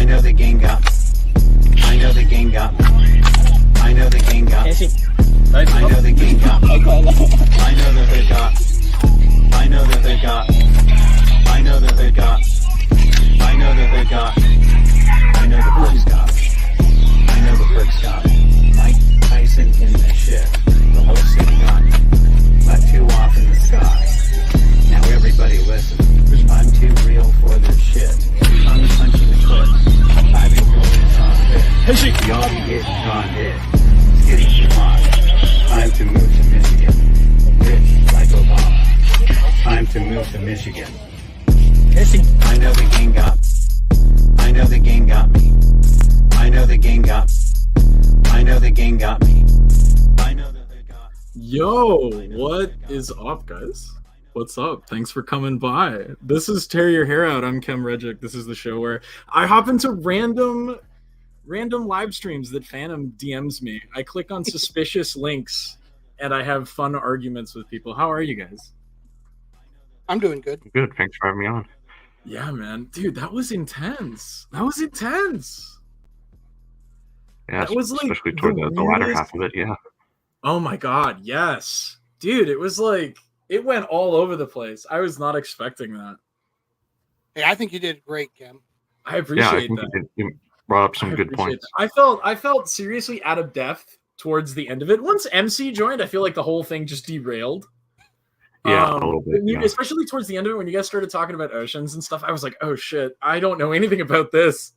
know the gang got me. I know the gang got me. I know the gang got me. I know the gang got me. I know that they got me. I know that they got me. I know that they got me. I know that they got me. I know the pricks got me. I know the pricks got me. Mike Tyson in the shit. The whole city got me. Let two off in the sky. Now everybody listen. I'm too real for this shit. I'm punching the clip. I've been going on hit. We all be getting on hit. It's getting too hot. Time to move to Michigan. Rich like Obama. Time to move to Michigan. I know the gang got me. I know the gang got me. I know the gang got me. I know the gang got me. I know that they got me. Yo, what is up, guys? What's up? Thanks for coming by. This is Tear Your Hair Out. I'm Kem Regic. This is the show where I hop into random live streams that Phantom DMs me. I click on suspicious links and I have fun arguments with people. How are you guys? I'm doing good. Good. Thanks for having me on. Yeah, man. Dude, that was intense. That was intense. Yeah, that was like especially toward the latter half of it, yeah. Oh my god, yes. Dude, it was like, it went all over the place. I was not expecting that. Hey, I think you did great, Kem. I appreciate that. You brought up some good points. That. I felt seriously out of depth towards the end of it. Once MC joined, I feel like the whole thing just derailed. Yeah, a little bit. Especially towards the end of it, when you guys started talking about oceans and stuff, I was like, oh shit, I don't know anything about this.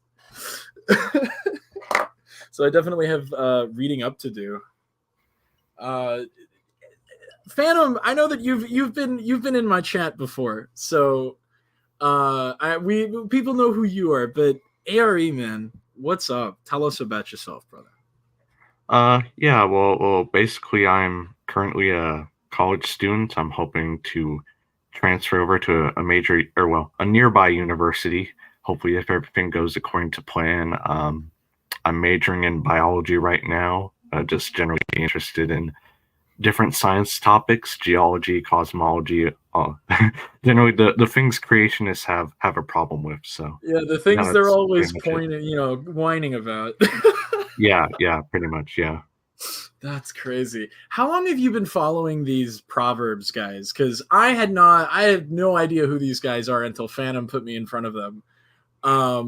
So I definitely have reading up to do. Phantom, I know that you've been in my chat before, so people know who you are. But ARE, man, what's up? Tell us about yourself, brother. Yeah, well, basically, I'm currently a college student. I'm hoping to transfer over to a nearby university. Hopefully, if everything goes according to plan. I'm majoring in biology right now. Just generally interested in different science topics, geology, cosmology, generally the things creationists have a problem with. So yeah, the things they're always whining about. yeah, pretty much, yeah. That's crazy. How long have you been following these Proverbs guys? Because I had no idea who these guys are until Phantom put me in front of them. I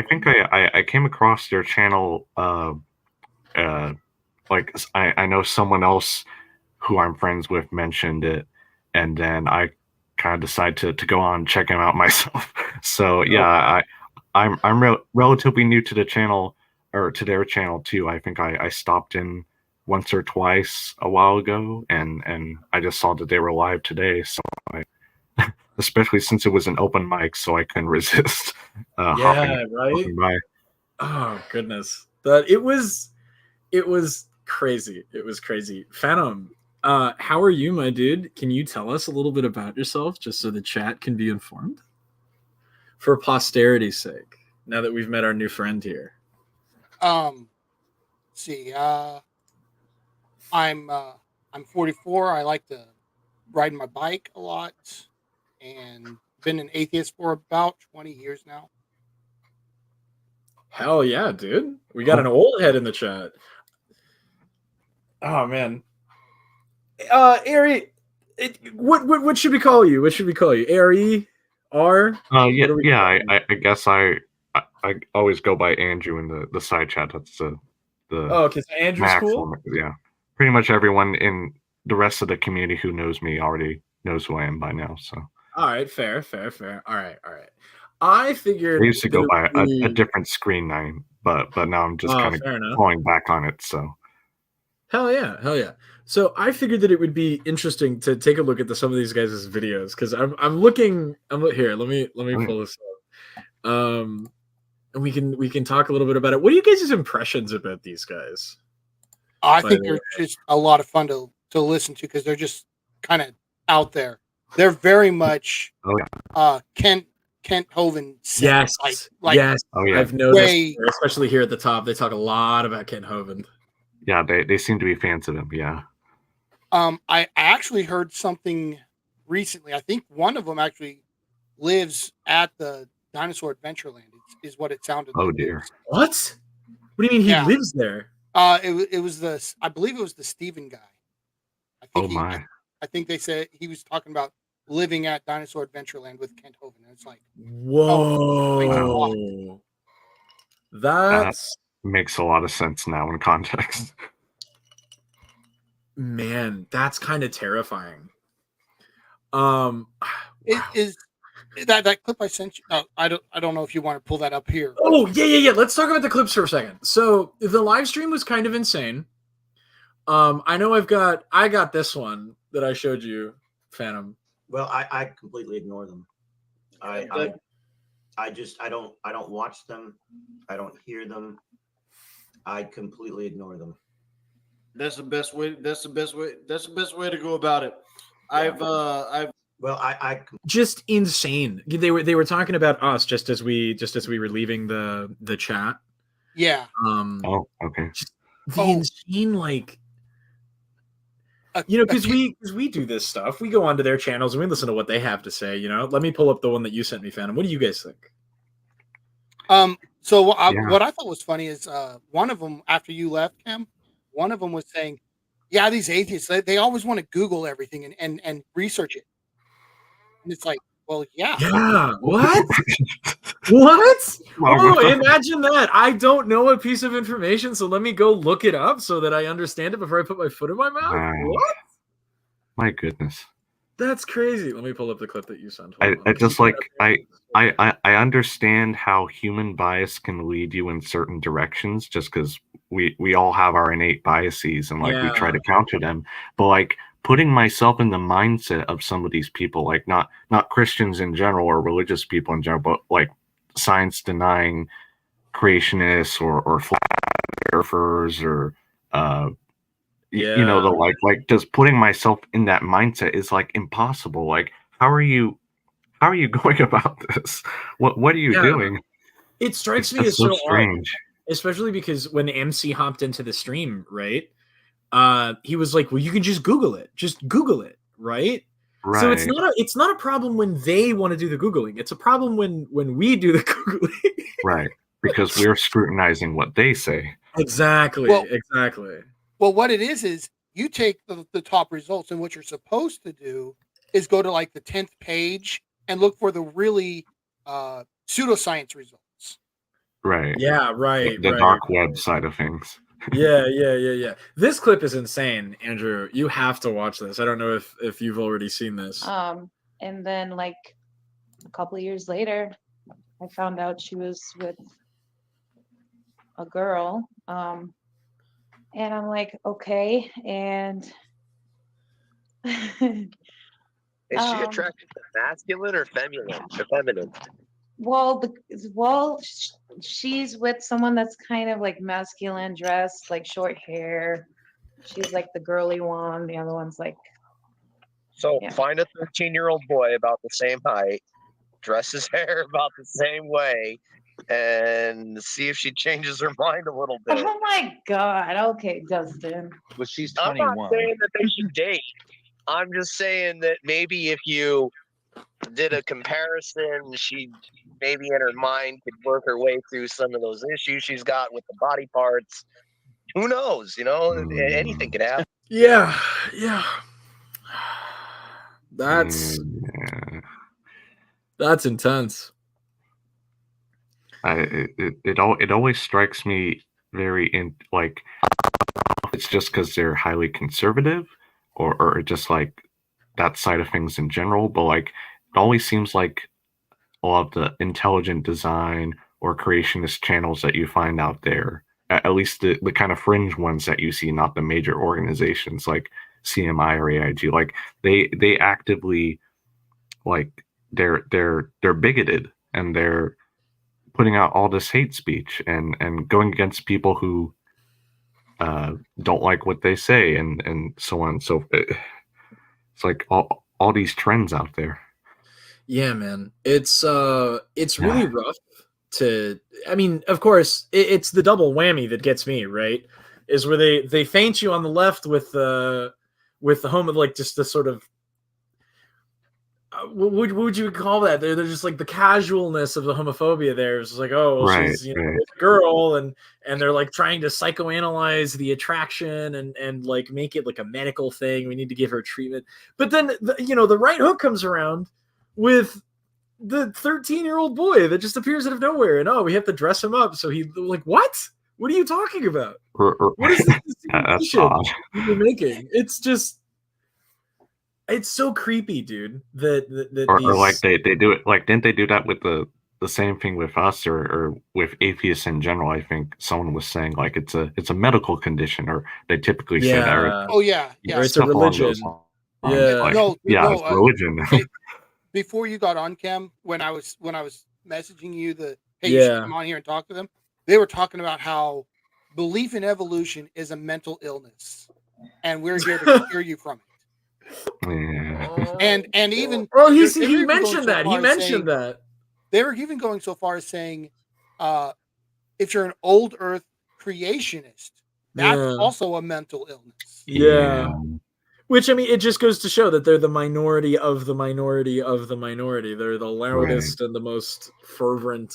think I came across their channel. Like I know someone else who I'm friends with mentioned it, and then I kind of decided to go on and check him out myself. So yeah, I'm relatively new to the channel, or to their channel too. I think I stopped in once or twice a while ago, and I just saw that they were live today. So especially since it was an open mic, so I couldn't resist. Hopping by. Oh goodness, it was crazy. It was crazy. Phantom, how are you, my dude? Can you tell us a little bit about yourself, just so the chat can be informed, for posterity's sake? Now that we've met our new friend here. I'm 44. I like to ride my bike a lot, and been an atheist for about 20 years now. Hell yeah, dude. We got an old head in the chat. Oh man. Ari, what should we call you? What should we call you? Ari? R? I guess I always go by Andrew in the side chat. That's the okay, so Andrew's cool? Yeah. Pretty much everyone in the rest of the community who knows me already knows who I am by now. So all right, fair. All right. I figured I used to go by a different screen name, but now I'm just kind of falling back on it. So hell yeah. So I figured that it would be interesting to take a look at some of these guys' videos, because I'm looking here. Let me pull this up. And we can talk a little bit about it. What are you guys' impressions about these guys? I think they're just a lot of fun to listen to, because they're just kind of out there. They're very much Kent Hovind. Yes. Yes. Oh, yeah. I've noticed, especially here at the top, they talk a lot about Kent Hovind. Yeah, they seem to be fans of him. Yeah. I actually heard something recently. I think one of them actually lives at the Dinosaur Adventureland. Is what it sounded Oh like. dear. What? What do you mean he lives there? It was I believe it was the Steven guy. Oh my. I think they said he was talking about living at Dinosaur Adventureland with Kent Hovind. And it's like, whoa. That makes a lot of sense now in context. Man, that's kind of terrifying. Is that clip I sent you? I don't know if you want to pull that up here. Oh yeah. Let's talk about the clips for a second. So the live stream was kind of insane. I know I got this one that I showed you, Phantom. Well, I completely ignore them. I don't watch them. I don't hear them. I completely ignore them. That's the best way. That's the best way to go about it. I just insane. They were talking about us just as we were leaving the chat. Yeah. Oh, okay. Insane, like, you know, because we do this stuff. We go onto their channels and we listen to what they have to say. You know, let me pull up the one that you sent me, Phantom. What do you guys think? So what I thought was funny is one of them, after you left, Cam, one of them was saying, "Yeah, these atheists, they always want to Google everything and research it." And it's like, well, yeah. What? What? Oh, imagine that. I don't know a piece of information, so let me go look it up so that I understand it before I put my foot in my mouth. What? My goodness. That's crazy. Let me pull up the clip that you sent. I just like I understand how human bias can lead you in certain directions just because we all have our innate biases and we try to counter them. But like putting myself in the mindset of some of these people, like not Christians in general or religious people in general, but like science denying creationists or flat earthers or you know, the like just putting myself in that mindset is like impossible. Like how are you going about this? What are you doing? It strikes me as so strange, especially because when MC hopped into the stream, right? He was like, "Well, you can just Google it. Just Google it, right?" Right. So it's not a problem when they want to do the Googling. It's a problem when we do the Googling. Right. Because we're scrutinizing what they say. Exactly. Exactly. Well, what it is you take the top results, and what you're supposed to do is go to like the 10th page and look for the really pseudoscience results. Right. Yeah, right. The dark web side of things. Yeah. This clip is insane, Andrew. You have to watch this. I don't know if you've already seen this. And then like a couple of years later, I found out she was with a girl. And I'm like, okay. And is she attracted to masculine or feminine? Well, she's with someone that's kind of like masculine, dressed, like short hair. She's like the girly one. The other one's like. So find a 13-year-old boy about the same height, dress his hair about the same way, and see if she changes her mind a little bit. Oh my God. Okay, Dustin. But she's 21. I'm not saying that they should date. I'm just saying that maybe if you did a comparison, she maybe in her mind could work her way through some of those issues she's got with the body parts. Who knows? You know, anything could happen. Yeah. That's intense. It always strikes me very like it's just because they're highly conservative or just like that side of things in general, but like it always seems like a lot of the intelligent design or creationist channels that you find out there, at least the kind of fringe ones that you see, not the major organizations like CMI or AIG, like they actively like they're bigoted and they're putting out all this hate speech and going against people who don't like what they say and so on. So it's like all these trends out there. Yeah, man. It's really rough to, I mean, of course, it's the double whammy that gets me, right? Is where they feint you on the left with the home of like just the sort of what would you call that? They're just like the casualness of the homophobia. There, it's like, oh, well, Right, she's right. a girl, and they're like trying to psychoanalyze the attraction and like make it like a medical thing. We need to give her treatment, but then the right hook comes around with the 13-year-old boy that just appears out of nowhere, and we have to dress him up. So he like, what? What are you talking about? What is this That's odd. you're making? It's just. It's so creepy, dude. Or like they do it like, didn't they do that with the same thing with us or with atheists in general? I think someone was saying like it's a medical condition, or they typically say that. Or, Oh yeah, or it's a religion. Yeah, like, no, it's religion. Before you got on, Cam, when I was messaging you hey, you should come on here and talk to them, they were talking about how belief in evolution is a mental illness, and we're here to cure you from it. Yeah. And even he mentioned that. He mentioned that. They were even going so far as saying, if you're an old Earth creationist, that's also a mental illness. Yeah. Which, I mean, it just goes to show that they're the minority of the minority of the minority. They're the loudest and the most fervent.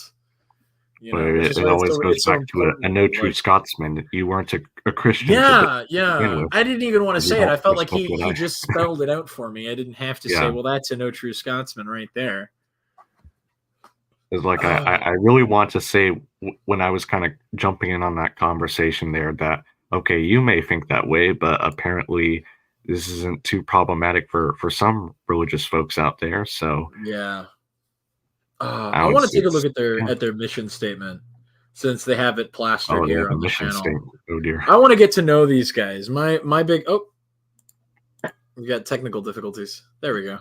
It always goes back to a no true Scotsman. You weren't a Christian. Yeah. I didn't even want to say it. I felt like he just spelled it out for me. I didn't have to say, well, that's a no true Scotsman right there. It's like I really want to say when I was kind of jumping in on that conversation there that, okay, you may think that way, but apparently this isn't too problematic for some religious folks out there. So yeah. I want to take a look at their mission statement, since they have it plastered here on the channel. Statement. Oh dear! I want to get to know these guys. My big we got technical difficulties. There we go.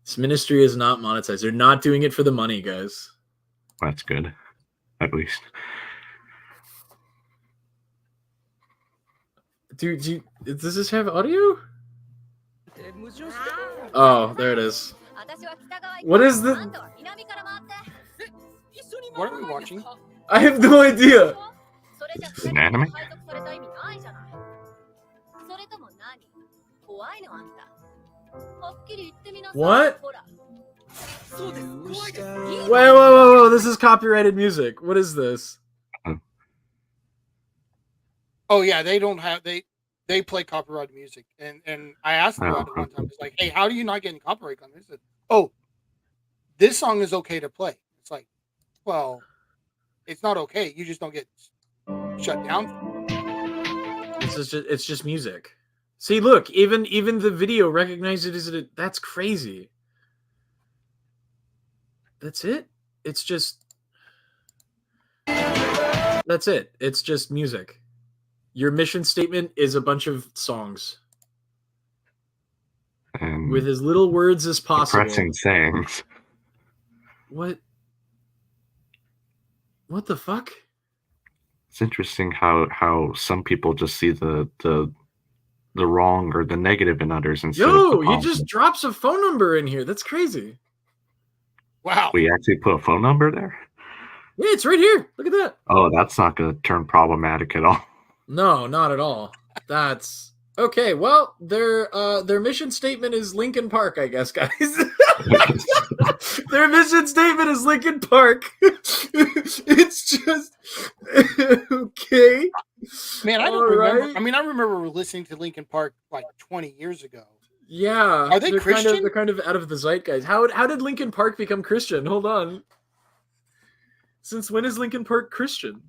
This ministry is not monetized. They're not doing it for the money, guys. That's good, at least. Dude, does this have audio? Oh, there it is. What is the? What are we watching? I have no idea. An anime? What? Whoa! This is copyrighted music. What is this? Oh yeah, they don't have they play copyrighted music, and I asked them about it one time. It's like, hey, how do you not get copyright on this? Oh, this song is okay to play. It's like, well, it's not okay. You just don't get shut down. It's just music. See, look, even the video recognizes it. That's crazy. That's it. It's just. That's it. It's just music. Your mission statement is a bunch of songs. With as little words as possible. Depressing sayings. What the fuck? It's interesting how some people just see the wrong or the negative in others instead of the he just drops a phone number in here. That's crazy. Wow. We actually put a phone number there? Yeah, it's right here. Look at that. Oh, that's not going to turn problematic at all. No, not at all. That's okay. Well, their mission statement is Lincoln Park, I guess, guys. Their mission statement is Lincoln Park. It's just okay. Man, I don't remember. Right. I mean, I remember listening to Lincoln Park like 20 years ago. Yeah. Are they Christian? They're kind of out of the zeitgeist. How did Lincoln Park become Christian? Hold on. Since when is Lincoln Park Christian?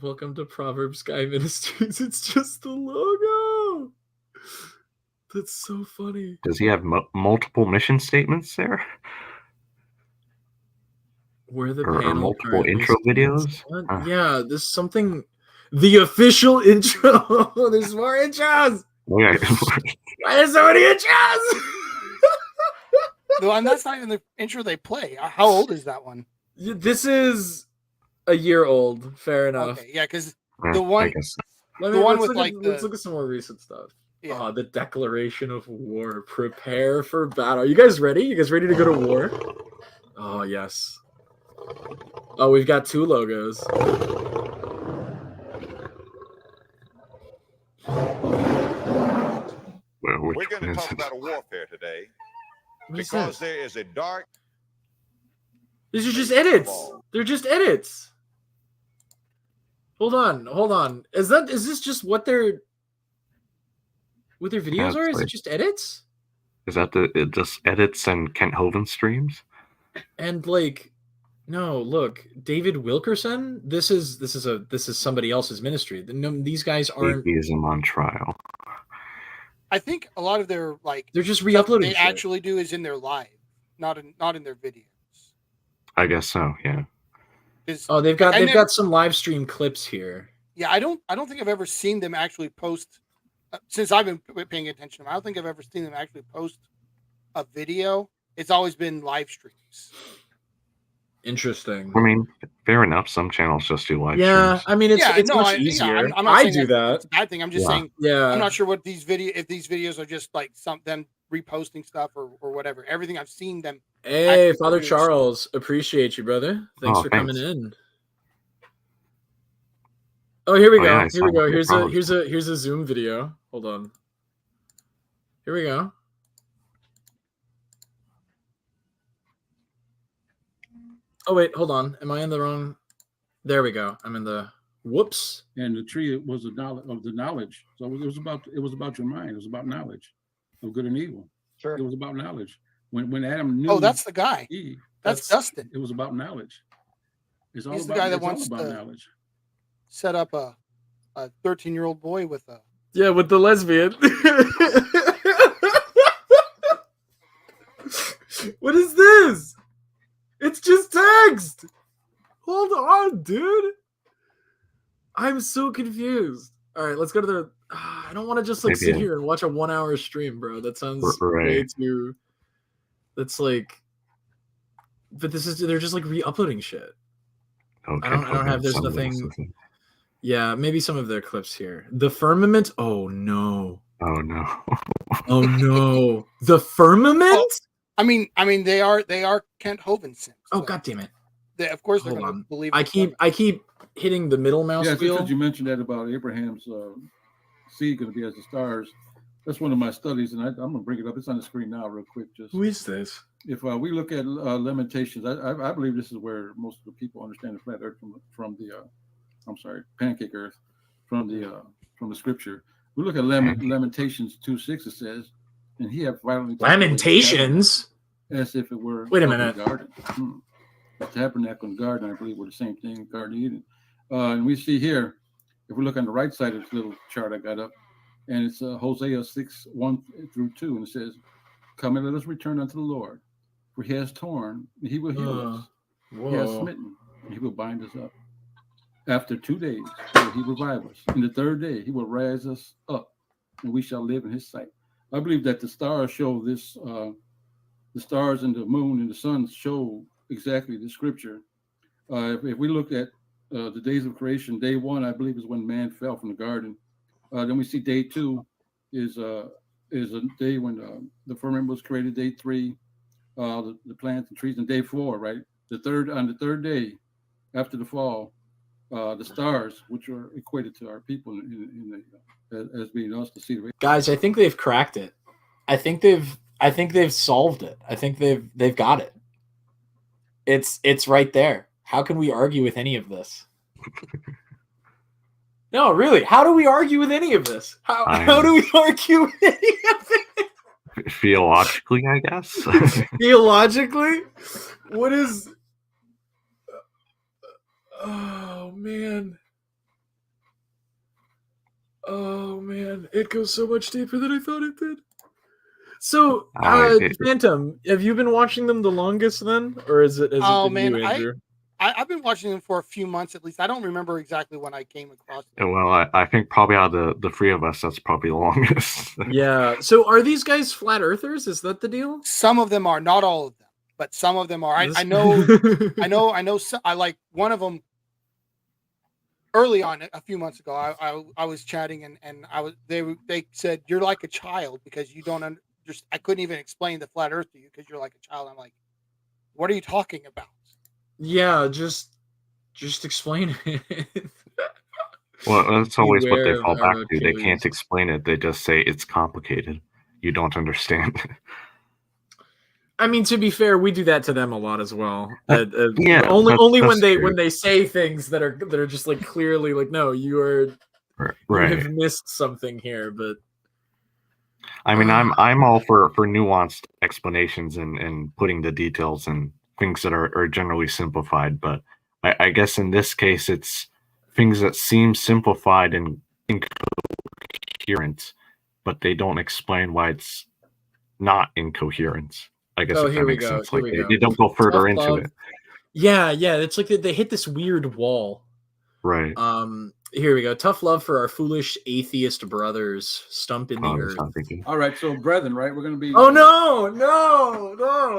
Welcome to Proverbs Sky Ministries. It's just the logo. That's so funny. Does he have multiple mission statements there? Where the or multiple intro videos? Yeah, there's something. The official intro. There's more intros. Yeah. Why there's so many intros? No, and that's not even the intro they play. How old is that one? This is a year old. Fair enough. Okay, yeah, because the one, let's look at some more recent stuff. Yeah. The Declaration of War. Prepare for battle. Are you guys ready? You guys ready to go to war? Oh yes. Oh, we've got two logos. We're going to talk about a warfare today because there is a dark. These are just edits. They're just edits. Hold on. Is this just what their videos are? Is it just edits? Is that just edits and Kent Hovind streams? And like, no, look, David Wilkerson. This is somebody else's ministry. These guys aren't. Atheism on trial. I think a lot of their they're just re-uploading. They actually do is in their live, not in their videos. I guess so. Yeah. Oh, they've got some live stream clips here. Yeah, I don't think I've ever seen them actually post since I've been paying attention to them. I don't think I've ever seen them actually post a video. It's always been live streams. Interesting. I mean, fair enough. Some channels just do live streams. I mean, it's much easier. I'm not saying do that. It's a bad thing. I'm just saying. Yeah. I'm not sure what if these videos are just like them reposting stuff or whatever. Everything I've seen them. Hey, Father Charles, appreciate you, brother. Thanks for coming in. Oh, here we go. Yeah, here we go. Here's a Zoom video. Hold on. Here we go. Oh wait, hold on. Am I in the wrong? There we go. I'm in the. Whoops. And the tree was the knowledge. So it was about your mind. It was about knowledge of good and evil. Sure. It was about knowledge. When Adam knew. Oh, that's the guy. That's Dustin. It was about knowledge. He's the guy that wants to knowledge. Set up a 13-year-old boy with a. Yeah, with the lesbian. What is this? It's just text. Hold on, dude. I'm so confused. All right, let's go to the. I don't want to just sit here and watch a 1-hour stream, bro. That sounds way too. That's like. But they're just like re-uploading shit. Okay, I don't have. There's nothing. Yeah, maybe some of their clips here. The firmament. Oh no. Oh no. Oh no. The firmament. Oh, I mean, they are Kent Hovind sims. Oh god damn it. Of course they're going to believe. I keep hitting the middle mouse wheel. Because you mentioned that about Abraham's seed going to be as the stars. That's one of my studies, and I'm going to bring it up. It's on the screen now, real quick. Who is this? If we look at Lamentations, I believe this is where most of the people understand the flat Earth from the pancake Earth from the Scripture. We look at Lamentations 2:6. It says, "And he have violently Lamentations." As if it were. Wait a minute. Garden. The tabernacle and garden, I believe, were the same thing. Garden of Eden. And we see here, if we look on the right side of this little chart I got up, and it's Hosea 6:1-2, and it says, "Come and let us return unto the Lord, for he has torn, and he will heal us. He has smitten, and he will bind us up. After 2 days, will he revive us. In the third day, he will rise us up, and we shall live in his sight." I believe that the stars show this. The stars and the moon and the sun show exactly the Scripture. If we look at the days of creation, day 1, I believe, is when man fell from the garden. Then we see day 2 is a day when the firmament was created. Day 3, the plants and trees, and day 4, right? On the third day after the fall, the stars, which are equated to our people as being us, the seed of Abraham. Guys, I think they've cracked it. I think they've solved it. I think they've got it. It's right there. How can we argue with any of this? No, really. How do we argue with any of this? How do we argue with any of it? Theologically, I guess. Theologically? What is... Oh, man. Oh, man. It goes so much deeper than I thought it did. So, Phantom, have you been watching them the longest then? Or has it been you, Andrew? I've been watching them for a few months at least. I don't remember exactly when I came across them. Well, I think probably out of the three of us, that's probably the longest. Yeah. So are these guys flat earthers? Is that the deal? Some of them are, not all of them, but some of them are. I know. I like one of them early on a few months ago. I was chatting and they said, "You're like a child because you don't understand." I couldn't even explain the flat earth to you because you're like a child. I'm like, what are you talking about? Yeah, just explain it. Well, that's always what they fall back to. They can't explain it. They just say it's complicated. you don't understand. I mean, to be fair, we do that to them a lot as well. Yeah, only that's when true. they say things that are just like clearly like, no, you Right. have missed something here. But I mean, I'm all for nuanced explanations and putting the details and things that are generally simplified. But I guess in this case, it's things that seem simplified and incoherent, but they don't explain why it's not incoherent. I guess if that makes sense. Here Like we go. they don't go further Tough into love. it. Yeah. It's like they hit this weird wall. Right. Here we go. Tough love for our foolish atheist brothers. Stump in the earth. All right, so brethren, right? We're going to be. Oh no!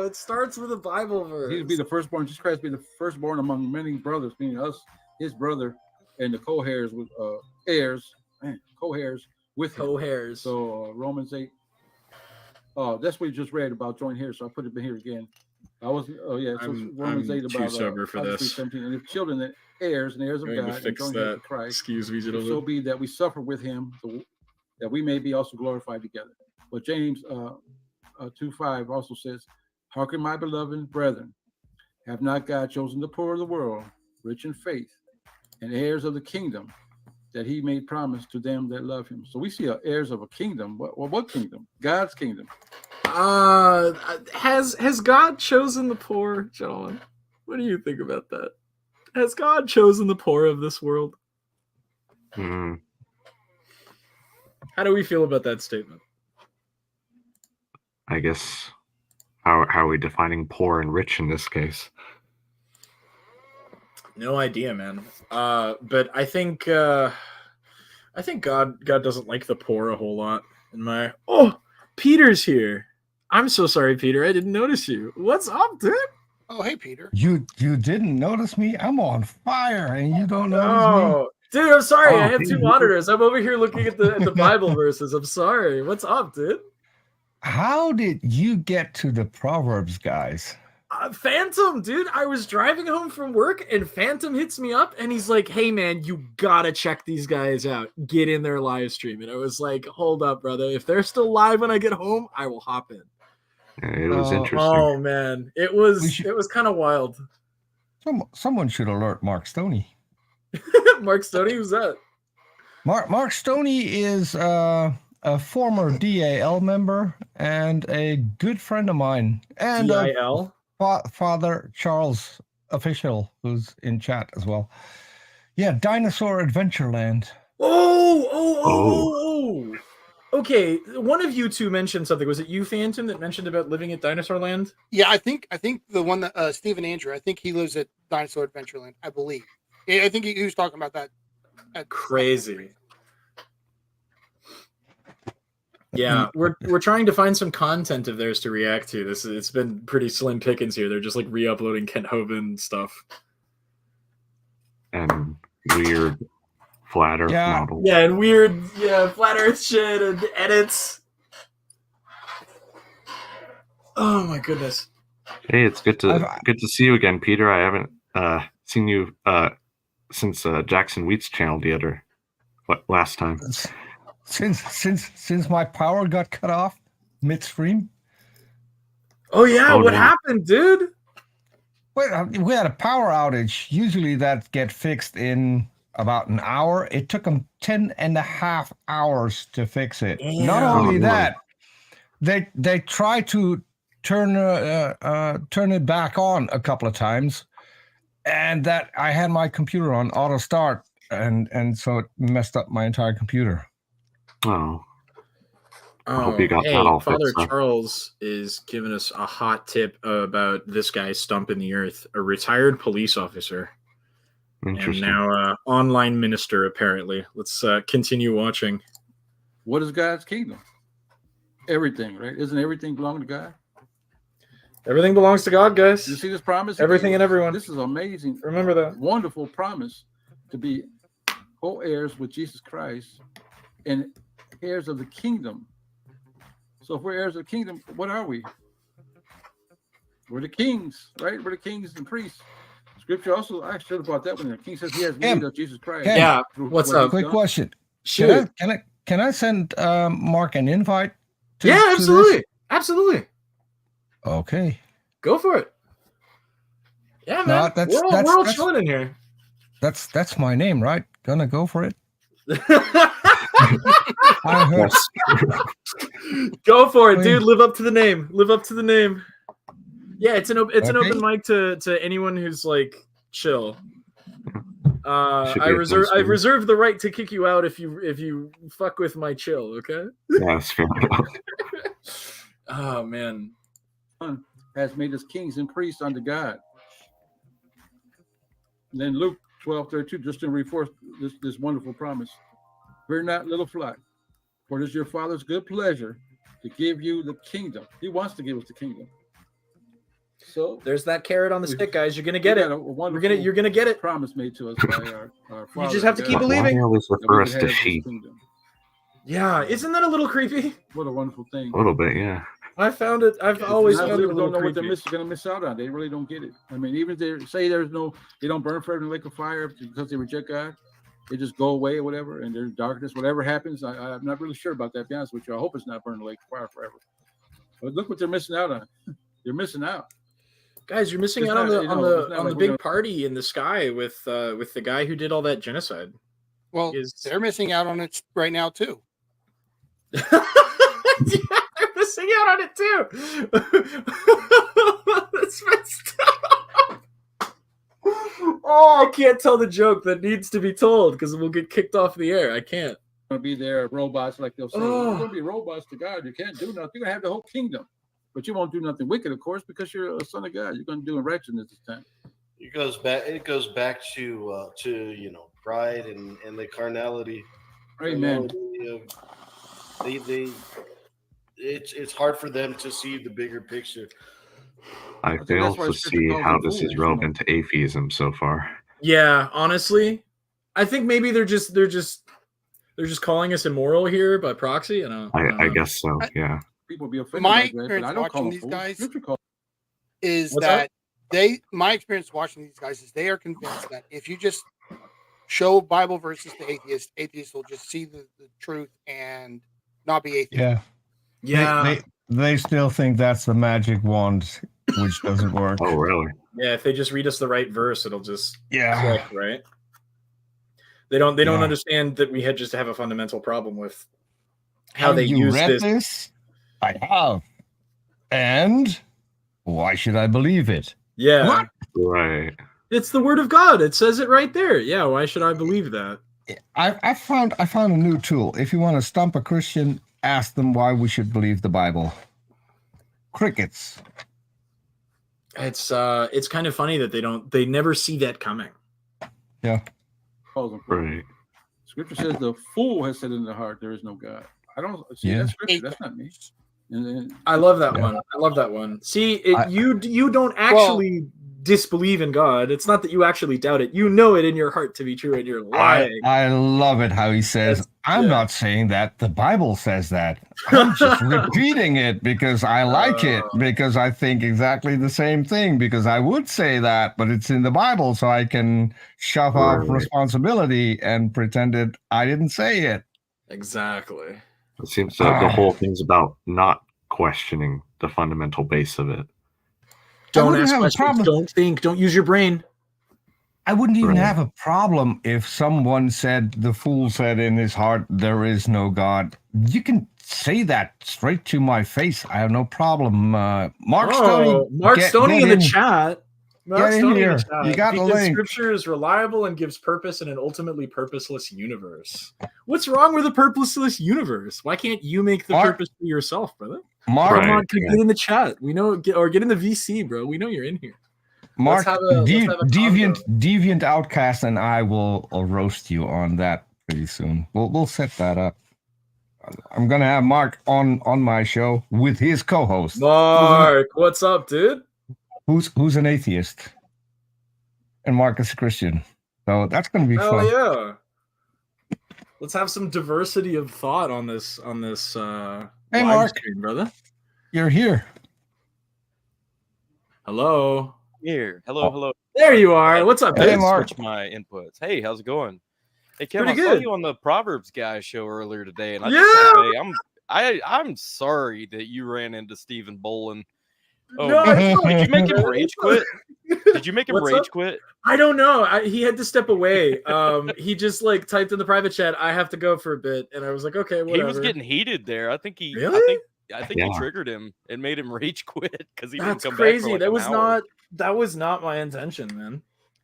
It starts with a Bible verse. He'll be the firstborn. Jesus Christ be the firstborn among many brothers, meaning us, his brother, and the co-heirs with heirs, co-heirs with him. Co-heirs. So Romans 8. That's what you just read about joint heirs. So I put it in here again. I was. Oh yeah. So Romans 8 about too sober for this. 17. And if children, then heirs and heirs of God, and joint heirs of Christ. Excuse me, If gentlemen. so be that we suffer with him, that we may be also glorified together. But James 2:5 also says, "Hearken, my beloved brethren, have not God chosen the poor of the world, rich in faith, and heirs of the kingdom, that he made promise to them that love him?" So we see heirs of a kingdom. What kingdom? God's kingdom. Has God chosen the poor, gentlemen? What do you think about that? Has God chosen the poor of this world? Mm. How do we feel about that statement? I guess how are we defining poor and rich in this case? No idea, man. But I think God doesn't like the poor a whole lot. Peter's here. I'm so sorry, Peter. I didn't notice you. What's up, dude? Oh, hey, Peter. You didn't notice me? I'm on fire, and you don't notice me? Dude, I'm sorry. I have two monitors. I'm over here looking at the Bible verses. I'm sorry. What's up, dude? How did you get to the Proverbs, guys? Phantom, dude. I was driving home from work, and Phantom hits me up, and he's like, "Hey, man, you gotta check these guys out. Get in their live stream." And I was like, "Hold up, brother. If they're still live when I get home, I will hop in." It was interesting. Oh man, it was kind of wild. Someone should alert Mark Stoney. Mark Stoney, who's that? Mark Stoney is a former DAL member and a good friend of mine, and DIL? Father Charles official, who's in chat as well. Yeah, Dinosaur Adventureland. Oh. Okay, one of you two mentioned something. Was it you, Phantom, that mentioned about living at Dinosaur Land? Yeah, I think the one that Stephen Andrew. I think he lives at Dinosaur Adventureland. I believe. I think he was talking about that. Crazy. Yeah, we're trying to find some content of theirs to react to. It's been pretty slim pickings here. They're just like re-uploading Kent Hovind stuff and weird flat Earth models. Yeah, and weird flat Earth shit and edits. Oh my goodness. Hey, it's good to see you again, Peter. I haven't seen you since Jackson Wheat's channel last time. Since my power got cut off midstream. Oh yeah, what happened, dude? Well, we had a power outage. Usually that gets fixed in about an hour. It took them 10.5 hours to fix it. Damn. Not only that, they tried to turn it back on a couple of times, and that I had my computer on auto start, and so it messed up my entire computer. Oh. I hope you got that all Father fixed up. Charles is giving us a hot tip about this guy stumping the earth, a retired police officer. Interesting. And now online minister, apparently. Let's continue watching. What is God's kingdom? Everything, right? Isn't everything belong to God? Everything belongs to God, guys. You see this promise? Everything and everyone. This is amazing. Remember that. Wonderful promise to be co-heirs with Jesus Christ and heirs of the kingdom. So if we're heirs of the kingdom, what are we? We're the kings, right? We're the kings and priests. Scripture also, I should have brought that one. The king says he has need of Jesus Christ. What's up? Quick question. Shoot. Can I send Mark an invite Yeah, absolutely. Absolutely. Okay. Go for it. Yeah, man. No, we're all chilling in here. That's my name, right? Gonna go for it. Go for it, dude. Live up to the name. Live up to the name. Yeah, it's an open mic to anyone who's like chill. I've reserved the right to kick you out if you fuck with my chill. Okay. Yeah, that's fair enough. Oh man. Has made us kings and priests unto God. And then Luke 12:32, just to reinforce this wonderful promise. Fear not, little flock, for it is your Father's good pleasure to give you the kingdom. He wants to give us the kingdom. So there's that carrot on the stick, guys. You're gonna get it. You're gonna get it. Promise made to us by our Father. You just have to keep believing. Why always refer us to sheep? Yeah, isn't that a little creepy? What a wonderful thing. A little bit, yeah. I've always found it a little don't know creepy. what they're going to miss out on. They really don't get it. I mean, even if they say they don't burn forever in the lake of fire because they reject God, they just go away or whatever, and there's darkness. Whatever happens, I'm not really sure about that. To be honest with you, I hope it's not burning in the lake of fire forever. But look what they're missing out on. They're missing out. Guys, you're missing out on the big party in the sky with the guy who did all that genocide. Well, they're missing out on it right now too. Yeah, they're missing out on it too. That's messed up. Oh, I can't tell the joke that needs to be told because we'll get kicked off the air. I can't. Going to be there robots like they'll say. You're going to be robots to God. You can't do nothing. You're going to have the whole kingdom, but you won't do nothing wicked, of course, because you're a son of God. You're going to do righteousness this time. It goes back to pride and the carnality. Amen. It's hard for them to see the bigger picture. I fail to see how this is relevant to atheism so far. Yeah, honestly, I think maybe they're just calling us immoral here by proxy. I guess so. Yeah. People be offended. My experience watching these guys is that my experience watching these guys is they are convinced that if you just show Bible verses to atheists will just see the truth and not be atheist. Yeah. They still think that's the magic wand, which doesn't work. Oh, really? Yeah, if they just read us the right verse, it'll just click, right? They don't understand that we had just have a fundamental problem with how they use this. I have. And why should I believe it? Yeah. What? Right. It's the word of God. It says it right there. Yeah, why should I believe that? I found a new tool. If you want to stump a Christian, ask them why we should believe the Bible. Crickets. It's kind of funny that they never see that coming. Yeah. Right. Scripture says the fool has said in their heart there is no God. I don't see that scripture. That's not me. I love that one. I love that one. See, you don't actually disbelieve in God. It's not that you actually doubt it. You know it in your heart to be true, and you're lying. I love it how he says, I'm not saying that. The Bible says that. I'm just repeating it because I like it, because I think exactly the same thing, because I would say that, but it's in the Bible, so I can shove off responsibility and pretend that I didn't say it. Exactly. It seems the whole thing's about not questioning the fundamental base of it. Don't ask questions. Don't think. Don't use your brain. I wouldn't even have a problem if someone said, the fool said in his heart, there is no God. You can say that straight to my face. I have no problem. Mark Stoney in the chat. Get in here. You got the link. Scripture is reliable and gives purpose in an ultimately purposeless universe. What's wrong with a purposeless universe? Why can't you make the purpose for yourself, brother? Mark, come on, get in the chat. We know, or get in the VC, bro. We know you're in here. Mark, deviant outcast, and I will roast you on that pretty soon. We'll set that up. I'm gonna have Mark on my show with his co-host. Mark, what's up, dude? Who's an atheist, and Mark is a Christian. So that's gonna be fun. Yeah. Let's have some diversity of thought on this. Hey, Mark, stream, brother. You're here. Hello. Here. Hello. There you are. What's up, Hey, dude? Mark. Switch my inputs. Hey, how's it going? Hey, Kevin, Pretty I saw good. you on the Proverbs guy show earlier today, and I I'm sorry that you ran into Stephen Bolin. Oh, No, did you make him rage quit? Did you make him What's rage up? quit? I don't know. He had to step away. He just like typed in the private chat, "I have to go for a bit," and I was like, "Okay, whatever." He was getting heated there. I think Really? I think he triggered him and made him rage quit because he That's didn't come crazy. back for like that an was hour. not my intention, man.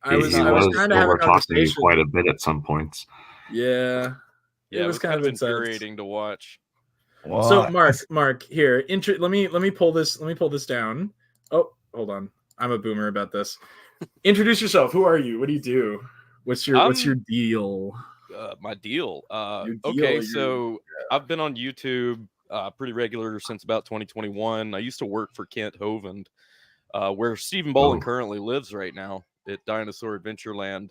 He was trying to have a over talking you conversation. quite a bit at some points. Yeah. Yeah, it was kind of intense. infuriating to watch. So Mark, here, let me pull this down. Oh, hold on. I'm a boomer about this. Introduce yourself. Who are you? What do you do? What's your deal? My deal. Your deal, Okay, so I've been on YouTube pretty regular since about 2021. I used to work for Kent Hovind, where Stephen Bolin currently lives right now at Dinosaur Adventureland.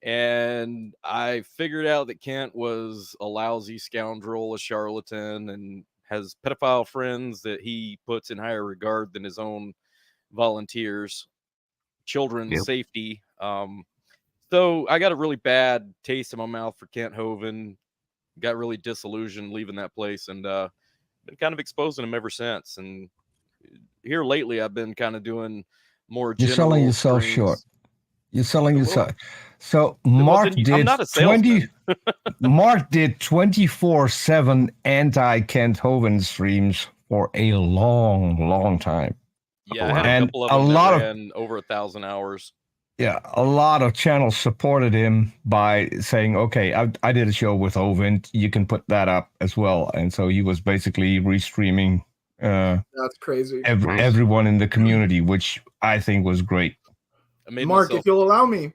And I figured out that Kent was a lousy scoundrel, a charlatan, and has pedophile friends that he puts in higher regard than his own volunteers, children's safety. So I got a really bad taste in my mouth for Kent Hovind, got really disillusioned leaving that place, and been kind of exposing him ever since. And here lately, I've been kind of doing more. You're selling yourself short. You're selling yourself. So Mark did I'm not a salesman. Mark did 24/7 anti-Kent Hovind streams for a long time. Yeah, I had a couple of them that ran over 1,000 hours. Yeah, a lot of channels supported him by saying, "Okay, I did a show with Hovind. You can put that up as well." And so he was basically restreaming. That's crazy. Everyone in the community, which I think was great. Mark, if you'll allow me,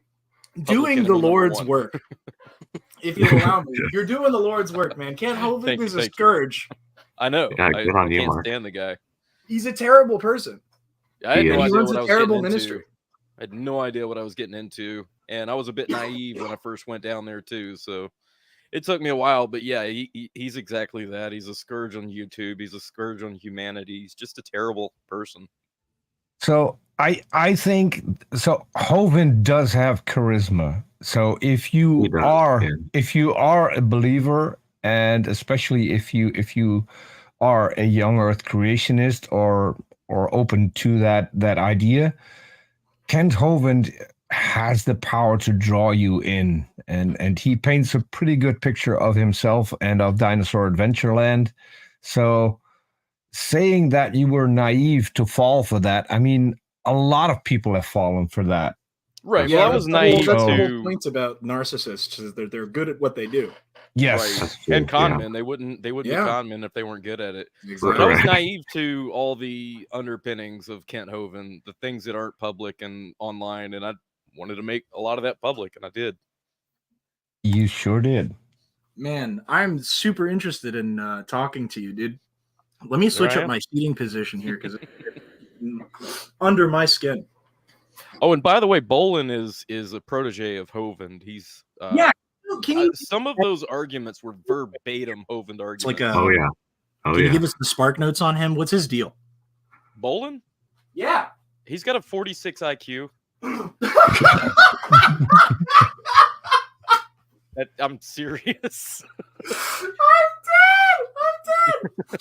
doing the Lord's work. If you'll allow me, you're doing the Lord's work, man. Kent Hovind is a scourge. I know. Yeah, good on you, can't Mark. stand the guy. He's a terrible person. I had no idea runs what a I was terrible getting ministry. into. I had no idea what I was getting into, and I was a bit naive when I first went down there too. So it took me a while, but yeah, he's exactly that. He's a scourge on YouTube. He's a scourge on humanity. He's just a terrible person. So I think so. Hovind does have charisma. So if you are a believer, and especially if you are a young Earth creationist or open to that idea, Kent Hovind has the power to draw you in, and he paints a pretty good picture of himself and of Dinosaur Adventureland. So saying that you were naive to fall for that, I mean, a lot of people have fallen for that. Right. Yeah, well, I was naive that's to the whole point about narcissists is that they're good at what they do. Yes. Right. And con men, they wouldn't be con men if they weren't good at it. Exactly. But I was naive to all the underpinnings of Kent Hovind, the things that aren't public and online, and I wanted to make a lot of that public, and I did. You sure did. Man, I'm super interested in talking to you, dude. Let me switch up my seating position here because it's under my skin. Oh, and by the way, Bolin is a protege of Hovind. He's some of those arguments were verbatim Hovind arguments. Like can you give us the spark notes on him? What's his deal? Bolin? Yeah. He's got a 46 IQ. I'm serious. I'm dead.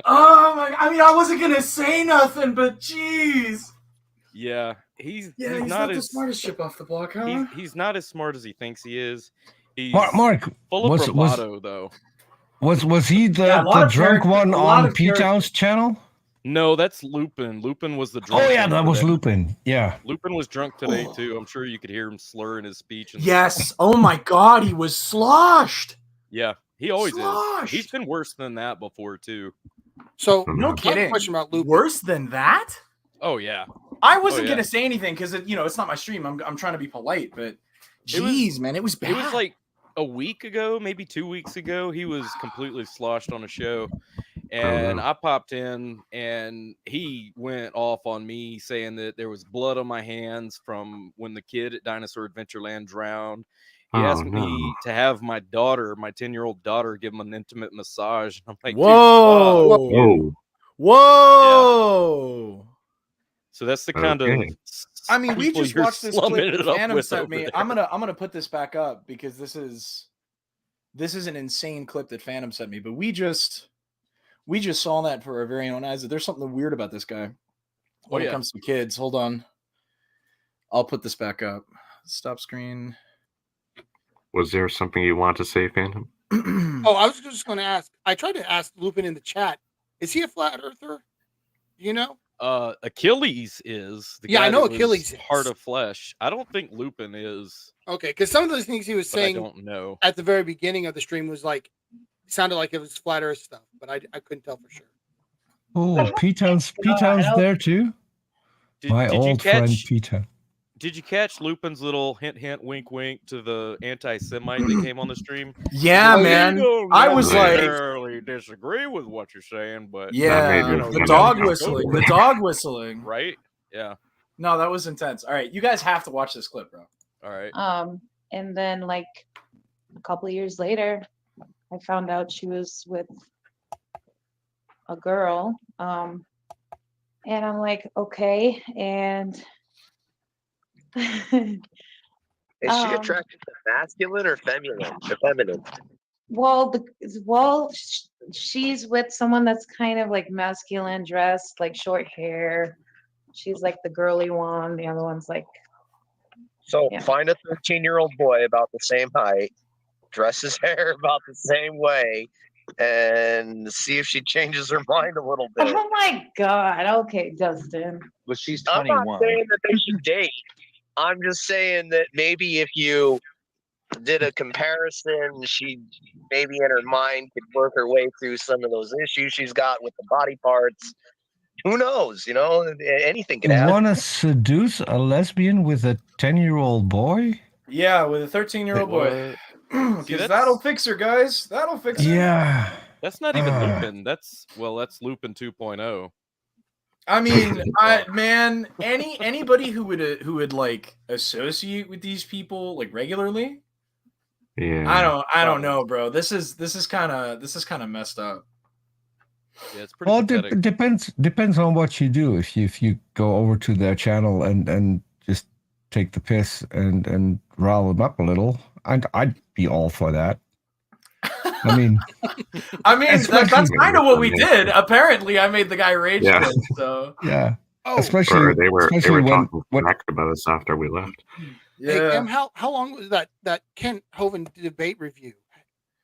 Oh my! I mean, I wasn't gonna say nothing, but jeez. Yeah, he's not the smartest ship off the block, huh? He's not as smart as he thinks he is. He's Mark, full of bravado, though. Was he the drunk one on P-Town's channel? No, that's Lupin. Lupin was the drunk. Oh yeah, that was Lupin. Yeah, Lupin was drunk today too. I'm sure you could hear him slur in his speech. Yes. Oh my God, he was sloshed. Yeah, he always is. He's been worse than that before too. So no kidding. Question about Lupin. Worse than that? Oh yeah. I wasn't gonna say anything because it's not my stream. I'm trying to be polite, but jeez, man, it was bad. It was like a week ago, maybe 2 weeks ago. He was completely sloshed on a show, and I popped in, and he went off on me saying that there was blood on my hands from when the kid at Dinosaur Adventureland drowned. He asked me to have my daughter, my 10-year-old daughter, give him an intimate massage. I'm like, whoa. Yeah. So that's the kind of. I mean, we just watched this clip that Phantom sent me. I'm gonna put this back up because this is this is an insane clip that Phantom sent me, but we just saw that for our very own eyes. There's something weird about this guy when it comes to kids. Hold on. I'll put this back up. Stop screen. Was there something you want to say, Phantom? Oh, I was just going to ask. I tried to ask Lupin in the chat. Is he a flat earther? Do you know? Achilles is. The Yeah, guy I know that was Achilles is. Heart of Flesh. I don't think Lupin is. Okay, because some of those things he was But I saying don't know. at the very beginning of the stream was like, sounded like it was flat earth stuff, but I couldn't tell for sure. Oh, P-Town's there too. My old friend P-Town. Did you catch Lupin's little hint, hint, wink, wink to the anti-Semite that came on the stream? Yeah, man. I was like, necessarily disagree with what you're saying, but yeah, the dog whistling, the dog whistling, right? Yeah. No, that was intense. All right, you guys have to watch this clip, bro. All right. And then like a couple of years later, I found out she was with a girl. And I'm like, okay, and Is she attracted to masculine or feminine? Well, she's with someone that's kind of like masculine, dressed like short hair. She's like the girly one. The other one's like. So find a 13-year-old boy about the same height, dress his hair about the same way, and see if she changes her mind a little bit. Oh my God! Okay, Dustin. But she's I'm 21. not saying that they should date. I'm just saying that maybe if you did a comparison, she maybe in her mind could work her way through some of those issues she's got with the body parts. Who knows? You know, anything can happen. Want to seduce a lesbian with a 10-year-old boy? Yeah, with a 13-year-old boy. Because that'll fix her, guys. That'll fix her. Yeah. That's not even Lupin. That's Lupin 2.0. I mean, man, anybody who would like associate with these people like regularly. Yeah. I don't know, bro. This is kind of messed up. Yeah, it's pretty. Well, pathetic. depends on what you do. If you go over to their channel and just take the piss and rile them up a little, I'd be all for that. I mean, that's kind of what we did. Apparently, I made the guy rage quit. So yeah. Oh, especially they were when talking smack about us after we left. Yeah. Hey, Kim, how long was that Kent Hovind debate review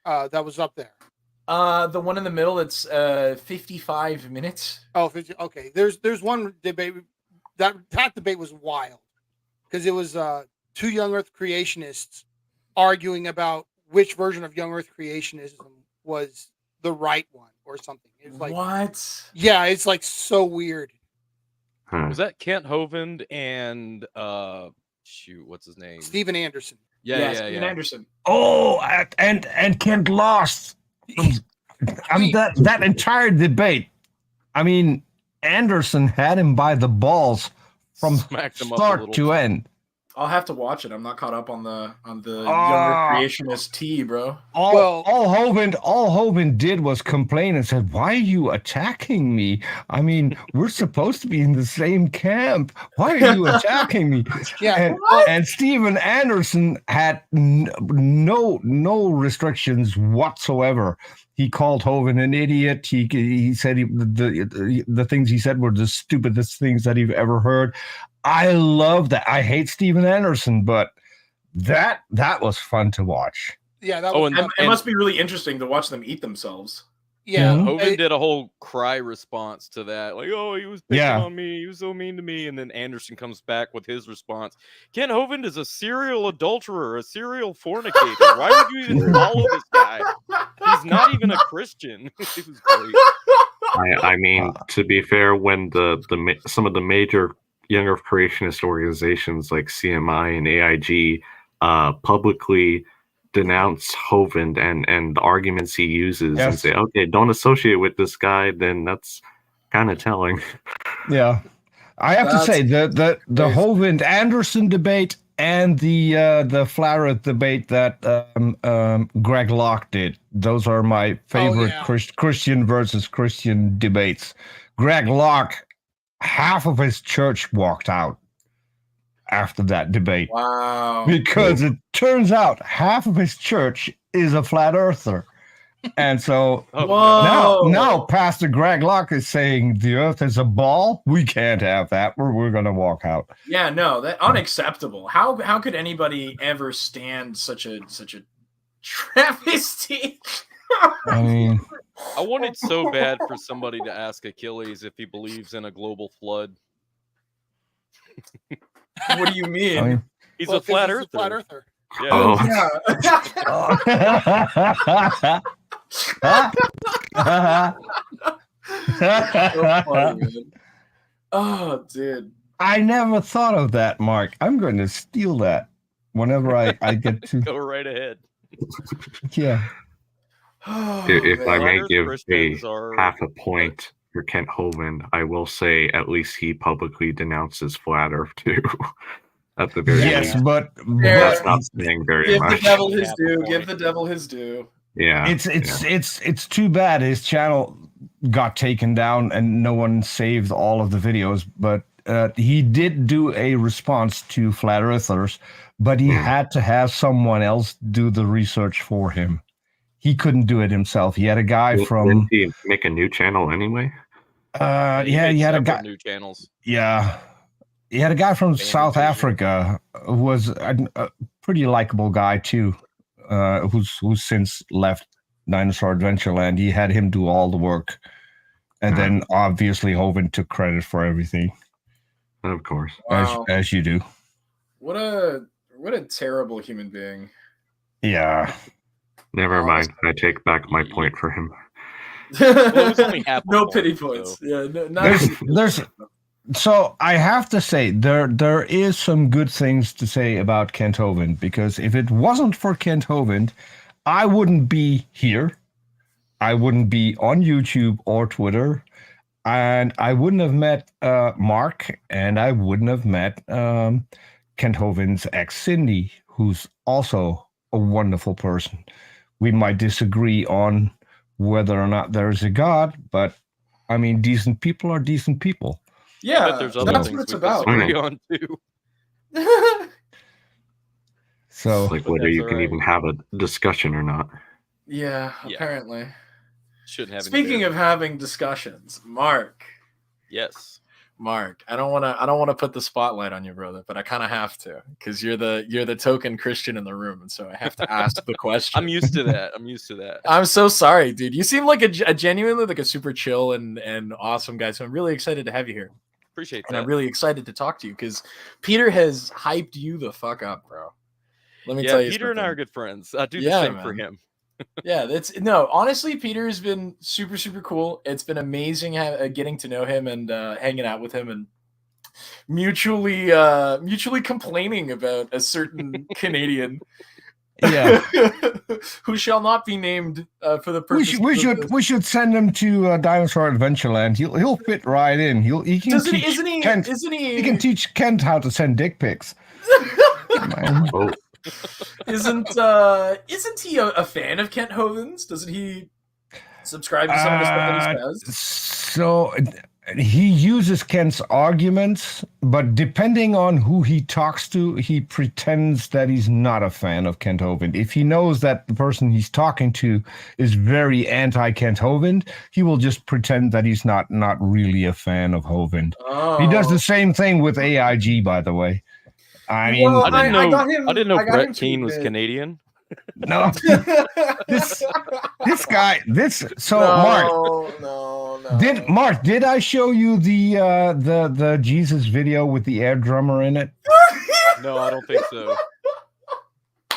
that was up there? The one in the middle, it's 55 minutes. Oh, 50, okay. There's one debate that debate was wild because it was two young Earth creationists arguing about which version of young Earth creationism was the right one or something. It's like what? Yeah, it's like so weird. Was that Kent Hovind and what's his name? Steven Anderson. Yeah, Steven Anderson. Oh, and Kent lost. That entire debate. I mean, Anderson had him by the balls from start to end. I'll have to watch it. I'm not caught up on the younger creationist tea, bro. All Hovind did was complain and said, "Why are you attacking me? I mean, we're supposed to be in the same camp. Why are you attacking me?" Yeah, and Steven Anderson had no restrictions whatsoever. He called Hovind an idiot. He said the things he said were the stupidest things that he've ever heard. I love that. I hate Steven Anderson, but that was fun to watch. Yeah, that was, it must be really interesting to watch them eat themselves. Yeah, Hovind did a whole cry response to that, like, "Oh, he was picking on me. He was so mean to me." And then Anderson comes back with his response. Ken Hovind is a serial adulterer, a serial fornicator. Why would you even follow this guy? He's not even a Christian. It was great. I mean, to be fair, when some of the major younger creationist organizations like CMI and AIG publicly denounce Hovind and the arguments he uses and say, okay, don't associate with this guy, then that's kind of telling. Yeah. I have to say the Hovind Anderson debate and the Flaret debate that Greg Locke did, those are my favorite Christian versus Christian debates. Greg Locke, half of his church walked out. after that debate. Wow. Because it turns out half of his church is a flat earther. And so now Pastor Greg Locke is saying the earth is a ball. We can't have that. We're going to walk out. Yeah, no, that unacceptable. How could anybody ever stand such a travesty? I mean, I wanted so bad for somebody to ask Achilles if he believes in a global flood. What do you mean? He's a flat earther. Flat earther. Yeah. So funny, man. Oh, dude. I never thought of that, Mark. I'm going to steal that whenever I get to. Go right ahead. Yeah. If I may Flat give Earth a Christians are- half a point for Kent Hovind, I will say at least he publicly denounces flat Earth too. At the very Yes, least. but That's not saying very Give much. the devil his due. Give the devil his due. Yeah. It's too bad his channel got taken down and no one saved all of the videos, but he did do a response to flat earthers, but he had to have someone else do the research for him. He couldn't do it himself. He had a guy from Didn't he make a new channel anyway? he had a guy. New channels. Yeah. He had a guy from South Africa who was a pretty likable guy too, who's since left Dinosaur Adventureland. He had him do all the work, and then obviously Hovind took credit for everything. Of course, as you do. What a terrible human being. Yeah. Never mind. I take back my point for him. Well, it was only half a No point, pity points. so- Yeah, not There's so I have to say there is some good things to say about Kent Hovind, because if it wasn't for Kent Hovind, I wouldn't be here. I wouldn't be on YouTube or Twitter, and I wouldn't have met Mark, and I wouldn't have met Kent Hovind's ex Cindy, who's also a wonderful person. We might disagree on whether or not there is a God, but I mean, decent people are decent people. Yeah, there's other that's things what it's we about. disagree on too. So, like whether you can even have a discussion or not. Yeah, apparently. Shouldn't have. Speaking of having discussions, Mark. Yes. Mark, I don't want to put the spotlight on you, brother, but I kind of have to, because you're the token Christian in the room, and so I have to ask the question. I'm used to that. I'm so sorry, dude. You seem like a genuinely like a super chill and awesome guy, so I'm really excited to have you here. Appreciate that. And I'm really excited to talk to you because Peter has hyped you the fuck up, bro. Let me tell you, Peter and I are good friends. I do the Yeah, same for man. him. Yeah, honestly, Peter has been super, super cool. It's been amazing getting to know him and hanging out with him and mutually complaining about a certain Canadian. Yeah. Who shall not be named for the purpose. We should send him to Dinosaur Adventureland. He'll fit right in. He can Doesn't he- teach isn't he- Kent. isn't he- He can teach Kent how to send dick pics. Oh, Isn't he a fan of Kent Hovind's? Doesn't he subscribe to some of the stuff that he says? So he uses Kent's arguments, but depending on who he talks to, he pretends that he's not a fan of Kent Hovind. If he knows that the person he's talking to is very anti-Kent Hovind, he will just pretend that he's not really a fan of Hovind. Oh. He does the same thing with AIG, by the way. I mean, Well, I didn't know I got him Brett to Keane was admit- Canadian. no, this guy. So Mark, did I show you the Jesus video with the air drummer in it? No, I don't think so.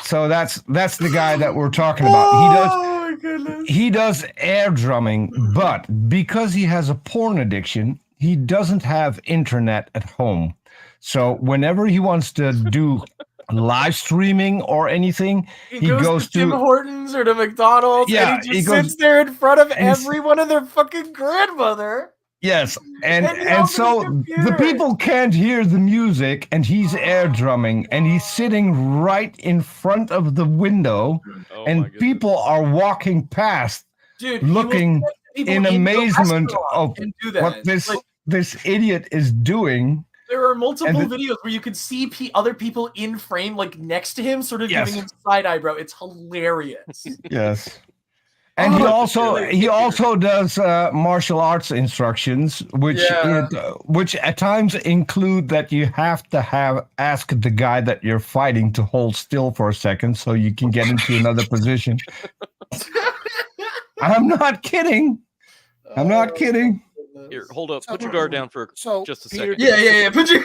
So that's the guy that we're talking about. Oh my goodness. He does air drumming, but because he has a porn addiction, he doesn't have internet at home. So whenever he wants to do live streaming or anything, He goes to Tim Hortons or to McDonald's, Yeah, and he he just goes- sits there in front of and he's- everyone and their fucking grandmother. Yes, And he and opens so his computer. the people can't hear the music, and he's air drumming, and he's sitting right in front of the window, Oh, and people are walking past, Dude, he will looking send people in into a amazement restaurant of and do that. what Like, this idiot is doing. There are multiple And videos where you could see other people in frame, like next to him, sort of Yes. giving him side eyebrow. It's hilarious. Yes. And he also does martial arts instructions, which which at times include that you have to ask the guy that you're fighting to hold still for a second so you can get into another position. I'm not kidding. I'm not kidding. Here, hold up. Put your guard down for just a second. Yeah. Put your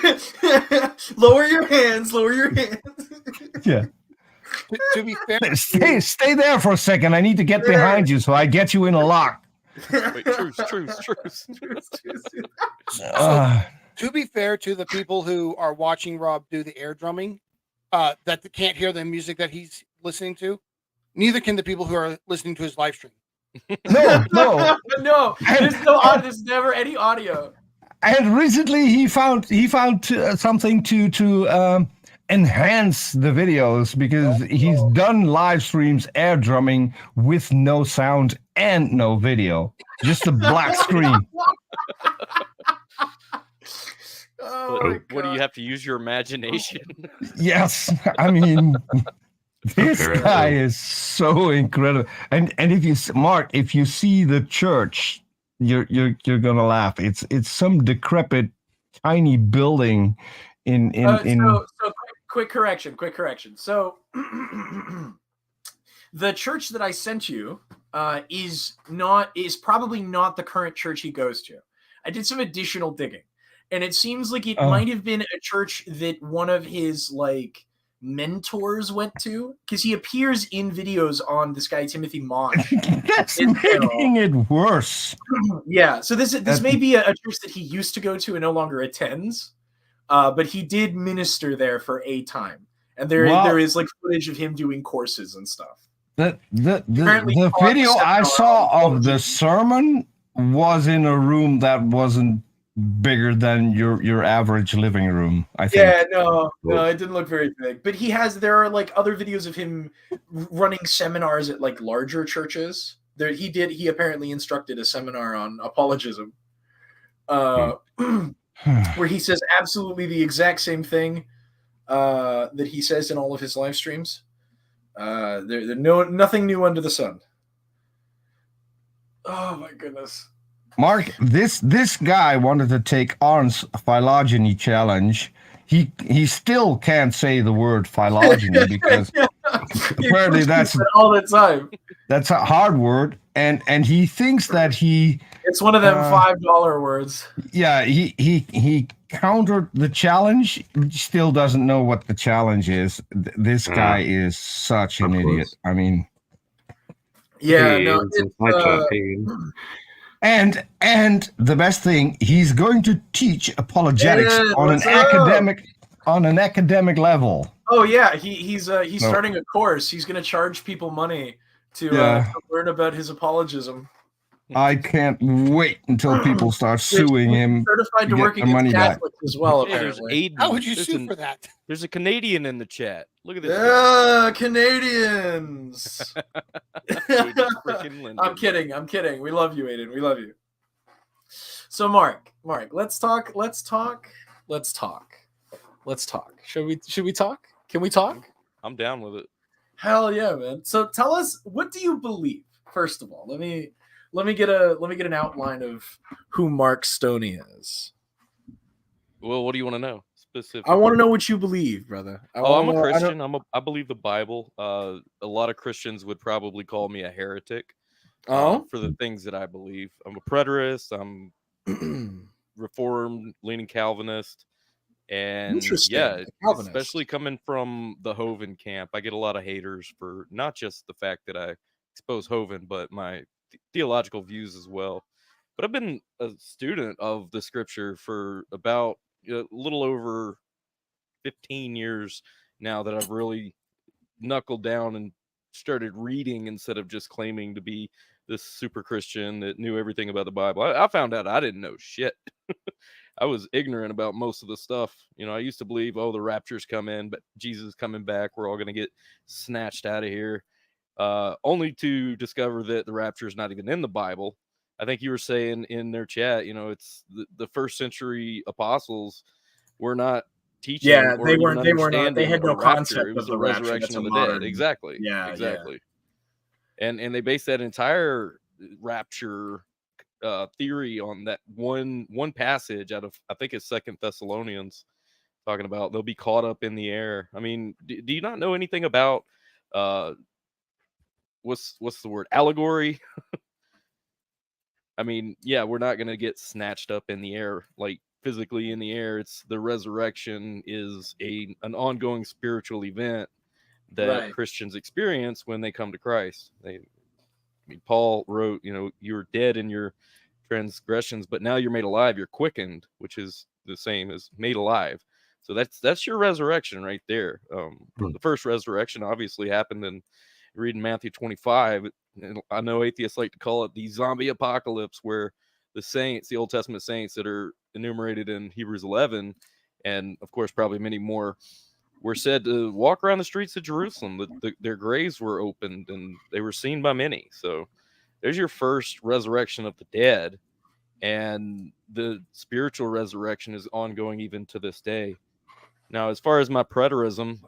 lower your hands. Lower your hands. Yeah. To be fair, Stay there for a second. I need to get behind you so I get you in a lock. Wait, truce. To be fair to the people who are watching Rob do the air drumming, that can't hear the music that he's listening to, neither can the people who are listening to his live stream. No. No. There's never any audio. And recently he found something to enhance the videos because he's done live streams air drumming with no sound and no video, just a black screen. What do you have to use your imagination? Yes, I mean, this guy is so incredible. And if you if you see the church, you're gonna laugh. It's some decrepit tiny building in. So quick correction. So the church that I sent you is probably not the current church he goes to. I did some additional digging, and it seems like it might have been a church that one of his mentors went to, because he appears in videos on this guy Timothy Mosh. That's making it worse. Yeah, so this may be a church that he used to go to and no longer attends, but he did minister there for a time, and there is footage of him doing courses and stuff. The video I saw of the sermon was in a room that wasn't bigger than your average living room, I think. Yeah, no, it didn't look very big. But there are other videos of him running seminars at larger churches. He apparently instructed a seminar on apologism, where he says absolutely the exact same thing that he says in all of his live streams. Nothing new under the sun. Oh my goodness. Mark, this guy wanted to take Arn's phylogeny challenge. He still can't say the word phylogeny because apparently that's all the time. That's a hard word, and he thinks that it's one of them $5 words. Yeah, he countered the challenge. Still doesn't know what the challenge is. This guy is such an idiot. I mean, yeah, And the best thing, he's going to teach apologetics on an academic level. Oh yeah, he's starting a course. He's going to charge people money to learn about his apologism. I can't wait until people start suing him. Certified to work against Catholics as well. Apparently. How would you sue for that? There's a Canadian in the chat. Look at this. Yeah, Canadians. I'm kidding. We love you, Aiden. We love you. So Mark, let's talk. Should we talk? Can we talk? I'm down with it. Hell yeah, man. So tell us, what do you believe? First of all, let me get an outline of who Mark Stoney is. Well, what do you want to know specifically? I want to know what you believe, brother. I'm a Christian. I believe the Bible. A lot of Christians would probably call me a heretic. For the things that I believe. I'm a preterist. I'm Reformed, leaning Calvinist. And yeah, especially coming from the Hovind camp, I get a lot of haters for not just the fact that I expose Hovind, but my theological views as well. But I've been a student of the scripture for about a little over 15 years now that I've really knuckled down and started reading instead of just claiming to be this super Christian that knew everything about the Bible. I found out I didn't know shit. I was ignorant about most of the stuff. I used to believe, the rapture's coming, but Jesus is coming back. We're all going to get snatched out of here. Only to discover that the rapture is not even in the Bible. I think you were saying in their chat, it's the first century apostles were not teaching. Yeah, or they even weren't. They were not. They understanding had a no rapture. concept It was of the the rapture. resurrection That's a of the modern. dead. Exactly. Yeah, exactly. And they based that entire rapture theory on that one passage out of, I think it's 2 Thessalonians, talking about they'll be caught up in the air. I mean, do you not know anything about what's the word, allegory? I mean, yeah, we're not going to get snatched up in the air, like physically in the air. It's the resurrection is an ongoing spiritual event that Right. Christians experience when they come to Christ. I mean, Paul wrote, you were dead in your transgressions, but now you're made alive. You're quickened, which is the same as made alive. So that's your resurrection right there. The first resurrection obviously happened in reading Matthew 25. And I know atheists like to call it the zombie apocalypse, where the saints, the Old Testament saints that are enumerated in Hebrews 11, and of course probably many more, were said to walk around the streets of Jerusalem. Their graves were opened and they were seen by many. So there's your first resurrection of the dead, and the spiritual resurrection is ongoing even to this day. Now, as far as my preterism,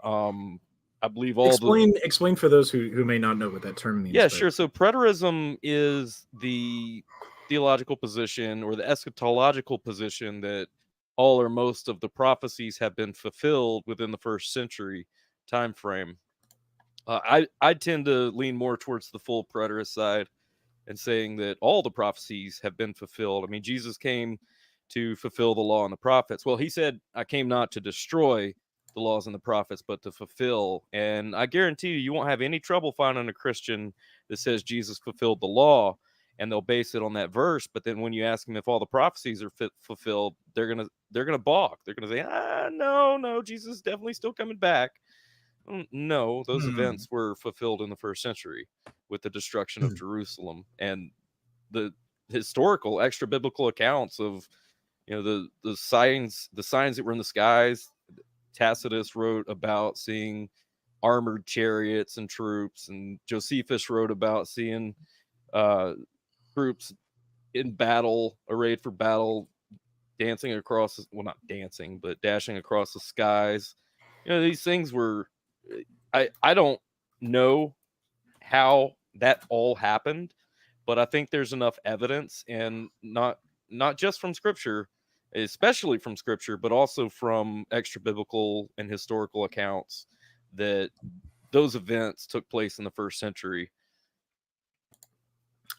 I believe explain for those who may not know what that term means. Yeah, sure. So preterism is the theological position or the eschatological position that all or most of the prophecies have been fulfilled within the first century time frame. I tend to lean more towards the full preterist side and saying that all the prophecies have been fulfilled. I mean, Jesus came to fulfill the law and the prophets. Well, he said, I came not to destroy the laws and the prophets, but to fulfill. And I guarantee you won't have any trouble finding a Christian that says Jesus fulfilled the law, and they'll base it on that verse. But then when you ask them if all the prophecies are fulfilled, they're gonna balk. They're gonna say, no, Jesus is definitely still coming back. No, those events were fulfilled in the first century with the destruction of Jerusalem, and the historical extra biblical accounts of the signs that were in the skies. Tacitus wrote about seeing armored chariots and troops, and Josephus wrote about seeing troops in battle, arrayed for battle, dashing across the skies. These things were, I don't know how that all happened, but I think there's enough evidence, and not just from scripture, especially from scripture, but also from extra biblical and historical accounts, that those events took place in the first century.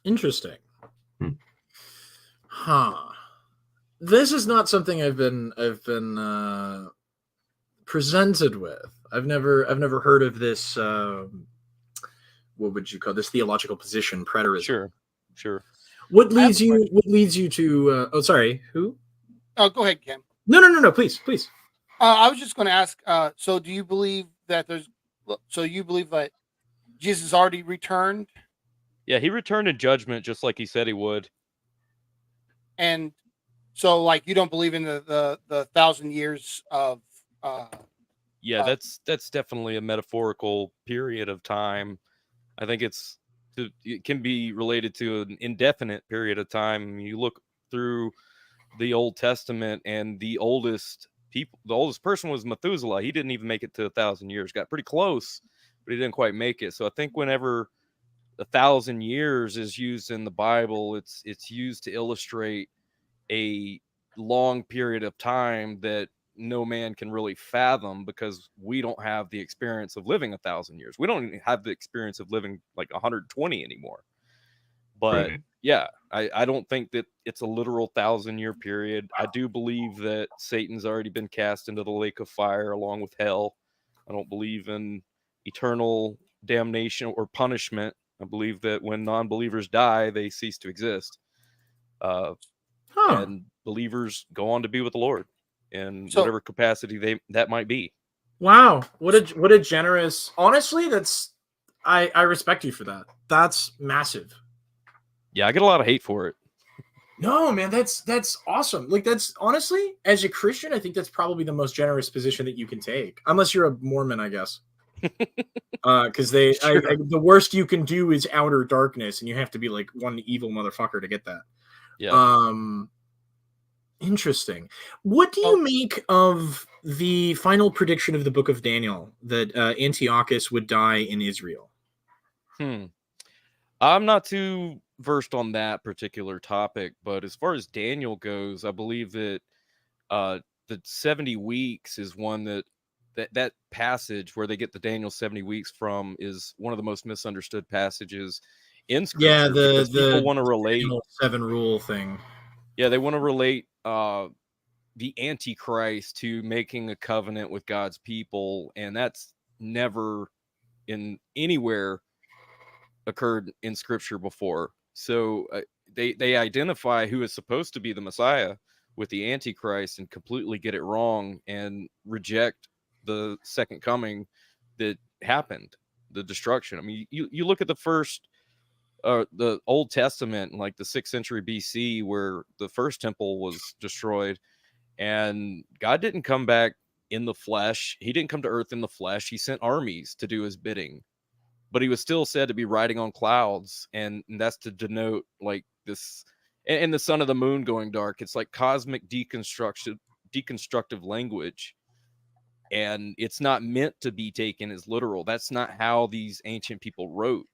Interesting. This is not something I've been presented with. I've never heard of this. What would you call this theological position, preterism? Sure. What leads you to? Oh, sorry. Who? Oh, go ahead, Cam. No. Please. I was just going to ask. So, do you believe that you believe that Jesus already returned? Yeah, he returned in judgment, just like he said he would. And so, like, you don't believe in the 1,000 years of. Yeah, that's definitely a metaphorical period of time. I think it can be related to an indefinite period of time. You look through the Old Testament, and the oldest person was Methuselah. He didn't even make it to 1,000 years. Got pretty close, but he didn't quite make it. So I think whenever 1,000 years is used in the Bible, it's used to illustrate a long period of time that no man can really fathom, because we don't have the experience of living 1,000 years. We don't even have the experience of living like 120 anymore. But yeah, I don't think that it's a literal 1,000-year period. I do believe that Satan's already been cast into the lake of fire along with hell. I don't believe in eternal damnation or punishment. I believe that when non-believers die, they cease to exist. And believers go on to be with the Lord in whatever capacity that might be. Wow, what a generous. Honestly, I respect you for that. That's massive. Yeah, I get a lot of hate for it. No, man, that's awesome. Like, that's honestly, as a Christian, I think that's probably the most generous position that you can take, unless you're a Mormon, I guess. Because the worst you can do is outer darkness, and you have to be like one evil motherfucker to get that. Yeah. Interesting. What do you make of the final prediction of the Book of Daniel that Antiochus would die in Israel? I'm not too versed on that particular topic, but as far as Daniel goes, I believe that the 70 weeks is one that passage where they get the Daniel 70 weeks from is one of the most misunderstood passages in Scripture. Yeah, because the people want to relate Daniel 7 rule thing. Yeah, they want to relate the Antichrist to making a covenant with God's people, and that's never in anywhere occurred in Scripture before. So they identify who is supposed to be the Messiah with the Antichrist and completely get it wrong and reject the second coming that happened, the destruction. I mean, you look at the first the Old Testament, like the 6th century BC, where the first temple was destroyed, and God didn't come back in the flesh. He didn't come to earth in the flesh. He sent armies to do his bidding, but he was still said to be riding on clouds, and that's to denote like this. And the sun of the moon going dark. It's like cosmic deconstructive language, and it's not meant to be taken as literal. That's not how these ancient people wrote.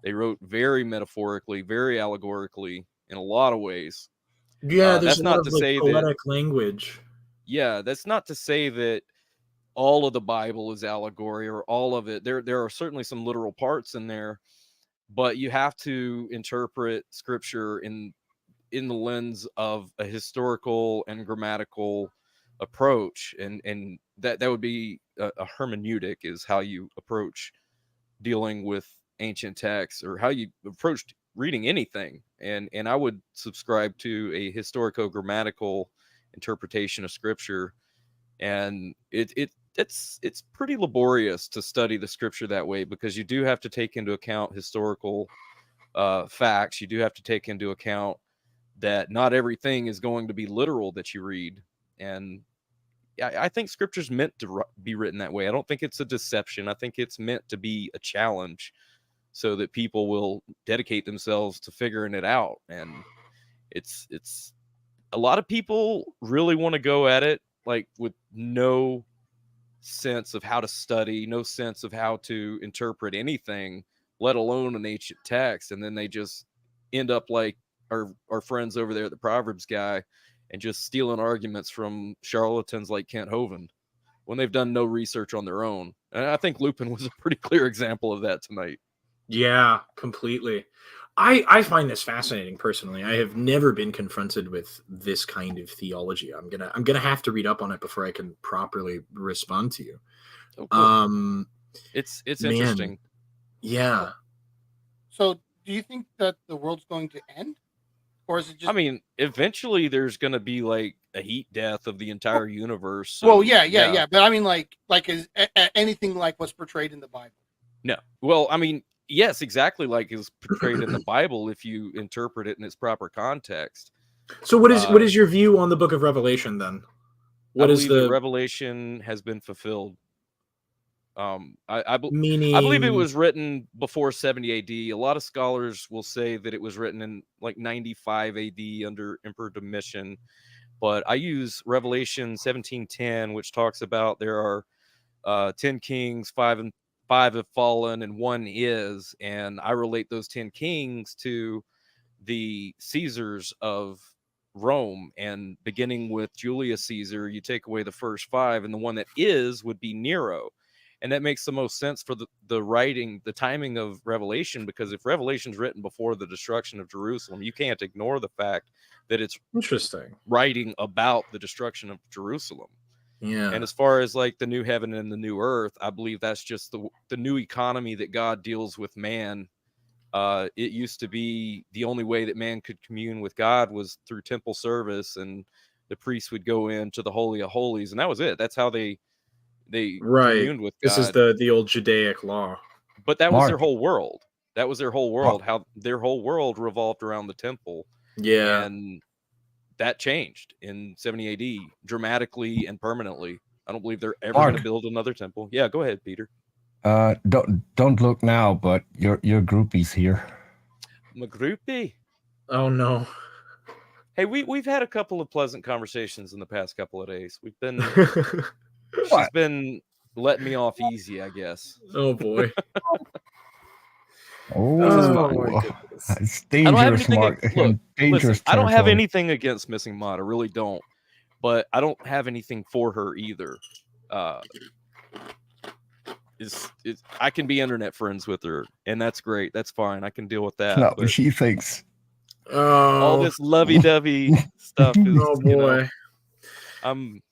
They wrote very metaphorically, very allegorically in a lot of ways. Yeah, there's that's a not lot to of say poetic language. Yeah, that's not to say that all of the Bible is allegory or all of it. There are certainly some literal parts in there, but you have to interpret Scripture in the lens of a historical and grammatical approach, and that would be a hermeneutic is how you approach dealing with ancient texts or how you approached reading anything. And I would subscribe to a historico-grammatical interpretation of Scripture, and it's pretty laborious to study the Scripture that way, because you do have to take into account historical facts. You do have to take into account that not everything is going to be literal that you read, and I think Scripture's meant to be written that way. I don't think it's a deception. I think it's meant to be a challenge so that people will dedicate themselves to figuring it out. And it's a lot of people really want to go at it like with no sense of how to study, no sense of how to interpret anything, let alone an ancient text, and then they just end up like our friends over there, the Proverbs guy, and just stealing arguments from charlatans like Kent Hovind when they've done no research on their own. And I think Lupin was a pretty clear example of that tonight. Yeah, completely. I find this fascinating personally. I have never been confronted with this kind of theology. I'm gonna have to read up on it before I can properly respond to you. Oh, cool. It's man, interesting. Yeah. So do you think that the world's going to end? Or is it just... I mean, eventually there's going to be like a heat death of the entire universe. So, well, yeah. But I mean, like is anything like what's portrayed in the Bible? No. Well, I mean, yes, exactly like is portrayed in the Bible if you interpret it in its proper context. So what is your view on the Book of Revelation then? What is the Revelation has been fulfilled? I believe it was written before 70 AD. A lot of scholars will say that it was written in like 95 AD under Emperor Domitian, but I use Revelation 17:10, which talks about there are 10 kings, 5 have fallen, and 1 is, and I relate those 10 kings to the Caesars of Rome, and beginning with Julius Caesar, you take away the first 5, and the one that is would be Nero. And that makes the most sense for the writing, the timing of Revelation, because if Revelation's written before the destruction of Jerusalem, you can't ignore the fact that it's interesting writing about the destruction of Jerusalem. Yeah. And as far as like the new heaven and the new earth, I believe that's just the new economy that God deals with man. It used to be the only way that man could commune with God was through temple service, and the priests would go into the Holy of Holies, and that was it. That's how they communed with God. This is the old Judaic law. But that was their whole world. That was their whole world. How their whole world revolved around the temple. Yeah. And that changed in 70 AD dramatically and permanently. I don't believe they're ever going to build another temple. Yeah, go ahead, Peter. Don't look now, but your groupie's here. My groupie? Oh no. Hey, we've had a couple of pleasant conversations in the past couple of days. We've been she's been letting me off easy, I guess. Oh boy. Oh, my goodness. it's I don't have dangerous, anything. Mark. Look, Dangerous listen, I don't have territory. anything against Missing Mod. I really don't. But I don't have anything for her either. I can be internet friends with her, and that's great. That's fine. I can deal with that. Not what But she thinks. all this lovey-dovey stuff is, Oh boy. I'm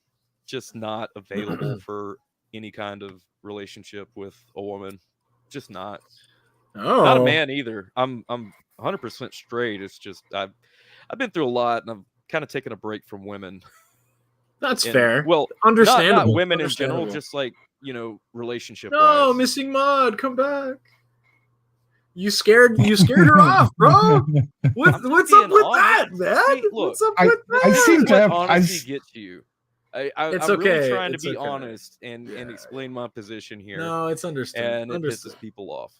just not available for any kind of relationship with a woman. Just not. Not a Oh. man either. I'm 100% straight. It's just I've been through a lot, and I'm kind of taking a break from women. That's And, fair. well, Understandable. not women in general, Understandable. just like, relationship No, wise. Missing Mod, come back. You scared her off, bro. What's up with that, man? See, look, What's up with that? I seem to have. Honesty gets you. It's I'm okay. really trying to It's be okay. honest and explain my position here. No, it's understandable. And it pisses people off.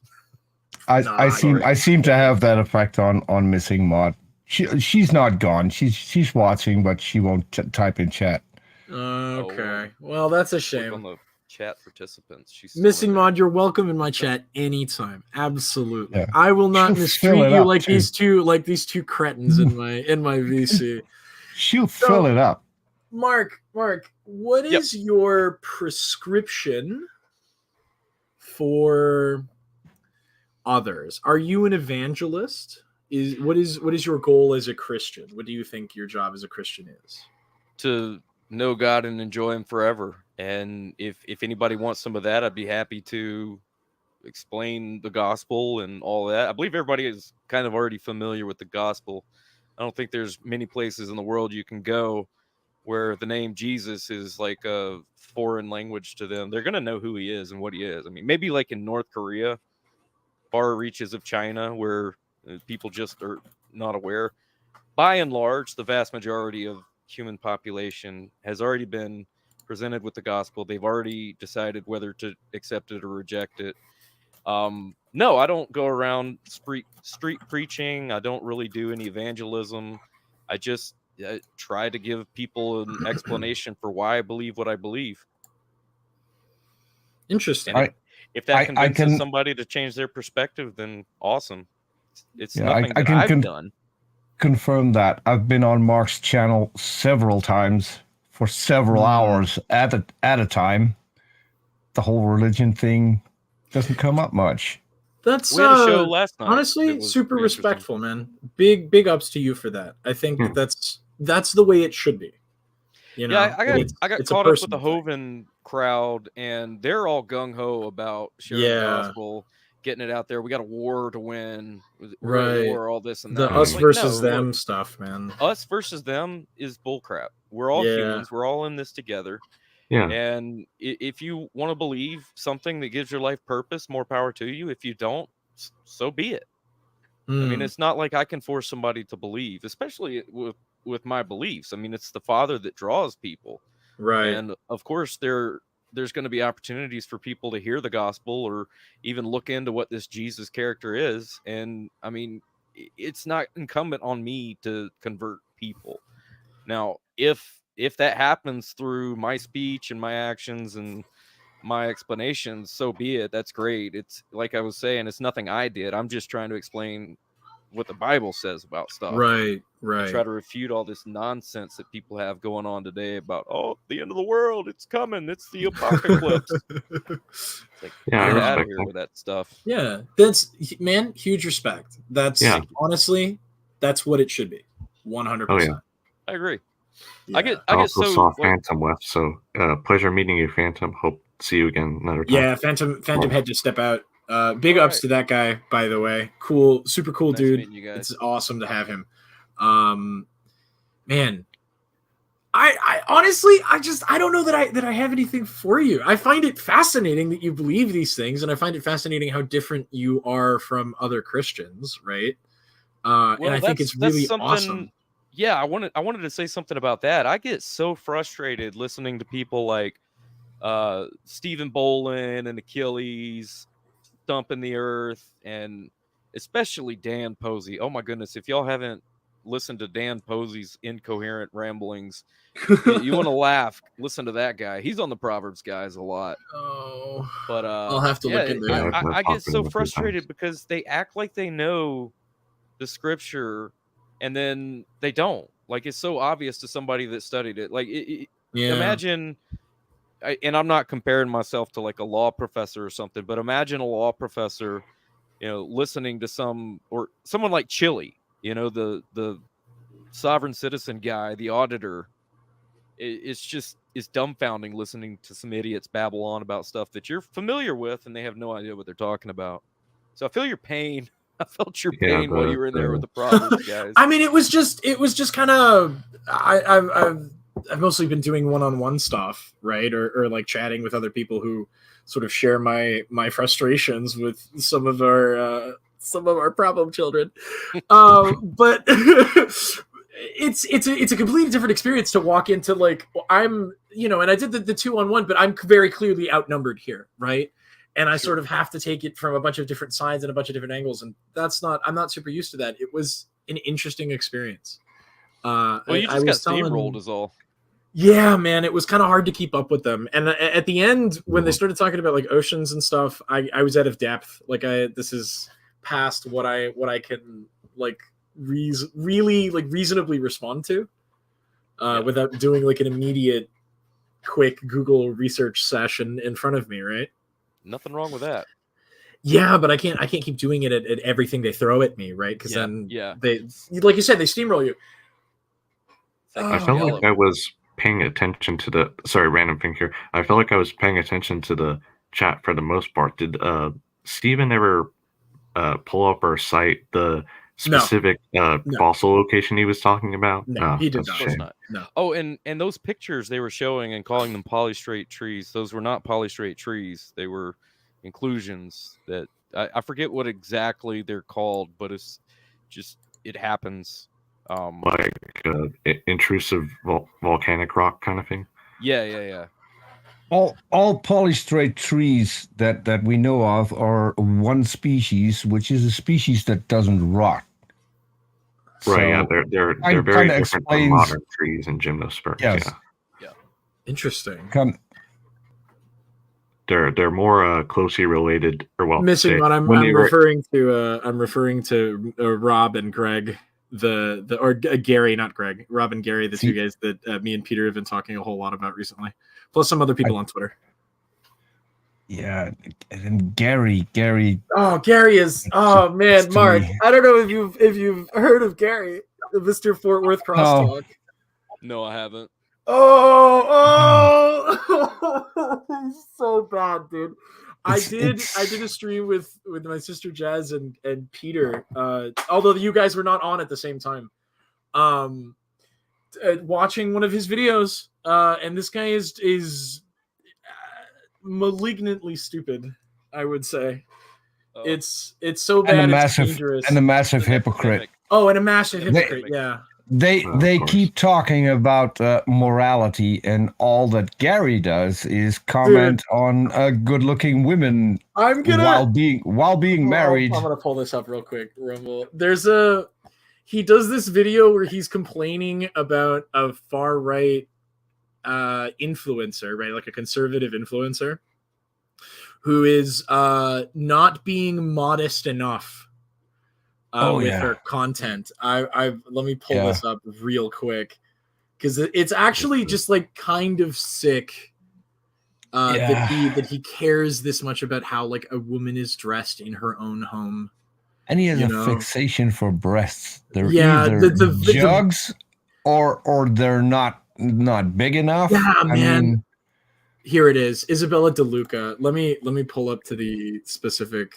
I seem to have that effect on Missing Mod. She's not gone. She's watching, but she won't type in chat. Okay. Well, that's a Click shame. on the chat participants. She's still Missing in there. Mod, you're welcome in my chat anytime. Absolutely. Yeah. I will not She'll mistreat fill it you up, like too. these two cretins in my VC. She'll fill it up. Mark, what is your prescription for others? Are you an evangelist? What is your goal as a Christian? What do you think your job as a Christian is? To know God and enjoy Him forever. And if anybody wants some of that, I'd be happy to explain the gospel and all that. I believe everybody is kind of already familiar with the gospel. I don't think there's many places in the world you can go where the name Jesus is like a foreign language to them. They're going to know who He is and what He is. I mean, maybe like in North Korea, far reaches of China, where people just are not aware. By and large, the vast majority of human population has already been presented with the gospel. They've already decided whether to accept it or reject it. No, I don't go around street preaching. I don't really do any evangelism. I just try to give people an explanation for why I believe what I believe. Interesting. And if that convinces somebody to change their perspective, then awesome. It's nothing that I've done. Confirm that. I've been on Mark's channel several times for several hours at a time. The whole religion thing doesn't come up much. That's we had a show last night. Honestly, super respectful, man. Big ups to you for that. I think that's the way it should be. You know, yeah, I got caught up with the Hoven crowd, and they're all gung ho about sharing the gospel, getting it out there. We got a war to win, right? War, all this and the that. us versus them stuff, man. Us versus them is bullcrap. We're all humans. We're all in this together. Yeah. And if you want to believe something that gives your life purpose, more power to you. If you don't, so be it. I mean, it's not like I can force somebody to believe, especially with my beliefs. I mean, it's the Father that draws people. Right. And of course, there's going to be opportunities for people to hear the gospel or even look into what this Jesus character is. And I mean, it's not incumbent on me to convert people. Now, if that happens through my speech and my actions and my explanations, so be it. That's great. It's like I was saying, it's nothing I did. I'm just trying to explain what the Bible says about stuff. Right. Try to refute all this nonsense that people have going on today about, the end of the world, it's coming, it's the apocalypse. It's like, get out of here with that stuff. Yeah, that's, man, huge respect. That's honestly, that's what it should be. 100%. Oh, yeah. I agree. Yeah. I get also so saw Phantom left, so pleasure meeting you, Phantom. Hope to see you again another time. Yeah, Phantom had to step out. Big ups to that guy, by the way. Cool, super cool dude. It's awesome to have him. Man, I honestly, I don't know that I have anything for you. I find it fascinating that you believe these things, and I find it fascinating how different you are from other Christians, right? And I think it's really awesome. Yeah, I wanted to say something about that. I get so frustrated listening to people like Stephen Bolin and Achilles Stumping the Earth, and especially Dan Posey. Oh my goodness, if y'all haven't listen to Dan Posey's incoherent ramblings. You want to laugh, listen to that guy. He's on the Proverbs guys a lot. Oh, but I'll have to look into Yeah, it. I've I talked get to so him a few frustrated times. because they act like they know the scripture and then they don't. Like, it's so obvious to somebody that studied it. Like, Yeah. imagine, and I'm not comparing myself to like a law professor or something, but imagine a law professor, listening to someone like Chili, the sovereign citizen guy, the auditor. It's dumbfounding listening to some idiots babble on about stuff that you're familiar with and they have no idea what they're talking about. So I feel your pain. I felt your pain while you were in there with the Proverbs guys. I mean, it was just kind of. I've mostly been doing one-on-one stuff, right, or like chatting with other people who sort of share my frustrations with some of our problem children. But it's a completely different experience to walk into, like, I'm, and I did the 2-on-1, but I'm very clearly outnumbered here, right? And I sort of have to take it from a bunch of different sides and a bunch of different angles, and I'm not super used to that. It was an interesting experience. Well, you just got steamrolled is all. Yeah, man, it was kind of hard to keep up with them. And at the end, when they started talking about like oceans and stuff, I was out of depth. Like, this is past what I can like really like reasonably respond to, without doing like an immediate, quick Google research session in front of me, right? Nothing wrong with that. Yeah, but I can't keep doing it at everything they throw at me, right? Because then they, like you said, they steamroll you. I felt like I was paying attention to the random thing here. I felt like I was paying attention to the chat for the most part. Did Steven ever pull up or cite the specific fossil location he was talking about? No, he did not. No. Oh, and those pictures they were showing and calling them polystrate trees, those were not polystrate trees. They were inclusions that I forget what exactly they're called, but it's just, it happens. Like intrusive volcanic rock kind of thing. Yeah. All polystrate trees that we know of are one species, which is a species that doesn't rot. Right. Yeah, they're very different from modern trees and gymnosperms. Yes. Yeah. Interesting. They're more closely related, or well, missing one. I'm referring to Rob and Greg. Gary, not Greg. Rob and Gary, the two guys that me and Peter have been talking a whole lot about recently, plus some other people on Twitter. Yeah, and Gary. Oh, Gary is. Oh man, Mark. I don't know if you've heard of Gary, Mr. Fort Worth Crosstalk. No, I haven't. He's so bad, dude. I did a stream with my sister Jazz and Peter, although you guys were not on at the same time, watching one of his videos, and this guy is malignantly stupid, I would say. It's so bad, it's dangerous. And a massive hypocrite. Oh, and a massive hypocrite, yeah. They keep talking about morality, and all that Gary does is comment on good-looking women while being married. I'm gonna pull this up real quick, Rumble. He does this video where he's complaining about a far right influencer, right, like a conservative influencer, who is not being modest enough. With her content. Let me pull this up real quick, because it's actually just like kind of sick that he cares this much about how like a woman is dressed in her own home. And he has a fixation for breasts. They're the jugs or they're not big enough. Yeah, man. Here it is, Isabella DeLuca. Let me pull up to the specific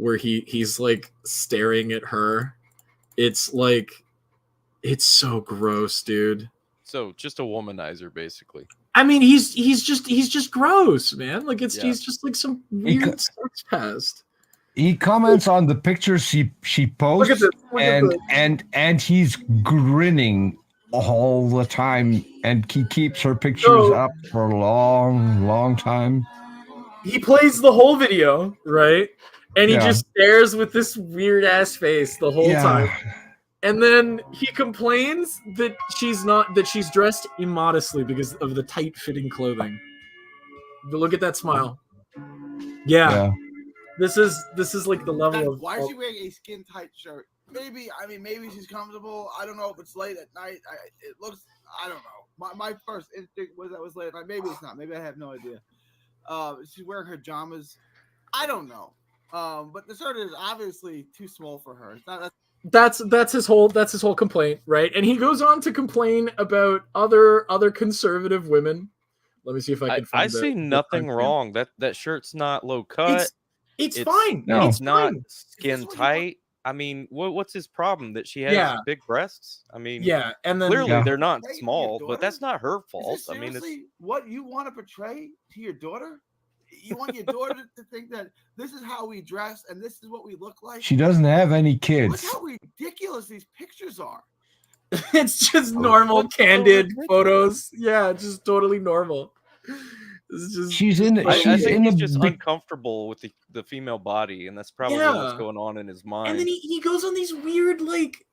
where he's like staring at her. It's like, it's so gross, dude. So just a womanizer, basically. I mean, he's just gross, man. Like he's just like some weird sex pest. He comments on the pictures she posts, and he's grinning all the time, and he keeps her pictures up for a long time. He plays the whole video, right? And he just stares with this weird ass face the whole time. And then he complains that she's dressed immodestly because of the tight-fitting clothing. But look at that smile. Yeah. This is like the level of. Why is she wearing a skin tight shirt? Maybe she's comfortable. I don't know if it's late at night. It looks. I don't know. My first instinct was that was late at night. Maybe it's not. Maybe I have no idea. She's wearing her pajamas. I don't know. But the shirt is obviously too small for her. It's not. That's his whole complaint, right? And he goes on to complain about other conservative women. Let me see if I can find. I see nothing wrong. That shirt's not low cut. It's fine. No, it's not fine. skin tight. I mean, what's his problem? That she has big breasts? I mean, and then clearly they're not small, but that's not her fault. I mean, it's what you want to portray to your daughter. You want your daughter to think that this is how we dress and this is what we look like. She doesn't have any kids. Look how ridiculous these pictures are. It's just normal, candid photos. Yeah, just totally normal. It's just, she's in. I think he's just uncomfortable with the female body, and that's probably what's going on in his mind. And then he goes on these weird like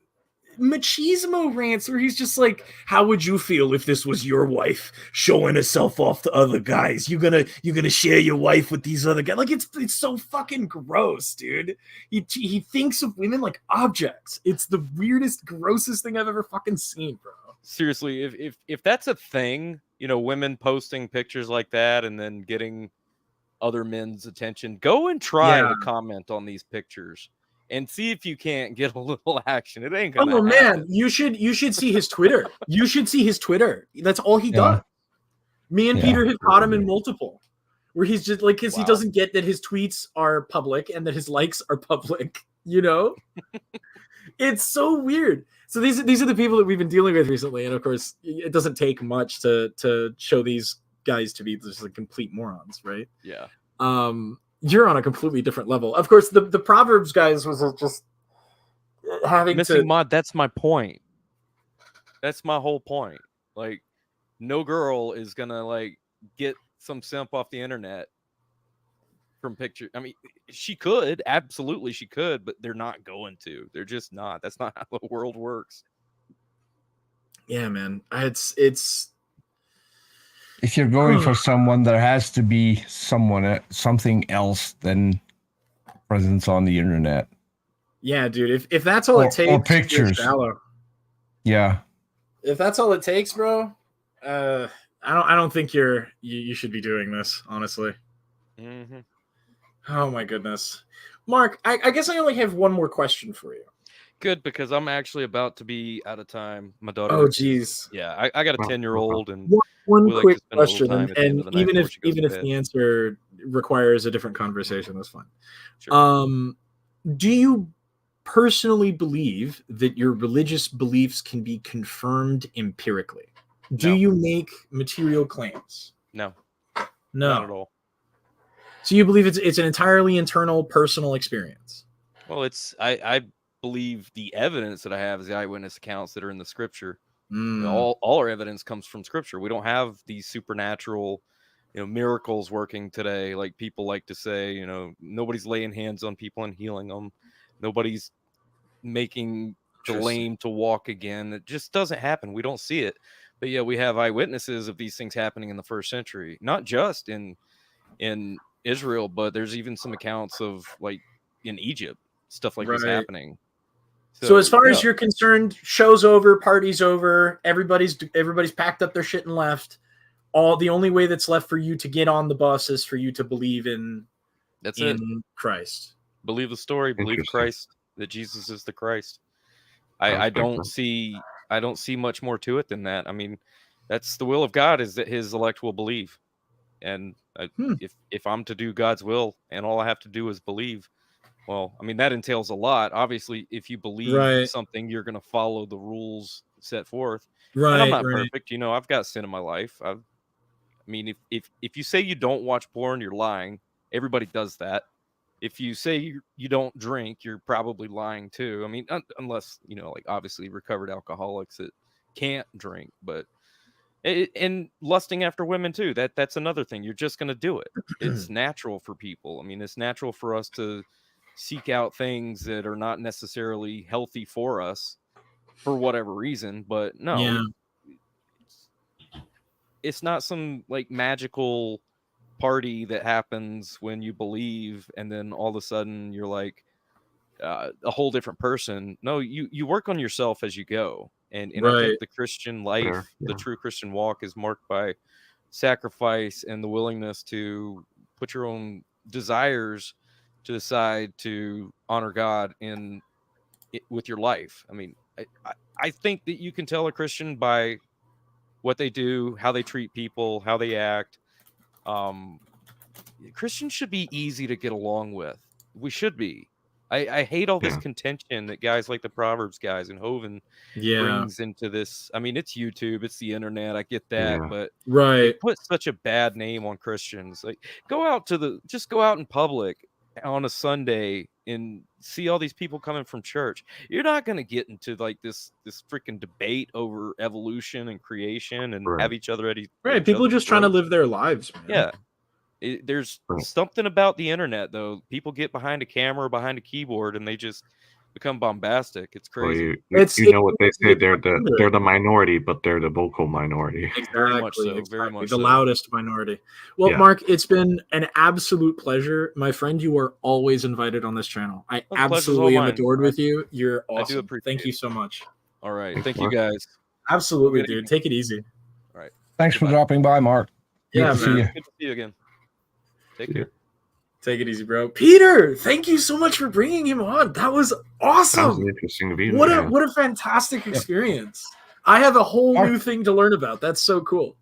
machismo rants where he's just like, how would you feel if this was your wife showing herself off to other guys? You gonna share your wife with these other guys? Like it's so fucking gross, dude. He thinks of women like objects. It's the weirdest, grossest thing I've ever fucking seen, bro. Seriously, if that's a thing, you know, women posting pictures like that and then getting other men's attention, go and try to comment on these pictures and see if you can't get a little action. It ain't gonna happen. Man, you should see his Twitter. You should see his Twitter. That's all he does. Me and Peter have caught him in multiple, where he's just like, because he doesn't get that his tweets are public and that his likes are public. You know, it's so weird. So these are the people that we've been dealing with recently, and of course, it doesn't take much to show these guys to be just like complete morons, right? Yeah. You're on a completely different level. Of course, the Proverbs guys was just having missing mod. That's my point. That's my whole point. Like, no girl is gonna like get some simp off the internet from picture. I mean, she could, absolutely she could, but they're not going to. They're just not. That's not how the world works. Yeah, man. It's if you're going for someone, there has to be something else than presence on the internet. Yeah, dude. If that's all it takes, or pictures. Yeah. If that's all it takes, bro, I don't think you should be doing this, honestly. Mm-hmm. Oh my goodness, Mark. I guess I only have one more question for you. Good, because I'm actually about to be out of time. My daughter. Oh, geez. Yeah, I got a 10-year-old, and one we quick like to spend a little question, time at the end of the night even before she goes if to bed. the answer requires a different conversation, that's fine. Sure. Do you personally believe that your religious beliefs can be confirmed empirically? Do you make material claims? No. Not at all. So you believe it's an entirely internal, personal experience? Well, I believe the evidence that I have is the eyewitness accounts that are in the scripture. All our evidence comes from scripture. We don't have these supernatural, miracles working today, like people like to say. Nobody's laying hands on people and healing them. Nobody's making the lame to walk again. It just doesn't happen. We don't see it. But yeah, we have eyewitnesses of these things happening in the first century, not just in Israel, but there's even some accounts of like in Egypt, stuff like this happening. So as far as you're concerned, show's over, party's over, everybody's packed up their shit and left. The only way that's left for you to get on the bus is for you to believe in Christ. Believe the story, believe Christ, that Jesus is the Christ. I don't see much more to it than that. I mean, that's the will of God, is that his elect will believe. And if I'm to do God's will and all I have to do is believe, well, I mean, that entails a lot. Obviously, if you believe something, you're going to follow the rules set forth. And I'm not perfect. I've got sin in my life. I mean, if you say you don't watch porn, you're lying. Everybody does that. If you say you don't drink, you're probably lying too. I mean, unless, like obviously recovered alcoholics that can't drink, but and lusting after women too. That's another thing. You're just going to do it. It's natural for people. I mean, it's natural for us to seek out things that are not necessarily healthy for us. for whatever reason. But no, Yeah. it's not some like magical party that happens when you believe, and then all of a sudden you're like a whole different person. No, you work on yourself as you go, and I Right. think the Christian life, the true Christian walk, is marked by sacrifice and the willingness to put your own desires to the side to honor God with your life. I mean, I think that you can tell a Christian by what they do, how they treat people, how they act. Christians should be easy to get along with. We should be. I hate all this contention that guys like the Proverbs guys and Hovind brings into this. I mean, it's YouTube, it's the internet. I get that, but they put such a bad name on Christians. Like, just go out in public on a Sunday and see all these people coming from church. You're not going to get into like this freaking debate over evolution and creation and have each other at Right. People are just trying to live their lives, man. Yeah. There's something about the internet, though. People get behind a camera, behind a keyboard, and they just become bombastic. It's crazy. Well, you know what they say? They're the minority, but they're the vocal minority. Very much so. Exactly. Very much the so. loudest minority. Well, Mark, it's been an absolute pleasure, my friend. You are always invited on this channel. I absolutely am adored with you. You're awesome. I do appreciate Thank you so much. All right. Thank you, guys. Absolutely, dude. Take it easy. All right. Thanks for dropping by, Mark. Yeah, Good to see man. you. Good to see you again. Take care. Take it easy, bro. Peter, thank you so much for bringing him on. That was awesome. That was an interesting view. What a fantastic experience. I have a whole new thing to learn about. That's so cool.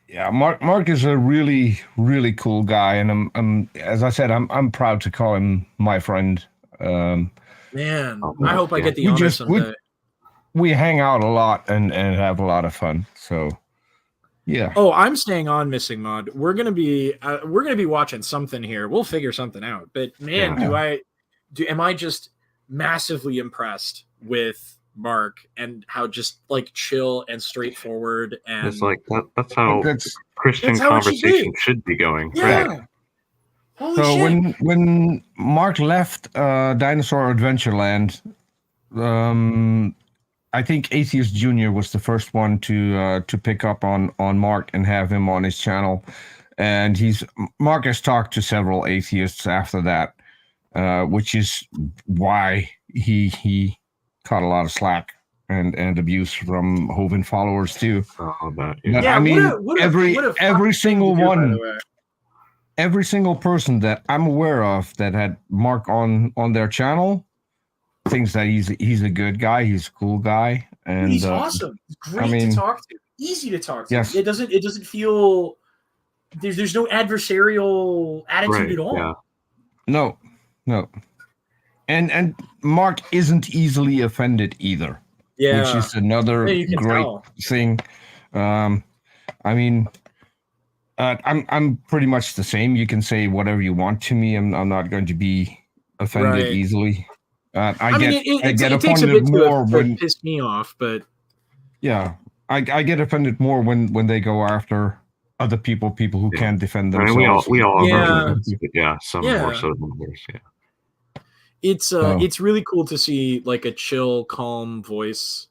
Yeah, Mark is a really, really cool guy, and I'm as I said, I'm proud to call him my friend. Man, I hope I get the honor someday. We hang out a lot and have a lot of fun. So yeah. Oh, I'm staying on Missing Mod. We're gonna be watching something here. We'll figure something out. But man, am I just massively impressed with Mark and how just like chill and straightforward, and it's like that's how Christian conversation should be going. Yeah. Right. Holy so shit. when Mark left Dinosaur Adventureland, I think Atheist Junior was the first one to pick up on Mark and have him on his channel, and Mark has talked to several atheists after that, which is why he caught a lot of slack and abuse from Hovind followers too. But I mean, every single one, every single person that I'm aware of that had Mark on their channel thinks that he's a good guy, he's a cool guy, and he's awesome. He's great to talk to, easy to talk to. Yes. It doesn't feel there's no adversarial attitude at all. Yeah. No. And Mark isn't easily offended either. Yeah. Which is another great thing. I mean, I'm pretty much the same. You can say whatever you want to me. I'm not going to be offended easily. I get offended more when piss me off, but yeah, I get offended more when they go after other people who can't defend themselves. We all some more so than others. Yeah. It's really cool to see like a chill, calm voice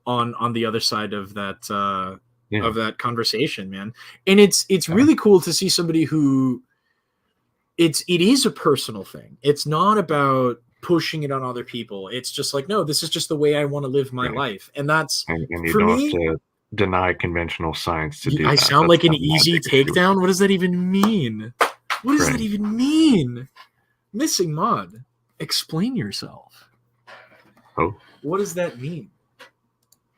on the other side of that of that conversation, man. And it's really cool to see somebody who it is a personal thing. It's not about pushing it on other people. It's just like, no, this is just the way I want to live my life, and that's and you for don't me. have to deny conventional science to do I that. sound like an easy takedown. What does that even mean? What does that even mean? Missing Mod, explain yourself. Oh, what does that mean?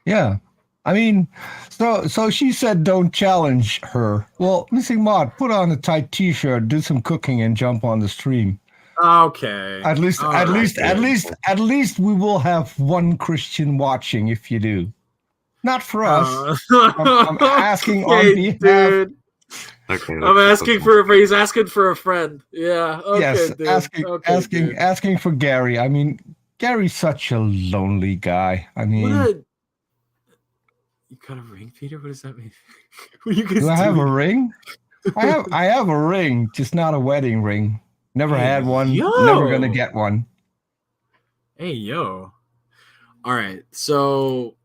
Yeah, I mean, so she said don't challenge her. Well, Missing Mod, put on a tight t-shirt, do some cooking, and jump on the stream. Okay. At least we will have one Christian watching if you do. Not for us. I'm asking on behalf. Dude. Okay. He's asking for a friend. Yeah. Okay, yes. dude. Asking for Gary. I mean, Gary's such a lonely guy. I mean, you got a ring, Peter? What does that mean? What are you guys do I have doing? a ring? I have a ring, just not a wedding ring. Never had one. Never gonna get one. Hey, yo. All right, so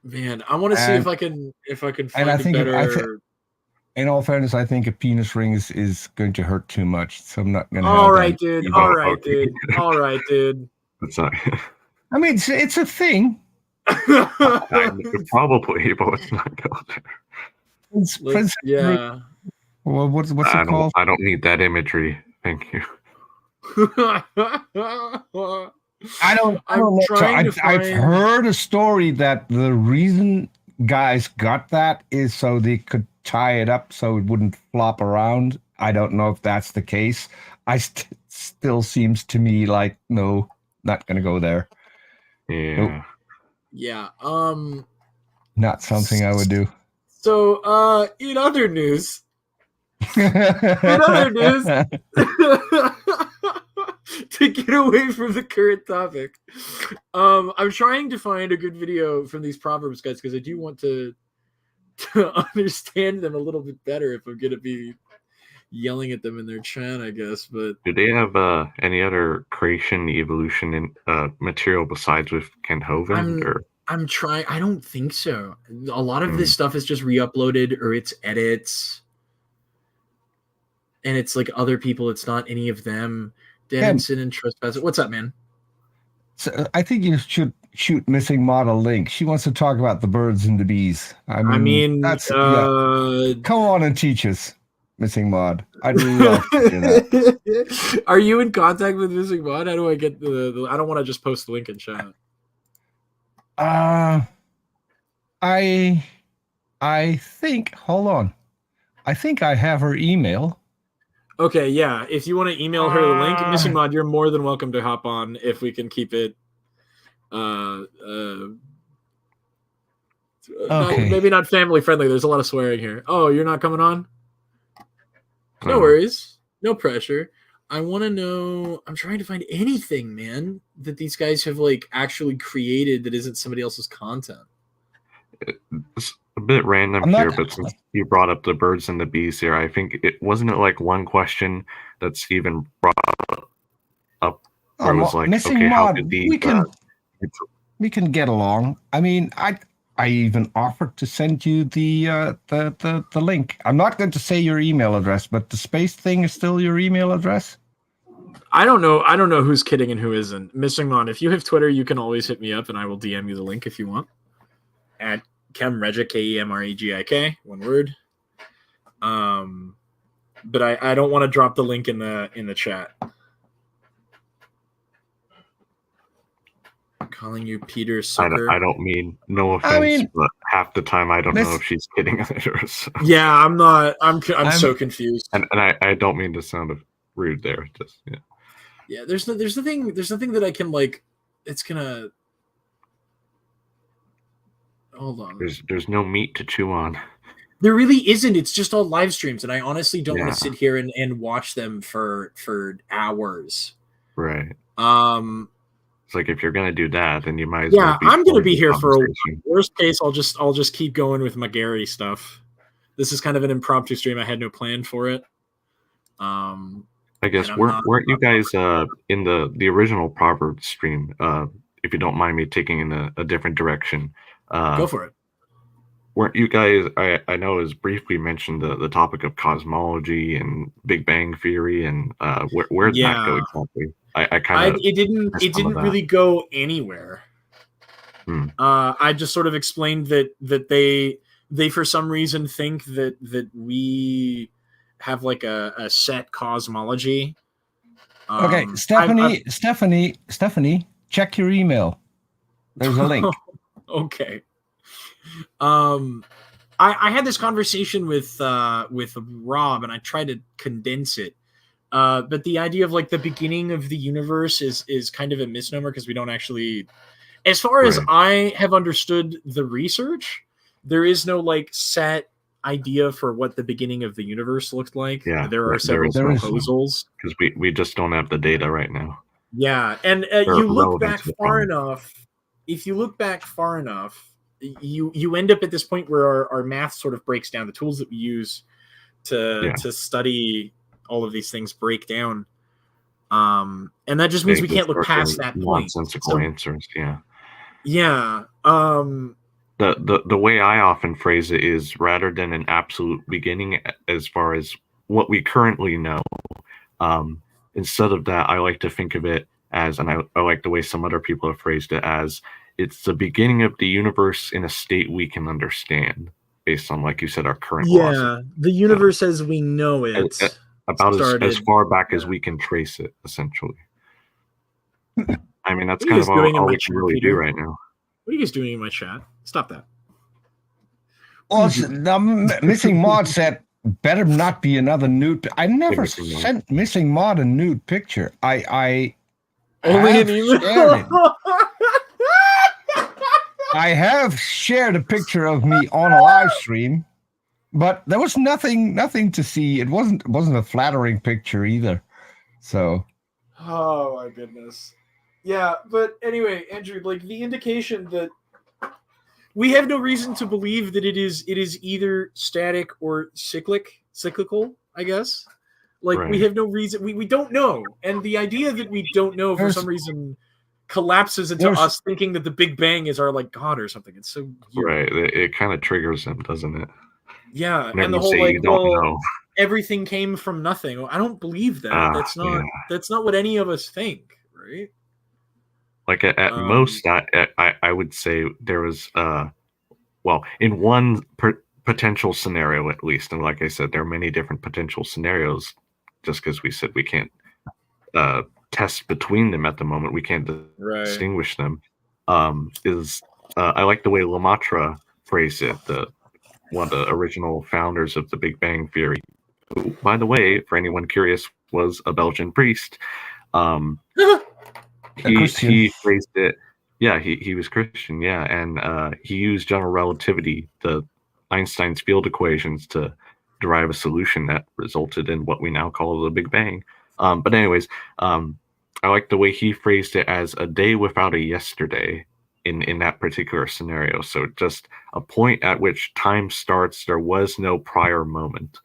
man, I want to see if I can find I a think better. In all fairness, I think a penis ring is going to hurt too much, so I'm not going to. All right, dude. All right, dude. All right, dude. That's not. I mean, it's a thing. Probably, but let's not go there. Yeah. Well, what's it called? I don't need that imagery. Thank you. I don't know. I've heard a story that the reason guys got that is so they could tie it up so it wouldn't flop around. I don't know if that's the case. Still seems to me like no, not gonna go there. Yeah. Nope. Yeah. Not something I would do. So, in other news, to get away from the current topic, I'm trying to find a good video from these Proverbs guys because I do want to understand them a little bit better if I'm going to be yelling at them in their chat, I guess. But do they have any other creation evolution in material besides with Kent Hovind? I'm trying. I don't think so. A lot of this stuff is just re-uploaded or it's edits, and it's like other people. It's not any of them. Denison and Trespass. What's up, man? So I think you should shoot Missing Model link. She wants to talk about the birds and the bees. I mean that's come on and teach us, Missing Mod. I'd love to do that. Are you in contact with Missing Mod? How do I get the I don't want to just post the link in chat. I think. Hold on. I think I have her email. Okay, yeah. If you want to email her the link, Missing Mod, you're more than welcome to hop on if we can keep it. Maybe not family friendly. There's a lot of swearing here. Oh, you're not coming on? No worries. No pressure. I want to know. I'm trying to find anything, man, that these guys have like actually created that isn't somebody else's content. It's a bit random here, but since you brought up the birds and the bees here, I think it wasn't like one question that Steven brought up where it was like, Missing okay, Mod, how could the we can get along. I mean, I even offered to send you the link. I'm not going to say your email address, but the space thing is still your email address. I don't know who's kidding and who isn't. Missing Mon, if you have Twitter, you can always hit me up and I will DM you the link if you want. At Kemregik, Kemregik, one word. But I don't want to drop the link in the chat. I'm calling you Peter Sucker. I don't mean no offense, but half the time I don't know if she's kidding or so. Yeah, I'm not. I'm so confused. And I don't mean to sound rude there. Just yeah. Yeah, there's nothing that I can like. It's gonna. Hold on. There's no meat to chew on. There really isn't. It's just all live streams, and I honestly don't want to sit here and watch them for hours. Right. It's like if you're gonna do that, then you might as well. Yeah, I'm gonna be here for a worst case. I'll just keep going with my Gary stuff. This is kind of an impromptu stream. I had no plan for it. I guess weren't you guys in the original Proverbs stream? If you don't mind me taking in a different direction. Go for it. Weren't you guys? I know it was briefly mentioned the topic of cosmology and Big Bang theory, and where did that go exactly? I kind of it didn't really go anywhere. I just sort of explained that they for some reason think that we have like a set cosmology. Okay, Stephanie, check your email. There's a link. Okay. I had this conversation with Rob, and I tried to condense it. But the idea of like the beginning of the universe is kind of a misnomer because we don't actually, as far as I have understood the research, there is no like set idea for what the beginning of the universe looked like. Yeah, there are several proposals because we just don't have the data right now. Yeah, and you look back far enough. If you look back far enough, you end up at this point where our math sort of breaks down. The tools that we use to study all of these things break down, and that just means we can't look past that point. Nonsensical answers, yeah. Yeah. The way I often phrase it is, rather than an absolute beginning as far as what we currently know, instead of that, I like to think of it as, and I like the way some other people have phrased it as, it's the beginning of the universe in a state we can understand, based on, like you said, our current laws. Yeah, the universe as we know it about as started. far back as we can trace it, essentially. I mean, that's What are you kind of guys doing in all my we chat, can really Peter? do right now. What are you guys doing in my chat? Stop that. Also, the missing mod said, "Better not be another nude." I never sent missing mod a nude picture. I Only have an email. shared it. I have shared a picture of me on a live stream, but there was nothing to see. It wasn't a flattering picture either. So, Oh my goodness. Yeah, but anyway, Andrew, like the indication that we have no reason to believe that it is either static or cyclical, I guess. Like we have no reason, we don't know. And the idea that we don't know for some reason collapses into us thinking that the Big Bang is our like God or something. It's so weird. Right. It kind of triggers them, doesn't it? Yeah, Whenever and the you whole say like, you don't well, know. everything came from nothing. I don't believe that. That's not what any of us think, right? Like at most, I would say there was well, in one potential scenario at least, and like I said, there are many different potential scenarios. Just because we said we can't test between them at the moment, we can't distinguish them. I like the way Lemaitre phrased it, one of the original founders of the Big Bang Theory, who, by the way, for anyone curious, was a Belgian priest. He phrased it. Yeah, he was Christian. Yeah, and he used general relativity, the Einstein's field equations, to derive a solution that resulted in what we now call the Big Bang. But anyways, I like the way he phrased it as a day without a yesterday in that particular scenario. So just a point at which time starts, there was no prior moment.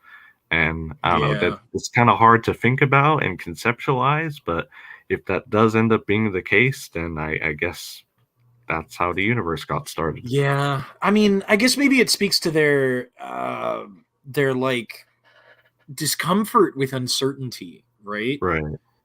And I don't know, that it's kind of hard to think about and conceptualize, but if that does end up being the case, then I guess that's how the universe got started. Yeah, I mean, I guess maybe it speaks to their like discomfort with uncertainty, right? Right.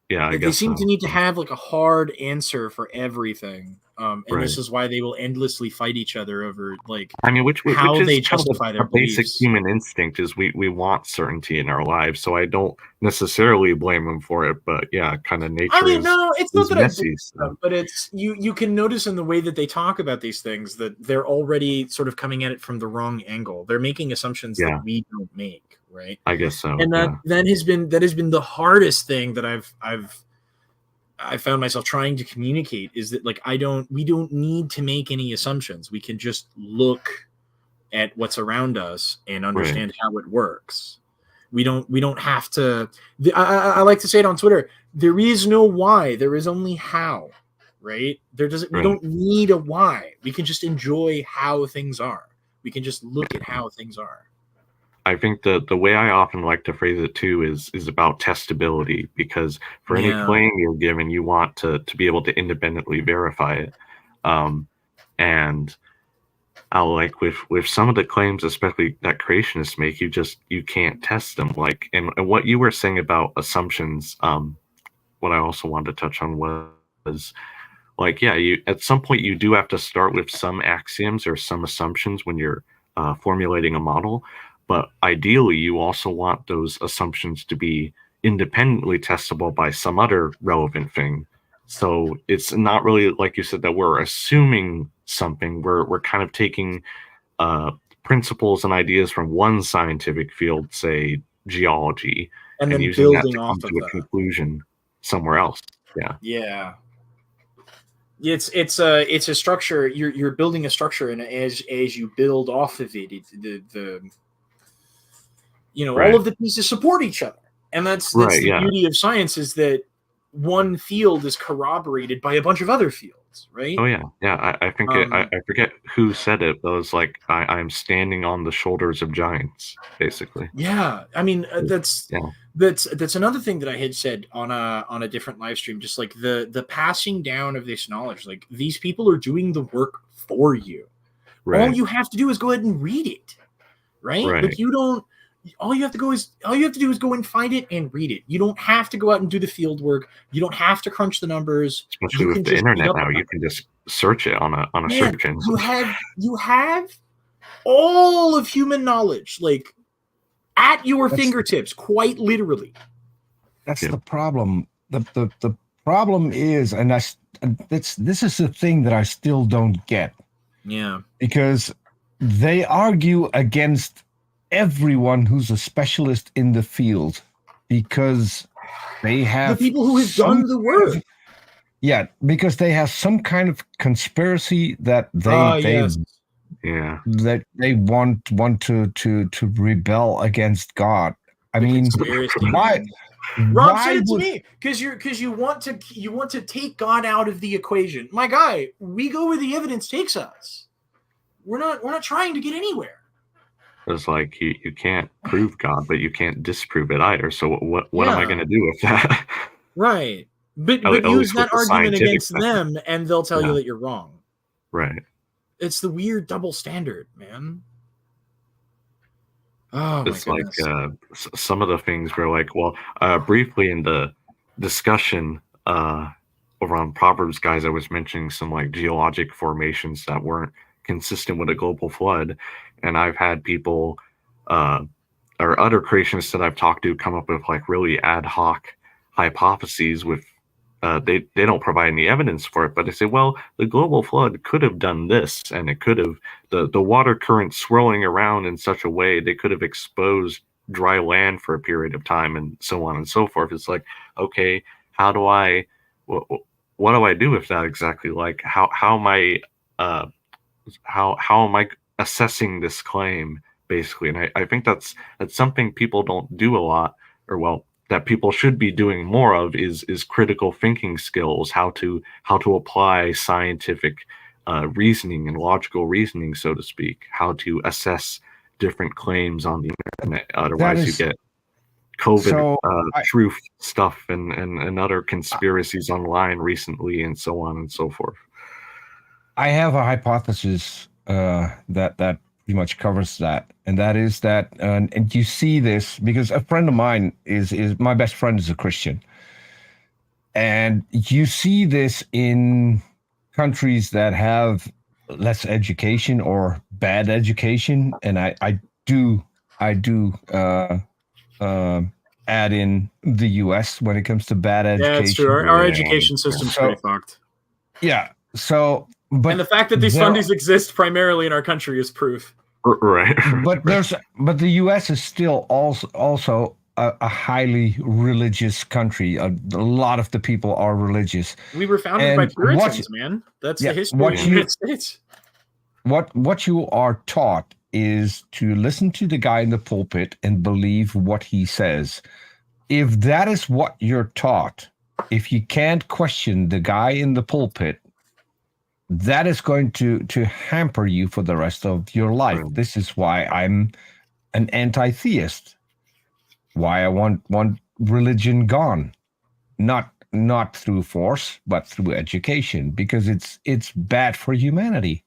Yeah, I They guess seem so. to need to have like a hard answer for everything, and this is why they will endlessly fight each other over like how is they kind of justify their a basic beliefs. human instinct is we want certainty in our lives. So I don't necessarily blame them for it, but yeah, kind of nature. I mean, no, it's not that messy, I blame them, but it's you can notice in the way that they talk about these things that they're already sort of coming at it from the wrong angle. They're making assumptions that we don't make, right? I guess so. And that has been the hardest thing that I found myself trying to communicate, is that like we don't need to make any assumptions. We can just look at what's around us and understand how it works. We don't have to. I like to say it on Twitter. There is no why. There is only how. Right? We don't need a why. We can just enjoy how things are. We can just look at how things are. I think the way I often like to phrase it too is about testability, because for any claim you're given, you want to be able to independently verify it. And I'll like with some of the claims, especially that creationists make, you can't test them. Like, and what you were saying about assumptions, what I also wanted to touch on was like, yeah, you at some point you do have to start with some axioms or some assumptions when you're formulating a model. But ideally, you also want those assumptions to be independently testable by some other relevant thing. So it's not really, like you said, that we're assuming something. We're kind of taking principles and ideas from one scientific field, say geology, and then using that building to off come of to a conclusion somewhere else. Yeah. Yeah. It's a structure. You're building a structure, and as you build off of it, all of the pieces support each other, and that's the beauty of science, is that one field is corroborated by a bunch of other fields. right? Oh yeah, yeah. I think I forget who said it, but it was like I'm standing on the shoulders of giants, basically. Yeah, I mean that's Yeah. that's another thing that I had said on a different live stream, just like the passing down of this knowledge. Like these people are doing the work for you. All Right. you have to do is go ahead and read it, right? Right. Like you don't. All you have to do is go and find it and read it. You don't have to go out and do the field work. You don't have to crunch the numbers. Especially You with can the just read internet up now, on you it. can just search it on a Man, search engine. you have all of human knowledge like at your fingertips, quite literally. That's the problem. The problem is, and this is the thing that I still don't get. Yeah. Because they argue against everyone who's a specialist in the field because they have the people who have done the work. Yeah, because they have some kind of conspiracy that yes. Yeah. that they want to rebel against God. I mean, why? Rob why said it to would- me because you want to take God out of the equation. My guy, we go where the evidence takes us. We're not trying to get anywhere. It's like you can't prove God, but you can't disprove it either. So what am I going to do with that? Right. But At use least with that the argument scientific against method. them, and they'll tell you Yeah. that you're wrong. Right. It's the weird double standard, man. Oh It's my like goodness. some of the things were like, well, briefly in the discussion over on Proverbs, guys, I was mentioning some like geologic formations that weren't consistent with a global flood, and I've had people or other creationists that I've talked to come up with like really ad hoc hypotheses with they don't provide any evidence for it, but they say, well, the global flood could have done this, and it could have the water current swirling around in such a way they could have exposed dry land for a period of time, and so on and so forth. It's like, okay, how do I what do I do with that exactly? Like how am I how am I assessing this claim, basically? And I think that's something people don't do a lot, or well, that people should be doing more of is critical thinking skills, how to apply scientific reasoning and logical reasoning, so to speak, how to assess different claims on the internet. Otherwise, you get COVID truth stuff and other conspiracies online recently, and so on and so forth. I have a hypothesis that pretty much covers that, and that is that, and you see this because a friend of mine is my best friend is a Christian, and you see this in countries that have less education or bad education, and I do add in the U.S. when it comes to bad education. Yeah, it's true. Our education system's pretty fucked. Yeah. So, but and the fact that these fundies exist primarily in our country is proof. Right. But the U.S. is still also a highly religious country. A lot of the people are religious. We were founded by Puritans, man. That's the history of the United States. What you are taught is to listen to the guy in the pulpit and believe what he says. If that is what you're taught, if you can't question the guy in the pulpit, that is going to hamper you for the rest of your life. This is why I'm an anti-theist. Why I want religion gone, not through force, but through education, because it's bad for humanity.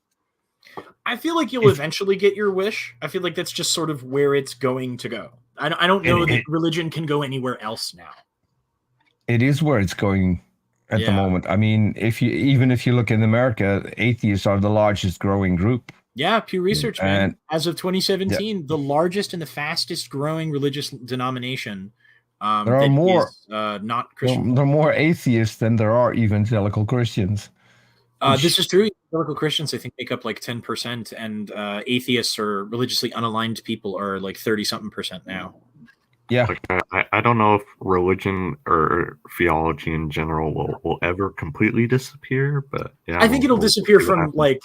I feel like you'll eventually get your wish. I feel like that's just sort of where it's going to go. I don't know that religion can go anywhere else now. It is where it's going at the moment. I mean, if you look in America, atheists are the largest growing group. Yeah, Pew Research, man. As of 2017, the largest and the fastest growing religious denomination. There are more not Christian. There are more atheists than there are evangelical Christians. This is true. Evangelical Christians, I think, make up like 10%, and atheists or religiously unaligned people are like 30-something% now. Yeah. Like, I don't know if religion or theology in general will ever completely disappear, but yeah, I think it'll disappear from like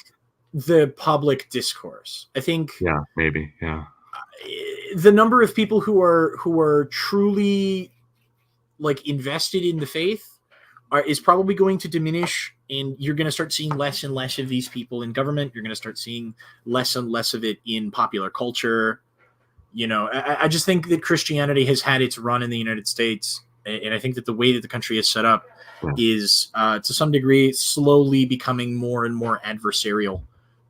the public discourse. I think maybe the number of people who are truly like invested in the faith is probably going to diminish, and you're going to start seeing less and less of these people in government. You're going to start seeing less and less of it in popular culture. You know, I just think that Christianity has had its run in the United States, and I think that the way that the country is set up is, to some degree, slowly becoming more and more adversarial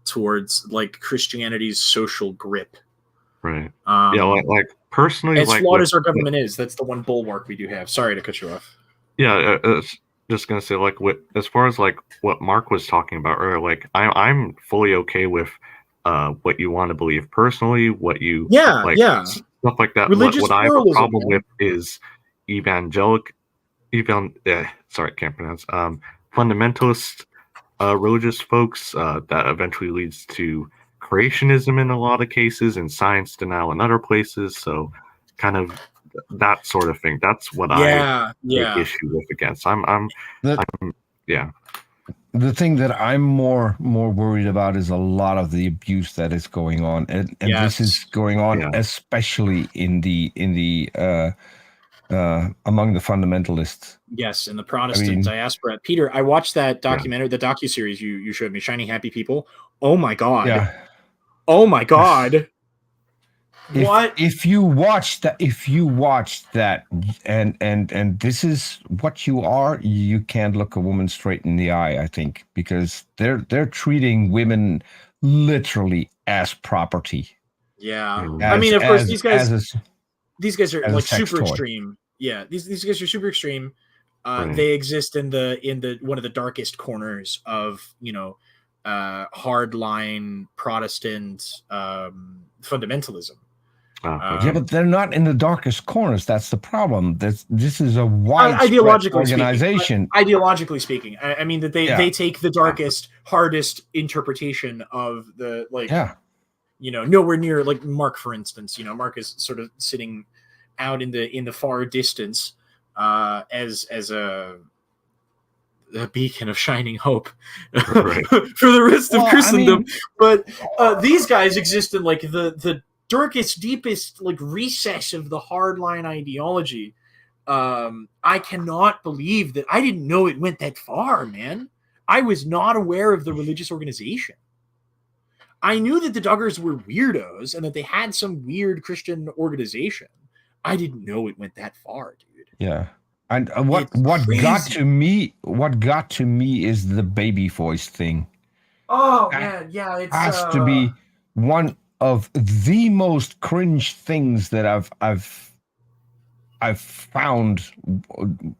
towards like Christianity's social grip. Right. Yeah, like personally, as like flawed with, as our government is, that's the one bulwark we do have. Sorry to cut you off. yeah, just gonna say, like, what as far as like what Mark was talking about earlier, like I'm fully okay with what you want to believe personally, what you like, stuff like that. Religious What I have a pluralism, problem man. with is sorry, can't pronounce fundamentalist religious folks that eventually leads to creationism in a lot of cases and science denial in other places. So kind of that sort of thing. That's what I take issue with against. Yeah. The thing that I'm more worried about is a lot of the abuse that is going on, and this is going on especially in the among the fundamentalists. Yes, and the Protestant diaspora. Peter, I watched that documentary, the docuseries you showed me, Shiny Happy People. Oh my god! Yeah. Oh my god! What? If you watch that, and this is what you are, you can't look a woman straight in the eye, I think, because they're treating women literally as property. Yeah, I mean, of course, these guys are like super toy. extreme. Yeah, these guys are super extreme. They exist in the one of the darkest corners of hardline Protestant fundamentalism. Yeah, but they're not in the darkest corners. That's the problem. This is a widespread organization. Ideologically speaking, I mean that they take the darkest, hardest interpretation of the nowhere near like Mark, for instance. Mark is sort of sitting out in the far distance as a beacon of shining hope for the rest of Christendom. But these guys exist in like the darkest, deepest like recess of the hardline ideology. I cannot believe that. I didn't know it went that far, man. I was not aware of the religious organization. I knew that the Duggars were weirdos and that they had some weird Christian organization. I didn't know it went that far, dude. Yeah. And what got to me is the baby voice thing. Oh man, yeah, it has to be one of the most cringe things that I've found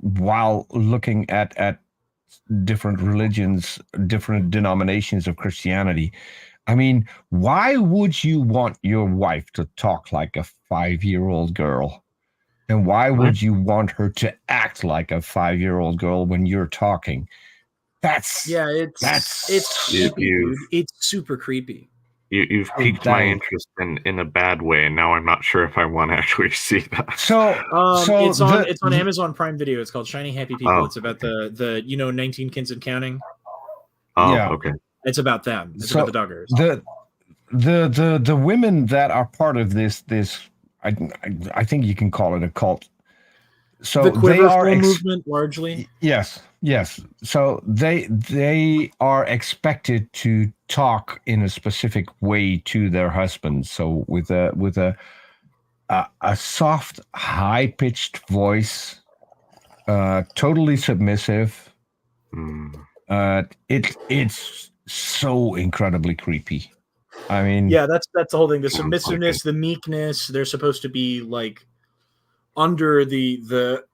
while looking at different religions, different denominations of Christianity. I mean, why would you want your wife to talk like a 5-year-old girl? And why would you want her to act like a 5-year-old girl when you're talking? It's creepy, dude. It's super creepy. You've piqued my interest in a bad way, and now I'm not sure if I want to actually see that. So it's on Amazon Prime Video. It's called Shiny Happy People. It's about the 19 kids and counting. Oh, yeah. Okay. It's about them. It's about the Duggars. The women that are part of this I think you can call it a cult. So the they are movement largely. Yes. So they are expected to talk in a specific way to their husbands. So with a soft, high-pitched voice, totally submissive. It's so incredibly creepy. I mean, yeah, that's the whole thing. The submissiveness, the meekness. They're supposed to be like under the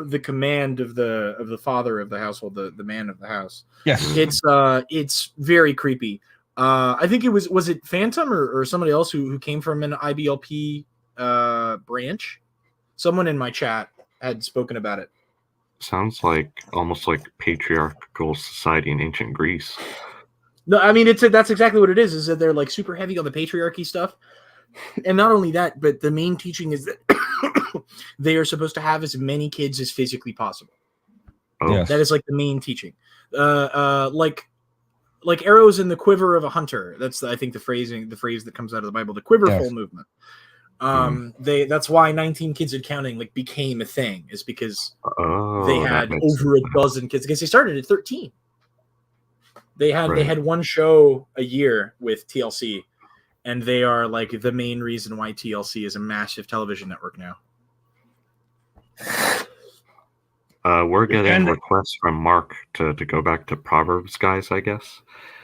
the command of the father of the household, the man of the house. Yes, it's very creepy. I think was it Phantom or somebody else who came from an IBLP branch. Someone in my chat had spoken about it. Sounds like almost like patriarchal society in ancient Greece. No, I mean that's exactly what it is. Is that they're like super heavy on the patriarchy stuff, and not only that, but the main teaching is that they are supposed to have as many kids as physically possible. Yes. That is like the main teaching. Like arrows in the quiver of a hunter. That's I think the phrase that comes out of the Bible. The quiverful movement. That's why 19 Kids and Counting like became a thing, is because they Oh, had over a dozen kids, because they started at 13. They Right. had one show a year with TLC, and they are like the main reason why TLC is a massive television network now. We're getting requests from Mark to go back to Proverbs, guys, I guess.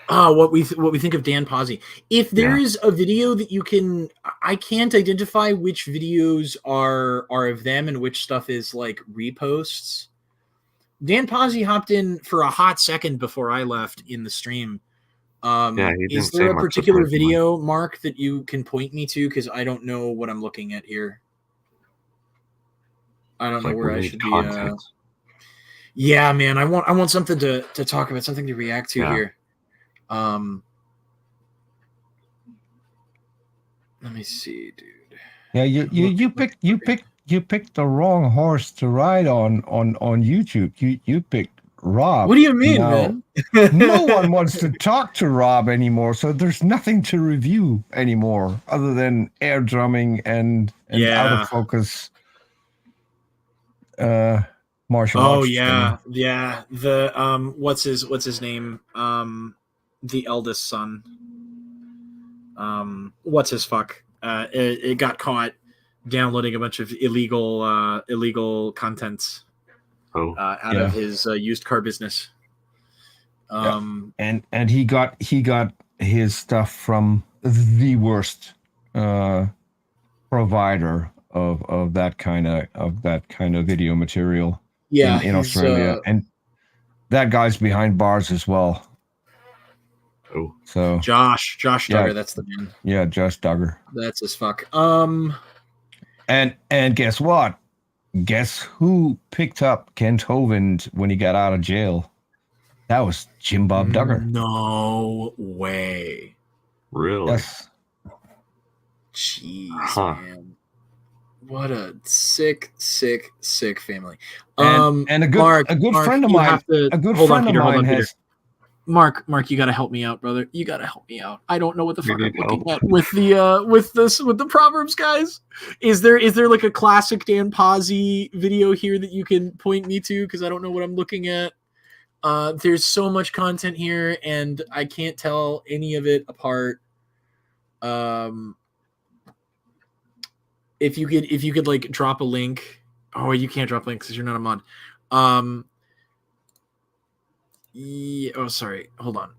What we think of Dan Pazzi. If there is a video that you can, I can't identify which videos are of them and which stuff is like reposts. Dan Pazzi hopped in for a hot second before I left in the stream. He didn't Is say there a much, particular surprisingly. video, Mark, that you can point me to? Because I don't know what I'm looking at here. I don't know Like, where we I need should content. be. Yeah, man, I want something to talk about, something to react to here. Let me see, dude. Yeah, you picked the wrong horse to ride on YouTube. You picked Rob. What do you mean, Now, man? no one wants to talk to Rob anymore, so there's nothing to review anymore other than air drumming and out of focus martial arts. Yeah. The what's his name? The eldest son. What's his fuck? It got caught downloading a bunch of illegal content out of his used car business. And he got his stuff from the worst provider of that kind of video material in Australia, and that guy's behind bars as well. Oh, so Josh Duggar, that's the man. Yeah, Josh Duggar. That's his fuck. And guess what? Guess who picked up Kent Hovind when he got out of jail? That was Jim Bob Duggar. No way. Really? Yes. Jeez, man. What a sick family. And a good friend of mine. A good friend of mine has. Mark, you gotta help me out, brother. You gotta help me out. I don't know what the fuck I'm looking at with the Proverbs guys. Is there like a classic Dan Pazzi video here that you can point me to? Because I don't know what I'm looking at. There's so much content here, and I can't tell any of it apart. If you could like drop a link. Oh, you can't drop links because you're not a mod. Yeah, oh, sorry. Hold on.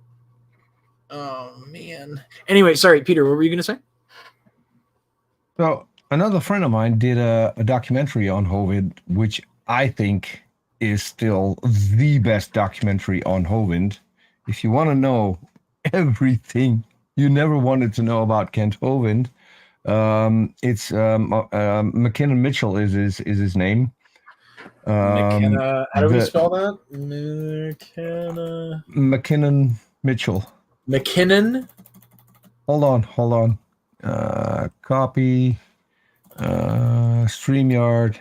Oh man. Anyway, sorry, Peter. What were you gonna say? So another friend of mine did a documentary on Hovind, which I think is still the best documentary on Hovind. If you want to know everything you never wanted to know about Kent Hovind, it's McKinnon Mitchell is his name. McKenna, how do we spell that? McKinnon Mitchell. McKinnon? Hold on. Copy. StreamYard.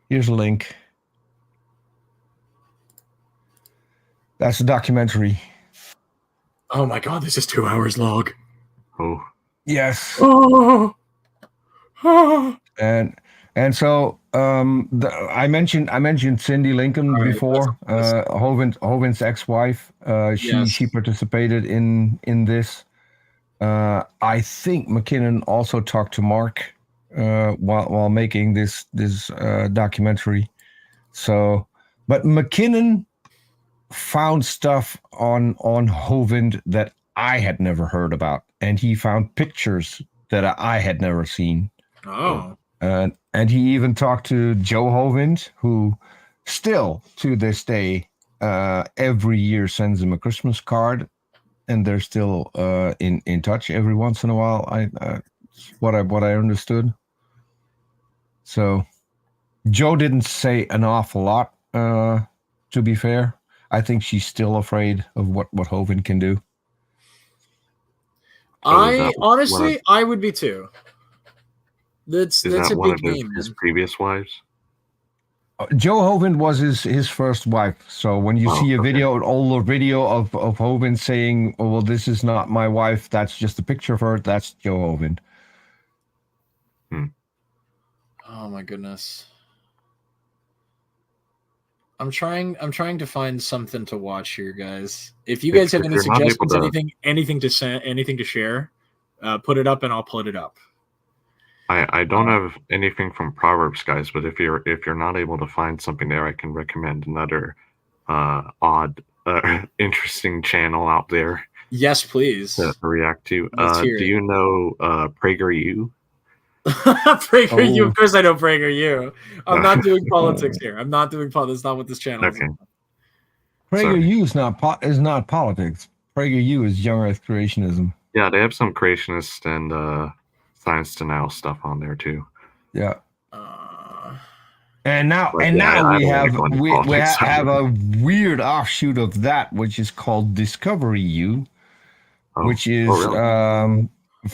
Here's a link. That's a documentary. Oh my god, this is 2 hours long. Oh. Yes. Oh. And so I mentioned Cindy Lincoln before, Hovind's ex-wife. She participated in this. I think McKinnon also talked to Mark while making this documentary. So, but McKinnon found stuff on Hovind that I had never heard about, and he found pictures that I had never seen. Oh. And he even talked to Joe Hovind, who still to this day every year sends him a Christmas card, and they're still in touch every once in a while. What I understood. So Joe didn't say an awful lot. To be fair, I think she's still afraid of what Hovind can do. I would be too. That's a big name. His previous wives? Joe Hovind was his first wife. So when you see an older video of Hovind saying, "Oh, well, this is not my wife. That's just a picture of her," that's Joe Hovind. Oh my goodness. I'm trying to find something to watch here, guys. If you guys have any suggestions, anything to share, put it up and I'll put it up. I don't have anything from Proverbs, guys, but if you're not able to find something there, I can recommend another odd, interesting channel out there. Yes, please. To react to. Do you know PragerU? PragerU, of course I know PragerU. I'm not doing politics here. I'm not doing politics. That's not what this channel is. PragerU is not politics. PragerU is young Earth creationism. Yeah, they have some creationist and science denial stuff on there too. Yeah. And now we have a weird offshoot of that, which is called Discovery U, which is really?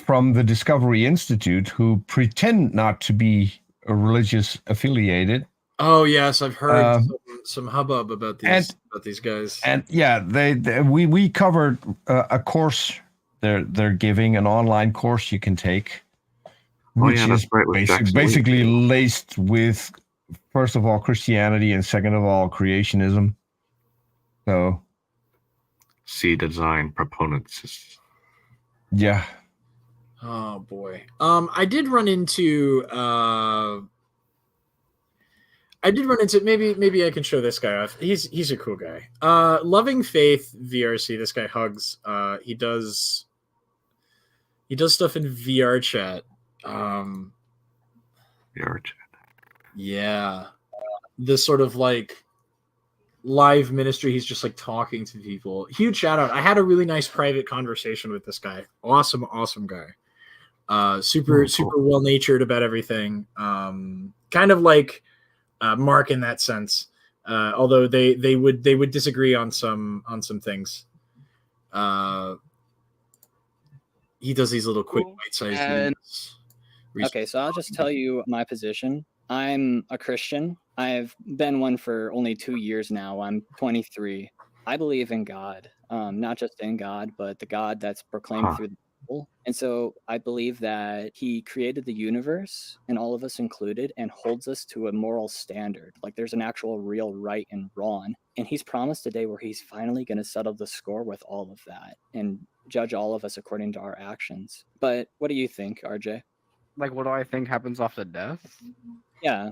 From the Discovery Institute, who pretend not to be religious affiliated. Oh yes, I've heard some hubbub about these guys. And yeah, we covered a course they're giving, an online course you can take, which is basically laced with, first of all, Christianity, and second of all, creationism. So, C design proponents. Yeah. Oh boy. I did run into maybe I can show this guy off. He's a cool guy. Loving Faith VRC. This guy Hugs. He does stuff in VR chat. VR chat. Yeah. This sort of like live ministry. He's just like talking to people. Huge shout out. I had a really nice private conversation with this guy. Awesome guy. Super well-natured about everything. Kind of like Mark in that sense. Although they would disagree on some things. He does these little quick bite-sized videos. Okay, so I'll just tell you my position. I'm a Christian. I've been one for only 2 years now. I'm 23. I believe in God, not just in God, but the God that's proclaimed through the Bible. And so I believe that he created the universe, and all of us included, and holds us to a moral standard. Like there's an actual real right and wrong. And he's promised a day where he's finally going to settle the score with all of that and judge all of us according to our actions. But what do you think, RJ? Like, what do I think happens after death? Yeah.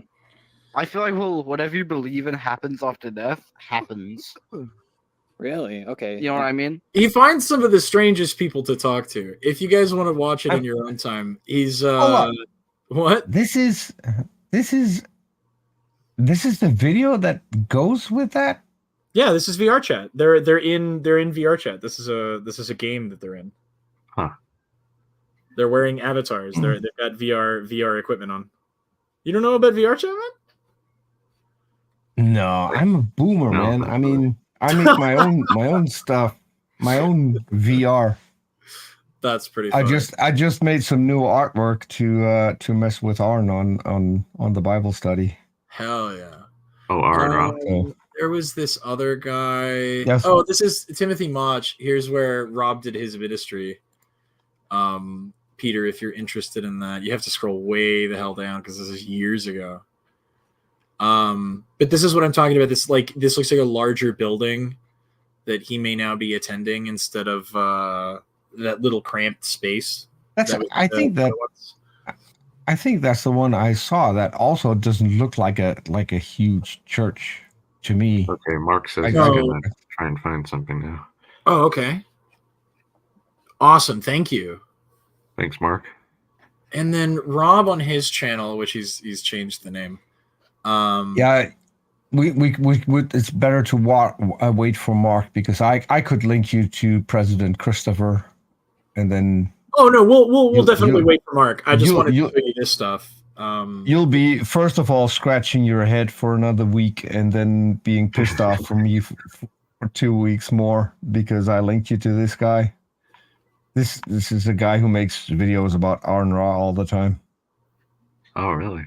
I feel like, well, whatever you believe in happens after death happens. Really? Okay. You know what I mean? He finds some of the strangest people to talk to. If you guys want to watch it in your own time, he's what? This is the video that goes with that? Yeah, this is VR chat. They're in VR chat. This is a game that they're in. Huh. They're wearing avatars. They've got VR equipment on. You don't know about VR chat, man? No, I'm a boomer, man. I mean, I make my own stuff, my own VR. That's pretty funny. I just made some new artwork to mess with Arn on the Bible study. Hell yeah. Oh, Arn. There was this other guy. Yes. Oh, this is Timothy Mach. Here's where Rob did his ministry. Peter, if you're interested in that, you have to scroll way the hell down because this is years ago. But this is what I'm talking about. This looks like a larger building that he may now be attending instead of that little cramped space. I think that's the one I saw. That also doesn't look like a huge church to me. Okay, Mark says he's gonna try and find something now. Oh, okay. Awesome, thank you. Thanks, Mark. And then Rob on his channel, which he's changed the name. Yeah, we it's better to wait for Mark because I could link you to President Christopher, and then. Oh no, we'll definitely wait for Mark. I just wanted to show you this stuff. You'll be first of all scratching your head for another week, and then being pissed off from me for 2 weeks more because I linked you to this guy. This is a guy who makes videos about Arn Ra all the time. Oh, really?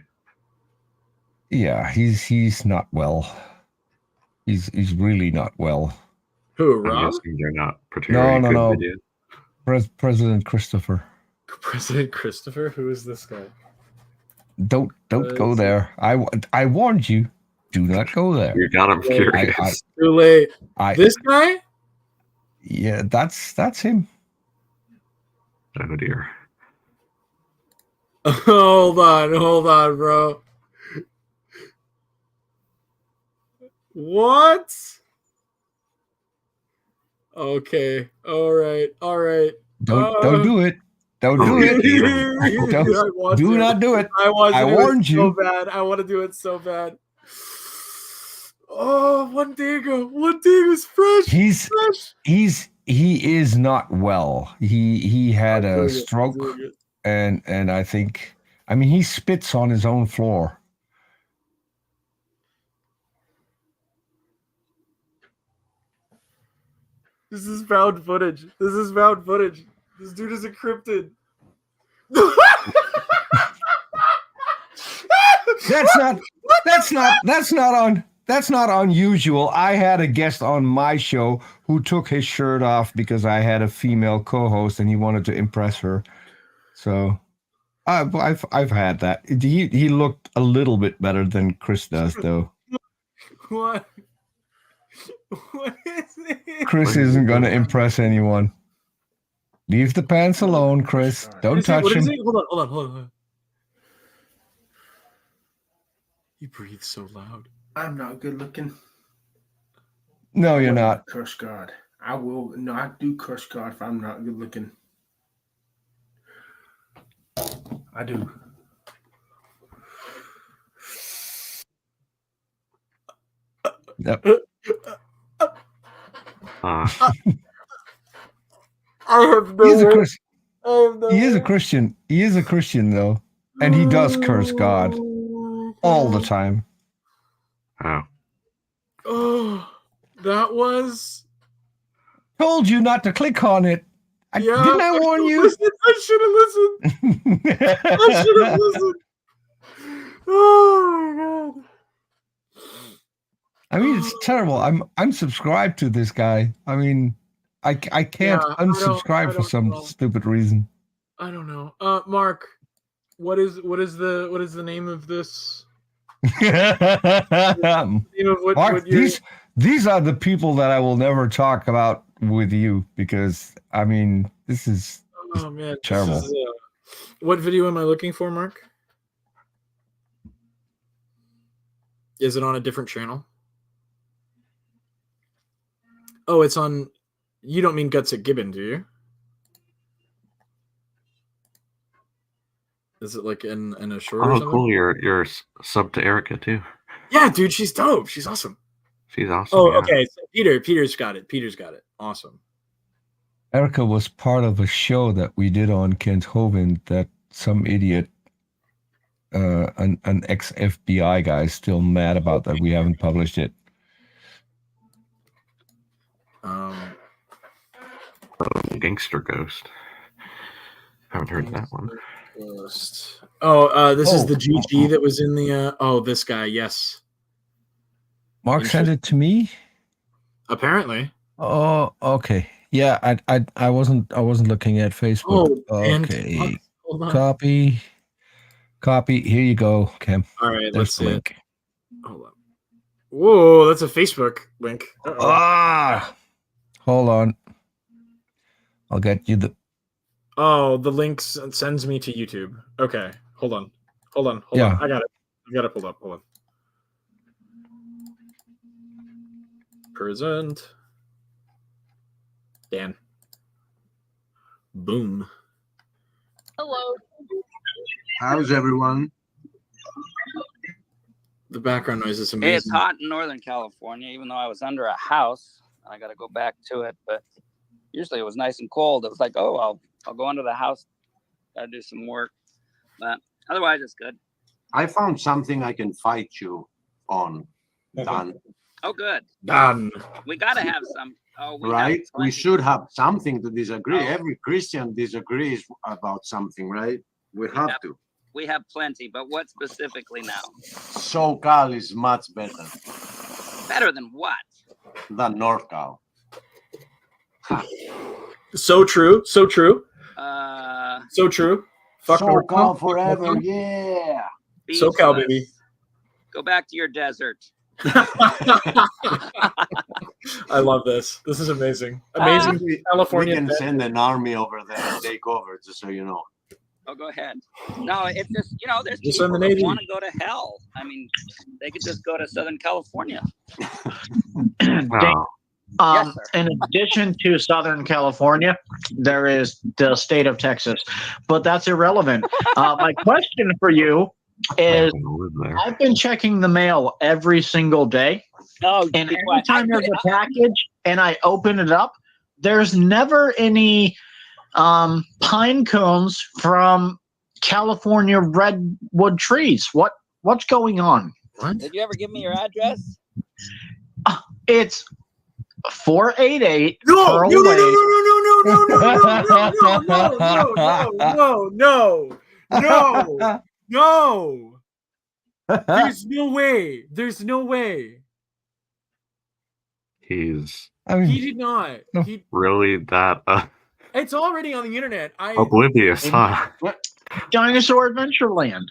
Yeah, he's not well. He's really not well. Who, Rob? I'm guessing they're not particularly good videos. President Christopher. President Christopher? Who is this guy? Don't go there. I warned you. Do not go there. You got him curious. Too late. This guy? Yeah, that's him. Oh dear. Hold on, bro. What? Okay. All right. Don't do it. Don't do it. Do not do it. I warned you. So bad. I want to do it so bad. Oh, one Diego's fresh. He is not well. He had a stroke, and I think, I mean, he spits on his own floor. This is found footage. This dude is encrypted. That's not unusual. I had a guest on my show who took his shirt off because I had a female co-host and he wanted to impress her. So I've had that. He looked a little bit better than Chris does, though. What? What is it? Chris isn't going to impress anyone. Leave the pants alone, Chris. Don't touch him. Hold on. You breathe so loud. I'm not good looking. No, you're not. Curse God. I will not do curse God if I'm not good looking. I do. Yep. I have no. He is a Christian. He is a Christian, though, and he does curse God all the time. Oh, that was. Told you not to click on it. Didn't I warn you? I should have listened. Oh my god. I mean, it's terrible. I'm subscribed to this guy. I mean, I can't unsubscribe for some stupid reason. I don't know. Mark, what is the name of this? Mark, these are the people that I will never talk about with you because I mean, this is terrible. What video am I looking for, Mark? Is it on a different channel? Oh, it's on. You don't mean Guts at Gibbon, do you? Is it like in a short? or something? Cool! You're sub to Erica too. Yeah, dude, she's dope. She's awesome. She's awesome. Oh, yeah. okay. So Peter's got it. Peter's got it. Awesome. Erica was part of a show that we did on Kent Hovind that some idiot, an ex-FBI guy, is still mad about that we haven't published it. Gangster Ghost. Haven't heard that one. Ghost. Oh, this is the GG that was in the. This guy. Yes. Mark sent it to me. Apparently. Oh, okay. Yeah, I wasn't looking at Facebook. Okay. Hold on. Copy. Here you go, Cam. All right, There's let's the see. link. Hold on. Whoa, that's a Facebook link. Hold on. I'll get you the. Oh, the link sends me to YouTube. Okay, hold on. Yeah. I got it. I got it pulled up. Hold on. Present. Dan. Boom. Hello. How's everyone? The background noise is amazing. Hey, it's hot in Northern California, even though I was under a house. I got to go back to it, but usually it was nice and cold. It was like, I'll go under the house, gotta do some work, but otherwise it's good. I found something I can fight you on, Dan. Oh, good. Dan. We gotta have some. Right? We should have something to disagree. Every Christian disagrees about something, right? We have to. We have plenty, but what specifically now? SoCal is much better Better than what? than NorCal. So true. So true. Fuck SoCal NorCal. forever, yeah. SoCal, baby. Go back to your desert. I love this. This is amazing. Amazing California. We can send an army over there and take over, just so you know. Oh, go ahead. No, it's just, there's Just people send the that Navy. want to go to hell. I mean, they could just go to Southern California. Yes, in addition to Southern California, there is the state of Texas, but that's irrelevant. My question for you is, I've been checking the mail every single day, and every time there's a package and I open it up, there's never any pine cones from California redwood trees. What's going on? Did you ever give me your address? It's 488 No, Pearl no, no, Way. no. There's no way. There's no way. He's He did not. He. really that It's already on the internet. oblivious, huh? Dinosaur Adventureland.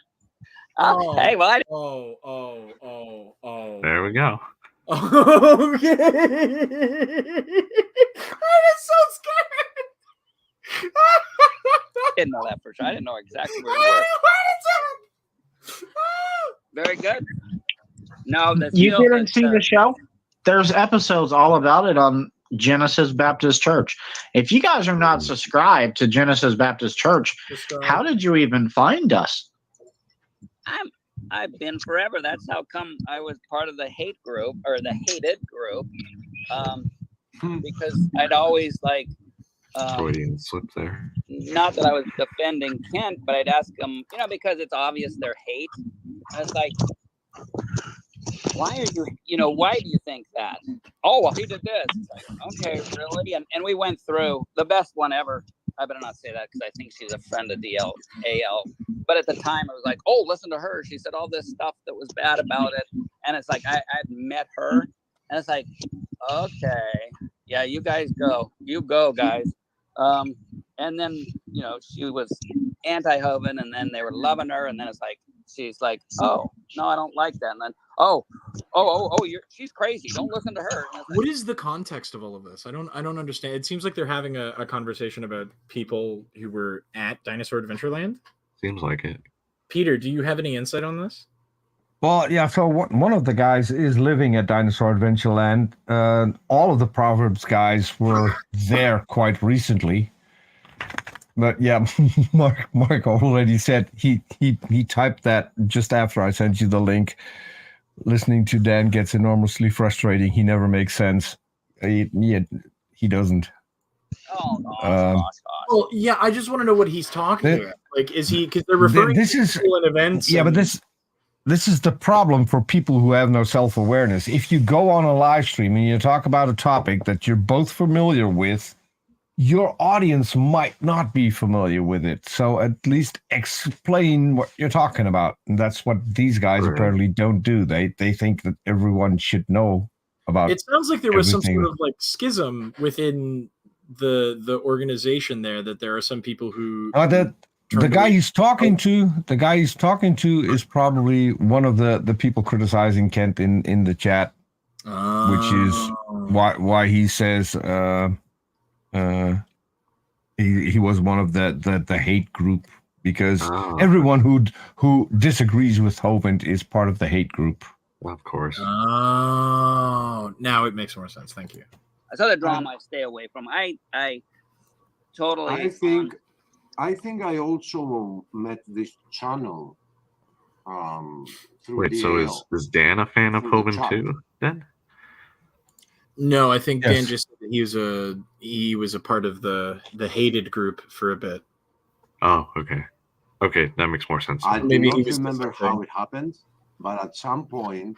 Oh, hey, well, There we go. Okay. I was so scared. Didn't know that for sure. I didn't know exactly where you were. Very good. No, You didn't see the show? There's episodes all about it on Genesis Baptist Church. If you guys are not subscribed to Genesis Baptist Church, how did you even find us? I've been forever. That's how come I was part of the hate group or the hated group. Because I'd always Freudian slip there. not that I was defending Kent, but I'd ask them, because it's obvious they're hate. I was like, why are you, why do you think that? Oh, well, he did this. It's like, okay, really? And we went through the best one ever. I better not say that because I think she's a friend of AL. But at the time, I was like, oh, listen to her. She said all this stuff that was bad about it. And it's like, I'd met her. And it's like, okay, yeah, you guys go. You go, guys. And then, she was anti-Hoven, and then they were loving her. And then it's like, she's like, oh, no, I don't like that. And then, she's crazy. Don't listen to her. What is the context of all of this? I don't understand. It seems like they're having a conversation about people who were at Dinosaur Adventureland. Seems like it. Peter, do you have any insight on this? Well, yeah. So one of the guys is living at Dinosaur Adventureland. All of the Proverbs guys were there quite recently. But yeah, Mark already said he typed that just after I sent you the link. Listening to Dan gets enormously frustrating. He never makes sense. He doesn't. Oh no! Well, yeah, I just want to know what he's talking about. Like, is he, because they're referring to people and events? Yeah, but this is the problem for people who have no self-awareness. If you go on a live stream and you talk about a topic that you're both familiar with, your audience might not be familiar with it. So at least explain what you're talking about. And that's what these guys apparently don't do. They think that everyone should know about it. Sounds like there was some everything. sort of like schism within the organization there, that there are some people who the guy he's talking to is probably one of the people criticizing Kent in the chat, which is why he says he was one of the hate group, because everyone who disagrees with Hovind is part of the hate group. Of course. Oh, now it makes more sense. Thank you. That's other drama I stay away from. I totally. I think I also met this channel. Wait, so is Dan a fan of Hovind too? Then? No, I think Dan just said that he was a part of the hated group for a bit. Oh, okay. Okay, that makes more sense. I do not remember how it happened, but at some point,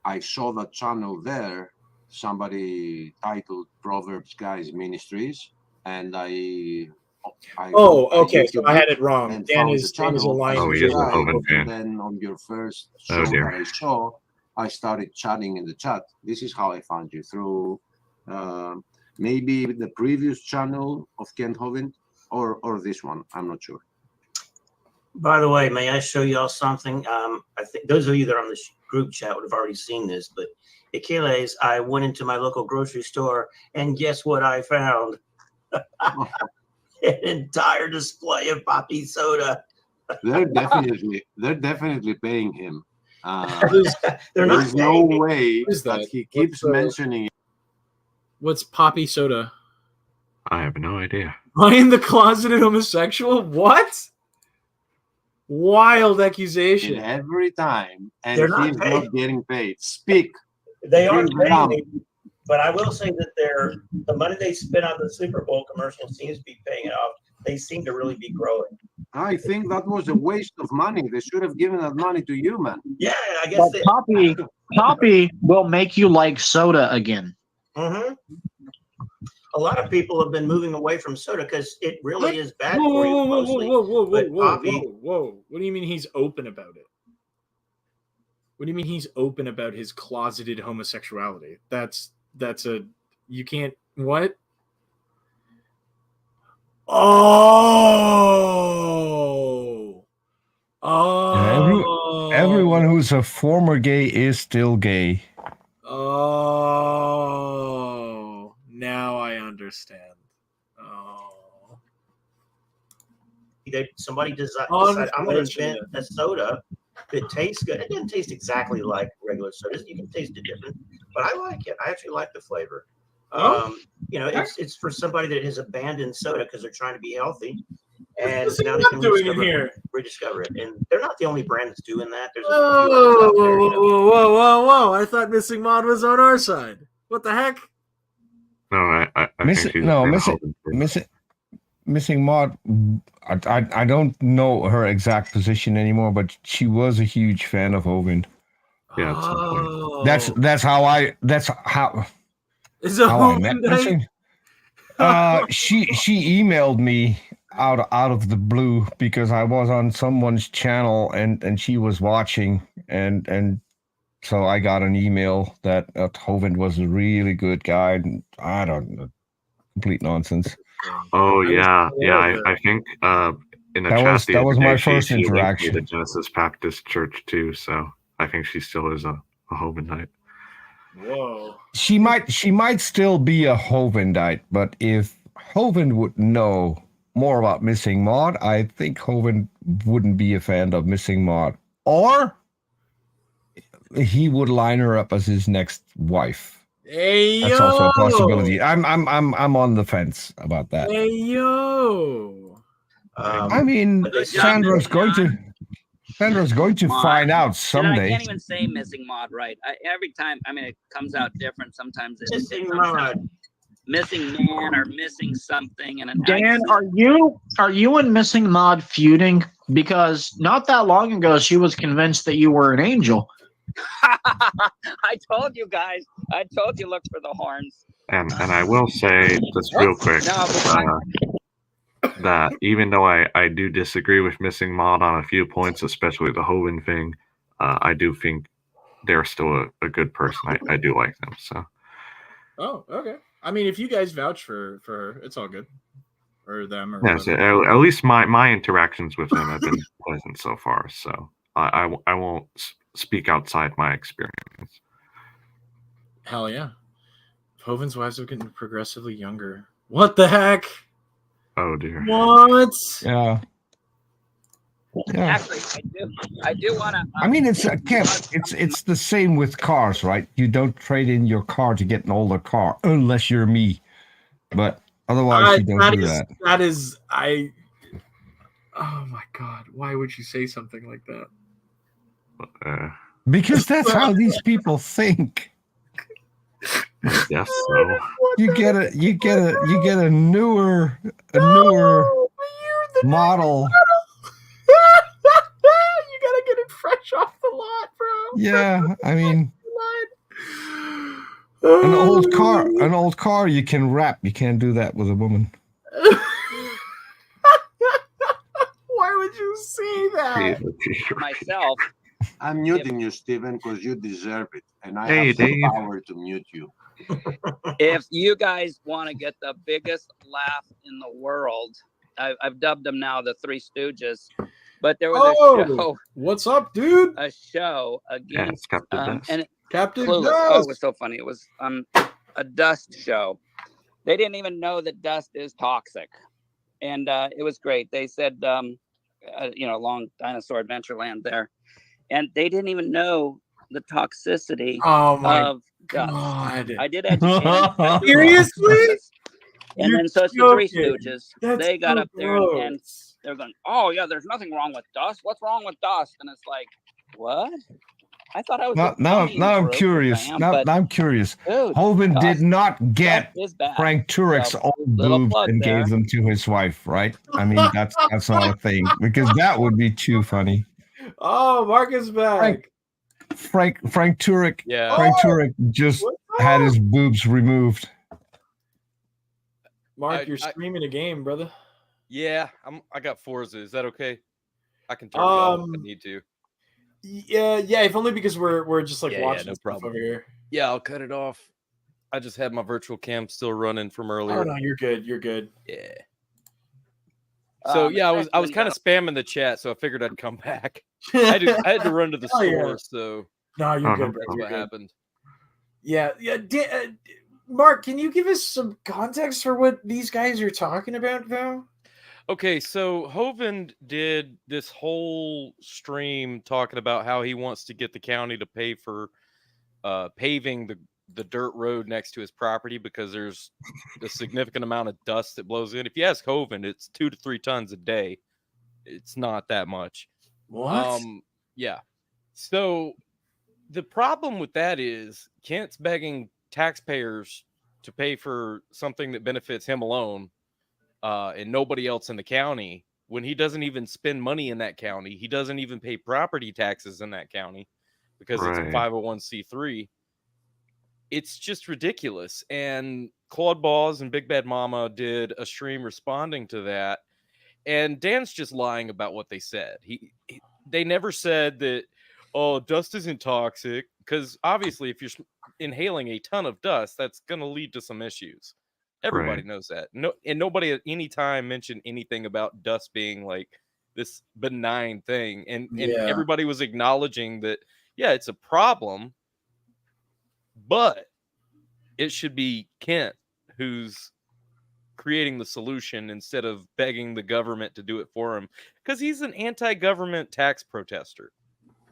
I saw that channel there. Somebody titled Proverbs Guys Ministries, and I okay, so I had it wrong. Dan is aligned. Oh, he is a Hovind fan. Then on your first show that I saw, I started chatting in the chat. This is how I found you, through maybe the previous channel of Kent Hovind or this one. I'm not sure. By the way, may I show y'all something? I think those of you that are on the group chat would have already seen this, but Achilles, I went into my local grocery store and guess what I found? An entire display of poppy soda. They're definitely paying him. They're not There's no paying me. way What is that that? he keeps mentioning it. What's poppy soda? I have no idea. Ryan the closeted homosexual? What? Wild accusation. Every time, and They're not he's paid. not getting paid. Speak. They are Bring paying them. me, but I will say that the money they spent on the Super Bowl commercial seems to be paying it off. They seem to really be growing. I think that was a waste of money. They should have given that money to you, man. Yeah, I guess But Poppy will make you like soda again. Mm-hmm. A lot of people have been moving away from soda because it really is bad Whoa, for you. whoa, whoa, Mostly, whoa, whoa, whoa, but whoa, Poppy, whoa. What do you mean he's open about it? What do you mean he's open about his closeted homosexuality? That's a you can't what? Oh. Oh. Everyone who's a former gay is still gay. Oh. Now I understand. Oh. somebody decided I'm going to invent a soda that tastes good. It doesn't taste exactly like regular soda. You can taste it different, but I like it. I actually like the flavor. It's for somebody that has abandoned soda because they're trying to be healthy, and now they can rediscover it. And they're not the only brand that's doing that. There's a few others out there. Whoa! I thought Missing Mod was on our side. What the heck? No, I think she's Missing Mod. I don't know her exact position anymore, but she was a huge fan of Hogan. Yeah, that's how I met Missing. She emailed me out of the blue because I was on someone's channel and she was watching and so I got an email that Hovind was a really good guy. And I don't know, complete nonsense. Oh yeah. I think in the chat that was my first she linked me interaction. to Genesis Baptist Church too, so I think she still is a Hovindite. Whoa. She might still be a Hovindite, but if Hovind would know more about Missing Mod, I think Hovind wouldn't be a fan of Missing Mod, or he would line her up as his next wife. Hey, that's also a possibility. I'm on the fence about that. Hey yo. I mean, Sandra's going to find out someday. I can't even say Missing Mod right. Every time, it comes out different. Sometimes it's Missing Mod, Missing Man, or Missing something. And Dan, are you and Missing Mod feuding? Because not that long ago, she was convinced that you were an angel. I told you guys. I told you look for the horns. And I will say just real quick that even though I do disagree with Missing Mod on a few points, especially the Hovind thing, I do think they're still a good person. I do like them. So. Oh, okay. I mean, if you guys vouch for her, it's all good. Or them, or yes, at least my interactions with them have been pleasant so far. So I won't speak outside my experience. Hell yeah. Hovind's wives are getting progressively younger. What the heck? Oh dear. What? Yeah. Actually, I do want to. I mean, it's the same with cars, right? You don't trade in your car to get an older car unless you're me, but otherwise you don't do that. That is, oh my god! Why would you say something like that? Because that's how these people think. Yes, so. You get a newer model. You gotta get it fresh off the lot, bro. Yeah, I mean, an old car you can wrap. You can't do that with a woman. Why would you say that? Myself. I'm muting you, Steven, because you deserve it, and I have Dave. the power to mute you. If you guys want to get the biggest laugh in the world, I've dubbed them now the Three Stooges. But there was a show. What's up, dude? A show against it's Captain Dust. and Captain Clueless. Dust. Oh, it was so funny. It was a dust show. They didn't even know that dust is toxic, and it was great. They said, long Dinosaur Adventureland there, and they didn't even know the toxicity Oh my of dust. God. I did educate them. Seriously? And You're then so it's the Three joking. Stooges. That's They got so up there and gross. they're going, "Oh yeah, there's nothing wrong with dust. What's wrong with dust?" And it's like, what? I thought I was Now I'm curious. Now I'm curious. Dude, Hovind dust- did not get dust is bad. Frank Turek's So, old little boobs plug and there. gave them to his wife, right? I mean, that's not a thing because that would be too funny. Oh, Mark is back. Frank Turek. Yeah. Frank Turek just had his boobs removed. Mark, you're streaming a game, brother. Yeah, I got Forza. Is that okay? I can turn it off if I need to. Yeah, if only because we're just like Yeah, watching no stuff problem. over here. Yeah, I'll cut it off. I just had my virtual cam still running from earlier. Oh no, you're good. You're good. Yeah. So yeah, I was especially when kind you of spamming the chat, so I figured I'd come back. I had to run to the Hell yeah. store, so No, you're Oh, good. no bro. that's You're what good. happened. Yeah. Mark, can you give us some context for what these guys are talking about, though? Okay, so Hovind did this whole stream talking about how he wants to get the county to pay for paving the dirt road next to his property because there's a significant amount of dust that blows in. If you ask Hovind, it's 2 to 3 tons a day. It's not that much. What? Yeah. So the problem with that is Kent's begging taxpayers to pay for something that benefits him alone and nobody else in the county when he doesn't even spend money in that county. He doesn't even pay property taxes in that county because it's a Right. 501c3. It's just ridiculous. And Claude Boz and Big Bad Mama did a stream responding to that. And Dan's just lying about what they said. They never said that, oh, dust isn't toxic, because obviously if you're inhaling a ton of dust, that's going to lead to some issues. Everybody Right. knows that. No, and nobody at any time mentioned anything about dust being like this benign thing. And Yeah. everybody was acknowledging that, yeah, it's a problem, but it should be Kent who's creating the solution instead of begging the government to do it for him, because he's an anti-government tax protester.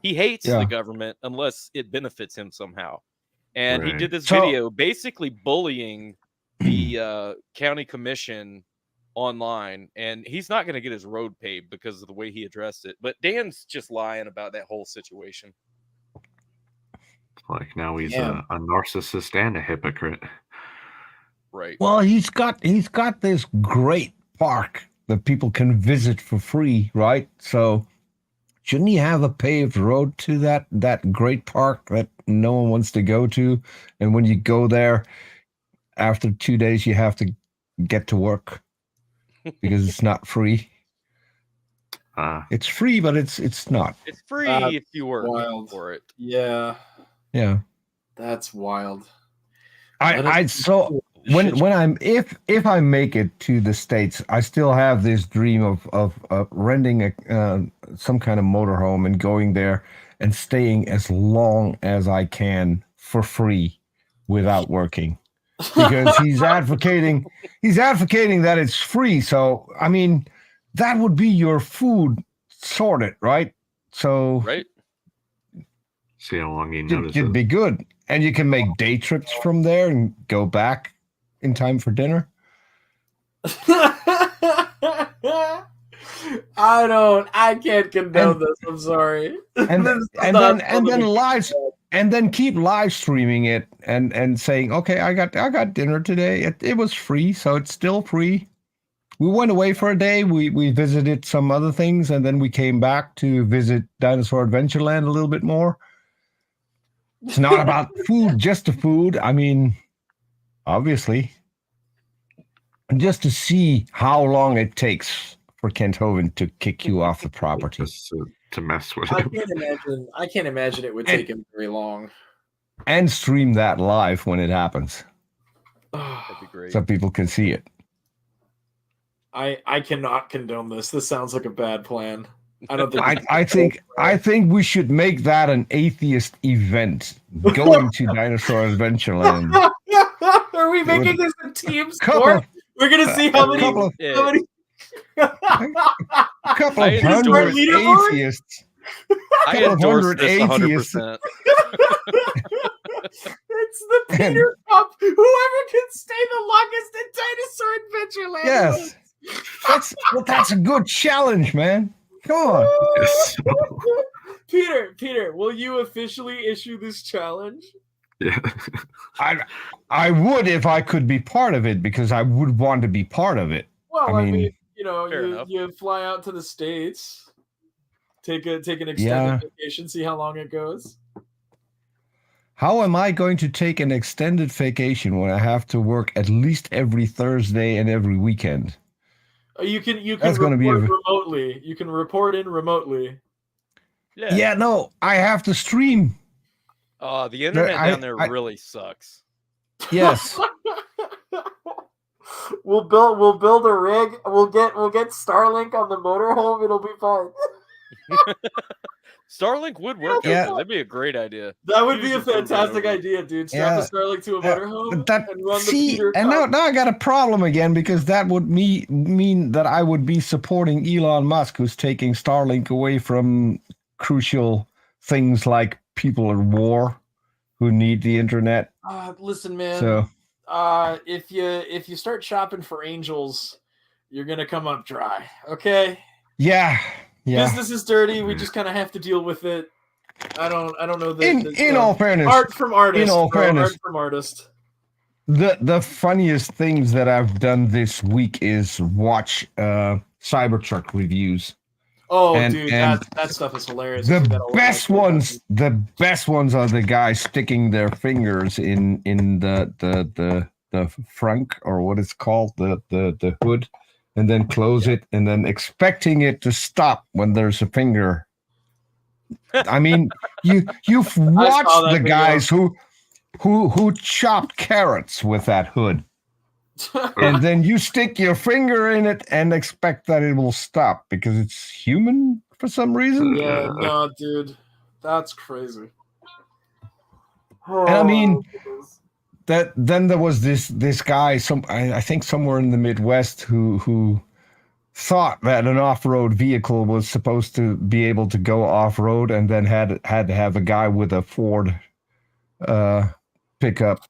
He hates the government unless it benefits him somehow. And he did this video basically bullying the county commission online, and he's not going to get his road paved because of the way he addressed it. But Dan's just lying about that whole situation. Like now he's a narcissist and a hypocrite. Right. Well, he's got this great park that people can visit for free, right? So shouldn't he have a paved road to that great park that no one wants to go to? And when you go there, after 2 days, you have to get to work because it's not free. It's free, but it's not. It's free if you work for it. Yeah. Yeah. That's wild. If I make it to the States, I still have this dream of renting some kind of motorhome and going there and staying as long as I can for free without working, because he's advocating that it's free. So I mean, that would be your food sorted, right? So see how long he notices. It'd be good, and you can make day trips from there and go back in time for dinner. I can't condone this. I'm sorry. And then keep live streaming it and saying, okay, I got dinner today. It was free, so it's still free. We went away for a day. We visited some other things, and then we came back to visit Dinosaur Adventureland a little bit more. It's not about food, just the food. I mean, obviously. And just to see how long it takes for Kent Hovind to kick you off the property. Just to mess with I him. can't imagine it would take him very long. And stream that live when it happens. That'd be great. So people can see it. I cannot condone this. This sounds like a bad plan. I don't think. I think we should make that an atheist event. Going to Dinosaur Adventureland. Are we making this a team Couple- sport? We're gonna see how many. couple of- How many? A couple I of hundred endorse- atheists. I Couple of endorse hundred this atheists. 100%. It's the Peter Cup. Whoever can stay the longest in Dinosaur Adventureland. Yes. That's a good challenge, man. Come on. Peter, will you officially issue this challenge? Yeah. I would if I could be part of it, because I would want to be part of it. Well, I mean, you fly out to the States, take an extended Yeah. vacation, see how long it goes. how am I going to take an extended vacation when I have to work at least every Thursday and every weekend? You can That's gonna report be remotely. You can report in remotely. Yeah, no, I have to stream. The internet I- down there I- really sucks. Yes. We'll build a rig. We'll get Starlink on the motorhome. It'll be fine. Starlink would work. Yeah. That'd be a great idea. That would be a Use it for fantastic whatever. idea, dude. Strap Yeah. a Starlink to a motorhome But that, and run the see, Peter and Cup. now I got a problem again, because that would mean that I would be supporting Elon Musk, who's taking Starlink away from crucial things like people at war who need the internet. Listen, man. So If you start shopping for angels, you're gonna come up dry. Okay. yeah. Business is dirty. We just kind of have to deal with it. I don't know that. In all fairness, art from artist. in all bro, fairness, art from artist. the funniest things that I've done this week is watch Cybertruck reviews. Oh, And- dude, and that stuff is hilarious. I see that The all the best time. ones are the guys sticking their fingers in the frunk, or what it's called, the hood, and then close it, and then expecting it to stop when there's a finger. I mean, you've watched that the video. guys who chopped carrots with that hood. And then you stick your finger in it and expect that it will stop because it's human for some reason. Yeah, no, dude, that's crazy. And I mean, Oh, then there was this guy, I think somewhere in the Midwest, who thought that an off-road vehicle was supposed to be able to go off-road, and then had to have a guy with a Ford pickup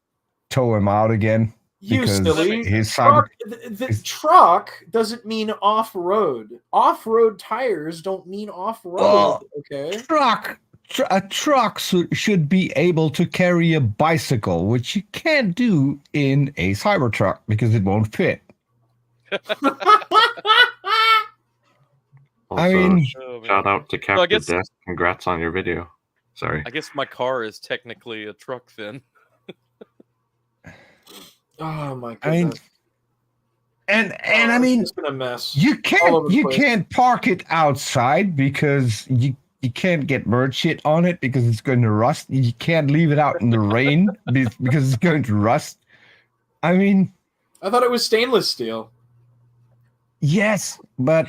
tow him out again. you Because silly. his Truck, cyber, the truck doesn't mean off-road. Off-road tires don't mean off-road. Well, okay. a truck should be able to carry a bicycle, which you can't do in a Cybertruck because it won't fit. Also, I mean, shout out to Captain guess- Death. Congrats on your video. Sorry. I guess my car is technically a truck then. Oh my I mean, goodness. and I mean, It's been a mess. you All over can't the you place. can't park it outside because you can't get bird shit on it because it's going to rust. You can't leave it out in the rain because it's going to rust. I mean, I thought it was stainless steel. yes, but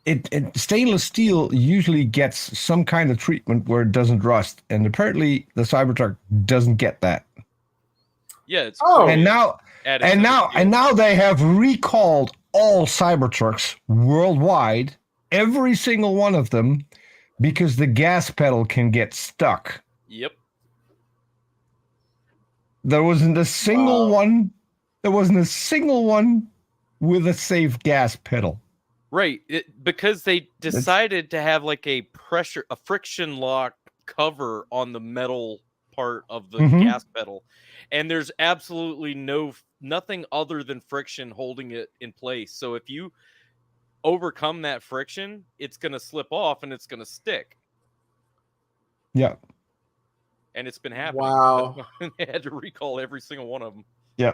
it stainless steel usually gets some kind of treatment where it doesn't rust, and apparently the Cybertruck doesn't get that. Yeah, it's And now they have recalled all Cybertrucks worldwide, every single one of them, because the gas pedal can get stuck. Yep. There wasn't a single one. There wasn't a single one with a safe gas pedal. Right, because they decided to have like a friction lock cover on the metal part of the Mhm. gas pedal, and there's absolutely nothing other than friction holding it in place. So if you overcome that friction, it's going to slip off and it's going to stick. Yeah. And it's been happening. Wow. They had to recall every single one of them. Yeah.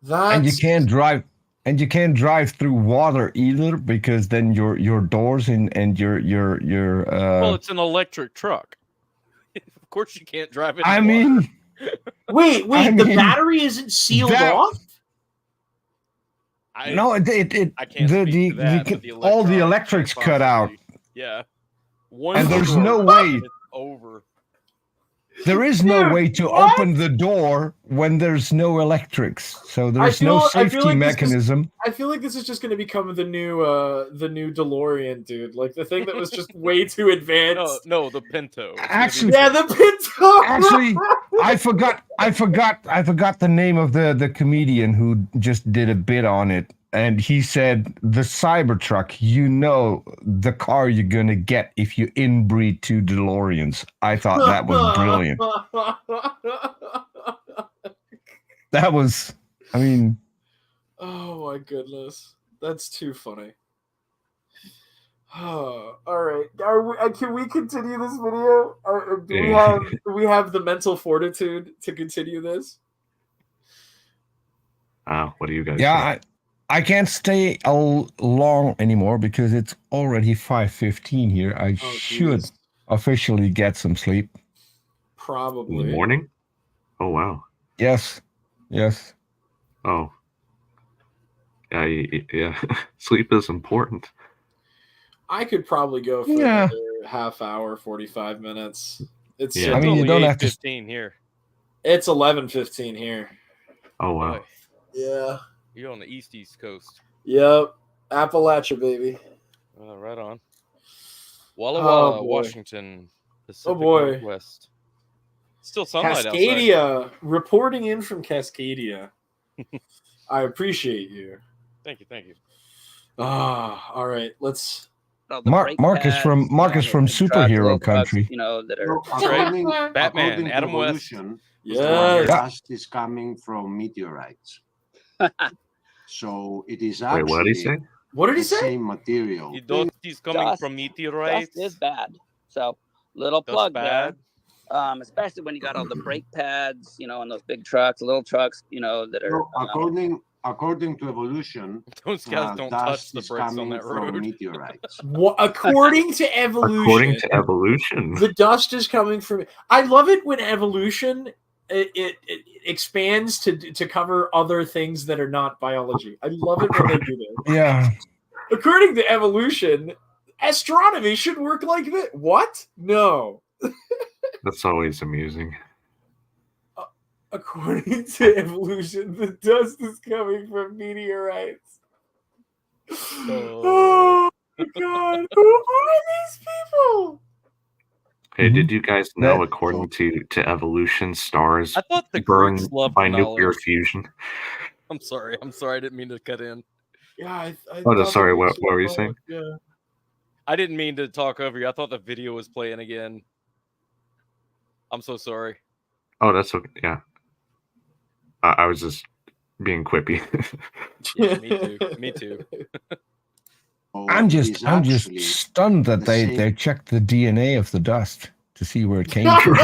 That's... And you can't drive. And you can't drive through water either because then your doors and your Well, it's an electric truck. Of course, you can't drive it. I mean, wait, I the mean, battery isn't sealed that- off? No, I can't speak to that, but the all the electronics electrics cut out, Yeah. One and there's stroke, no way. It's over. There is no way to open the door when there's no electrics. So there's no safety mechanism. I feel like this is just going to become the new DeLorean, dude. Like the thing that was just way too advanced. No, the Pinto. Actually, yeah, the Pinto. Actually, I forgot the name of the comedian who just did a bit on it, and he said the Cybertruck. You know the car you're gonna get if you inbreed two DeLoreans. I thought that was brilliant. That was, I mean. Oh my goodness, that's too funny. All right, can we continue this video? Do we have the mental fortitude to continue this? What do you guys? Yeah, I can't stay long anymore because it's already 5:15 here. I should officially get some sleep. Probably. In the morning? Oh wow. Yes. Oh. Yeah. Sleep is important. I could probably go for another half hour, 45 minutes. It's I mean, you don't have to. 15 here. It's 11:15 here. Oh wow. Yeah. You're on the East Coast. Yep. Appalachia, baby. Right on. Walla Walla, Washington, Pacific Northwest. Still sunlight Cascadia, outside. reporting in from Cascadia. I appreciate you. Thank you. All right, let's. Mark is from superhero country. You know that are Batman, Adam West. The dust is coming from meteorites. So it is actually. Wait, what did he say? What did he say? Same material. The dust is coming from meteorites. Dust is bad. So little plug there. Especially when you got all the brake pads, you know, on those big trucks, little trucks, you know, that are. According to evolution, those guys don't touch the brakes on that road. Meteorites. According to evolution, the dust is coming from. I love it when evolution it expands to cover other things that are not biology. I love it when they do that. Yeah. According to evolution, astronomy should work like this. What? No. That's always amusing. According to evolution, the dust is coming from meteorites. Oh my god, who are these people? Hey, did you guys know, according to evolution, stars I thought the burn Greeks loved by knowledge. nuclear fusion? I'm sorry. I didn't mean to cut in. Yeah, sorry. What were you saying? Yeah. I didn't mean to talk over you. I thought the video was playing again. I'm so sorry. Oh, that's okay. Yeah. I was just being quippy. Yeah, me too. I'm just stunned that they checked the DNA of the dust to see where it came from.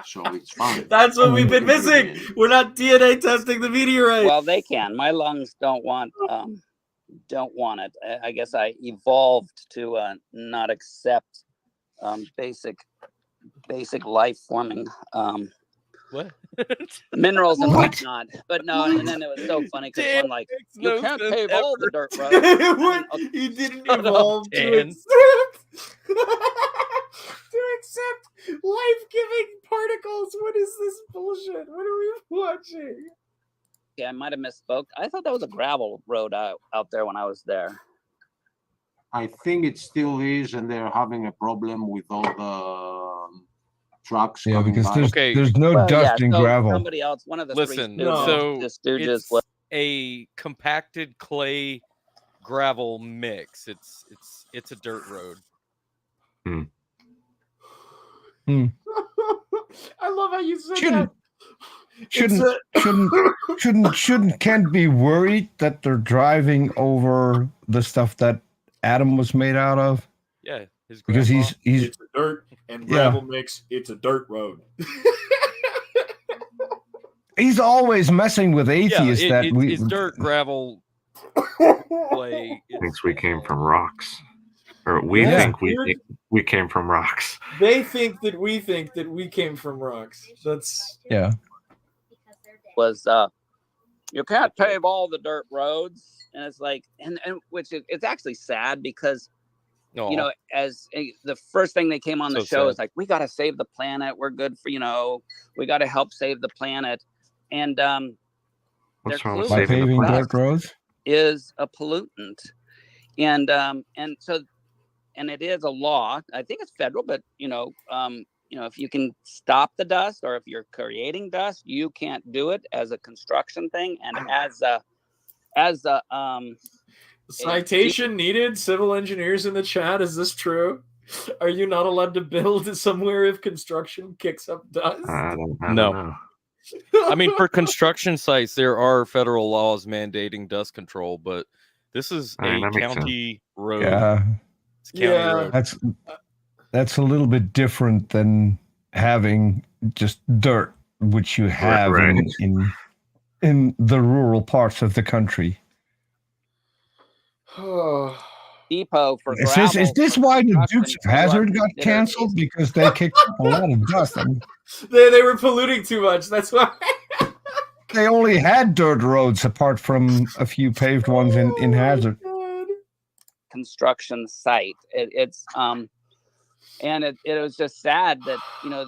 So it's fine. That's what we've been missing. We're not DNA testing the meteorite. Well, they can. My lungs don't want it. I guess I evolved to not accept basic life forming what minerals and whatnot. But no, and then it was so funny because one like you can't pave all the dirt roads. You didn't evolve to accept life-giving particles. What is this bullshit? What are we watching? Yeah, I might have misspoke. I thought that was a gravel road out there when I was there. I think it still is, and they're having a problem with all the trucks. Yeah, coming because by. there's no dust in gravel. Somebody else, one of the Listen, three so stooges it's was a compacted clay gravel mix. It's a dirt road. I love how you said that. Shouldn't Kent be worried that they're driving over the stuff that Adam was made out of? Yeah, because he's it's a dirt and gravel mix. It's a dirt road. He's always messing with atheists. It's dirt, gravel, clay. Thinks we came from rocks, or we think we came from rocks. They think that we came from rocks. That's yeah. Was you can't pave all the dirt roads. And it's like, and which it's actually sad because, you know, as the first thing they came on the show is like, we got to save the planet. We're good for, we got to help save the planet. And What's they're wrong with clueless. saving the paving planet? dirt roads is a pollutant. And it is a law. I think it's federal, but if you can stop the dust or if you're creating dust, you can't do it as a construction thing. And as a citation needed. Civil engineers in the chat. Is this true? Are you not allowed to build somewhere if construction kicks up dust? I don't No. know. I mean, for construction sites, there are federal laws mandating dust control, but this is All right, a that makes county road. Yeah. It's a county road. That's a little bit different than having just dirt, which you have Right. in the rural parts of the country. Depot for Is gravel. this why the Dukes of Hazzard got canceled? Because they kicked up a lot of dust. I mean, They were polluting too much. That's why. they only had dirt roads apart from a few paved ones in Hazzard. Construction site. It's and it was just sad that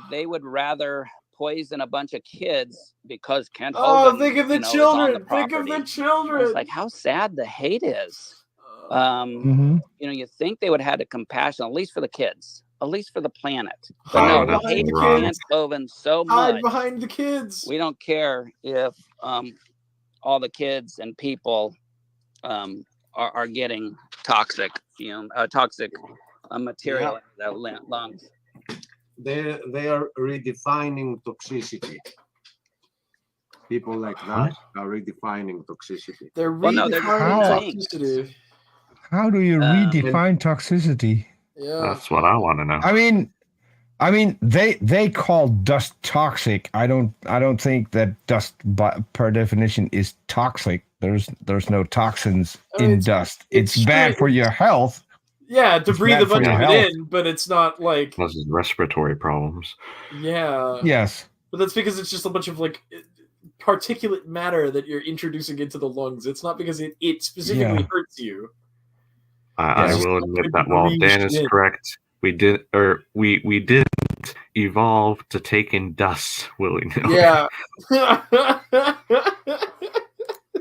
they would rather poison a bunch of kids because Kent Hovind, think of the is on children. the Think of the property. children. It's like how sad the hate is. Mm-hmm. You think they would have had a compassion, at least for the kids, at least for the planet. But no, Hide we hate behind Kent Hovind so Hide much. behind the kids. We don't care if all the kids and people are getting toxic, material in their lungs. They are redefining toxicity. People like that are redefining toxicity. They're redefining toxicity. How do you redefine toxicity? Yeah. That's what I want to know. I mean, they call dust toxic. I don't think that dust per definition is toxic. There's no toxins in dust. It's bad for your health. Yeah, to It's breathe bad a bunch for of your it health. in, but it's not like Causes respiratory problems. yeah. Yes. But that's because it's just a bunch of particulate matter that you're introducing into the lungs. It's not because it specifically hurts you. I will admit that while Dan is correct, we didn't evolve to take in dust willy-nilly. Yeah.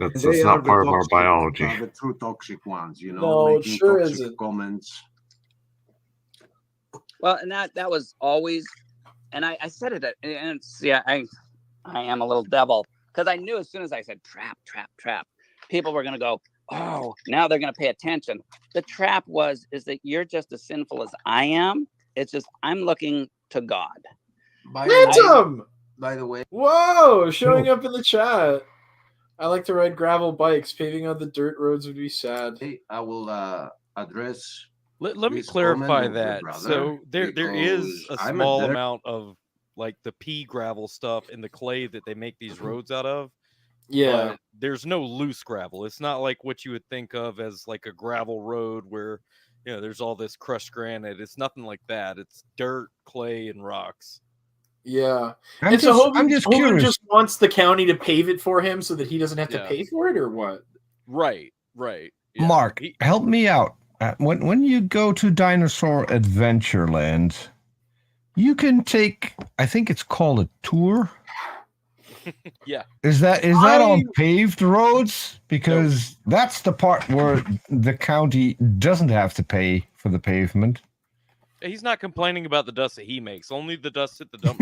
That's They not are the part of our toxic- biology. are the true toxic ones, No, it making sure toxic isn't. comments. Well, and that was always, and I said it, and it's, I am a little devil because I knew as soon as I said trap, people were going to go, oh, now they're going to pay attention. The trap is that you're just as sinful as I am. It's just I'm looking to God. By the way, Whoa, showing up in the chat. I like to ride gravel bikes. Paving on the dirt roads would be sad. I will address. Let me this clarify comment of your that. brother, So there is a because I'm a small dirt- amount of like the pea gravel stuff in the clay that they make these roads out of. Yeah. But there's no loose gravel. It's not like what you would think of as like a gravel road where there's all this crushed granite. It's nothing like that. It's dirt, clay, and rocks. Yeah. I'm So just Hovind curious. just wants the county to pave it for him so that he doesn't have to Yeah. pay for it, or what? Right. Yeah. Mark, help me out. When you go to Dinosaur Adventureland, you can take, I think it's called a tour. Yeah. Is that on paved roads? Because that's the part where the county doesn't have to pay for the pavement. He's not complaining about the dust that he makes. Only the dust at the dump.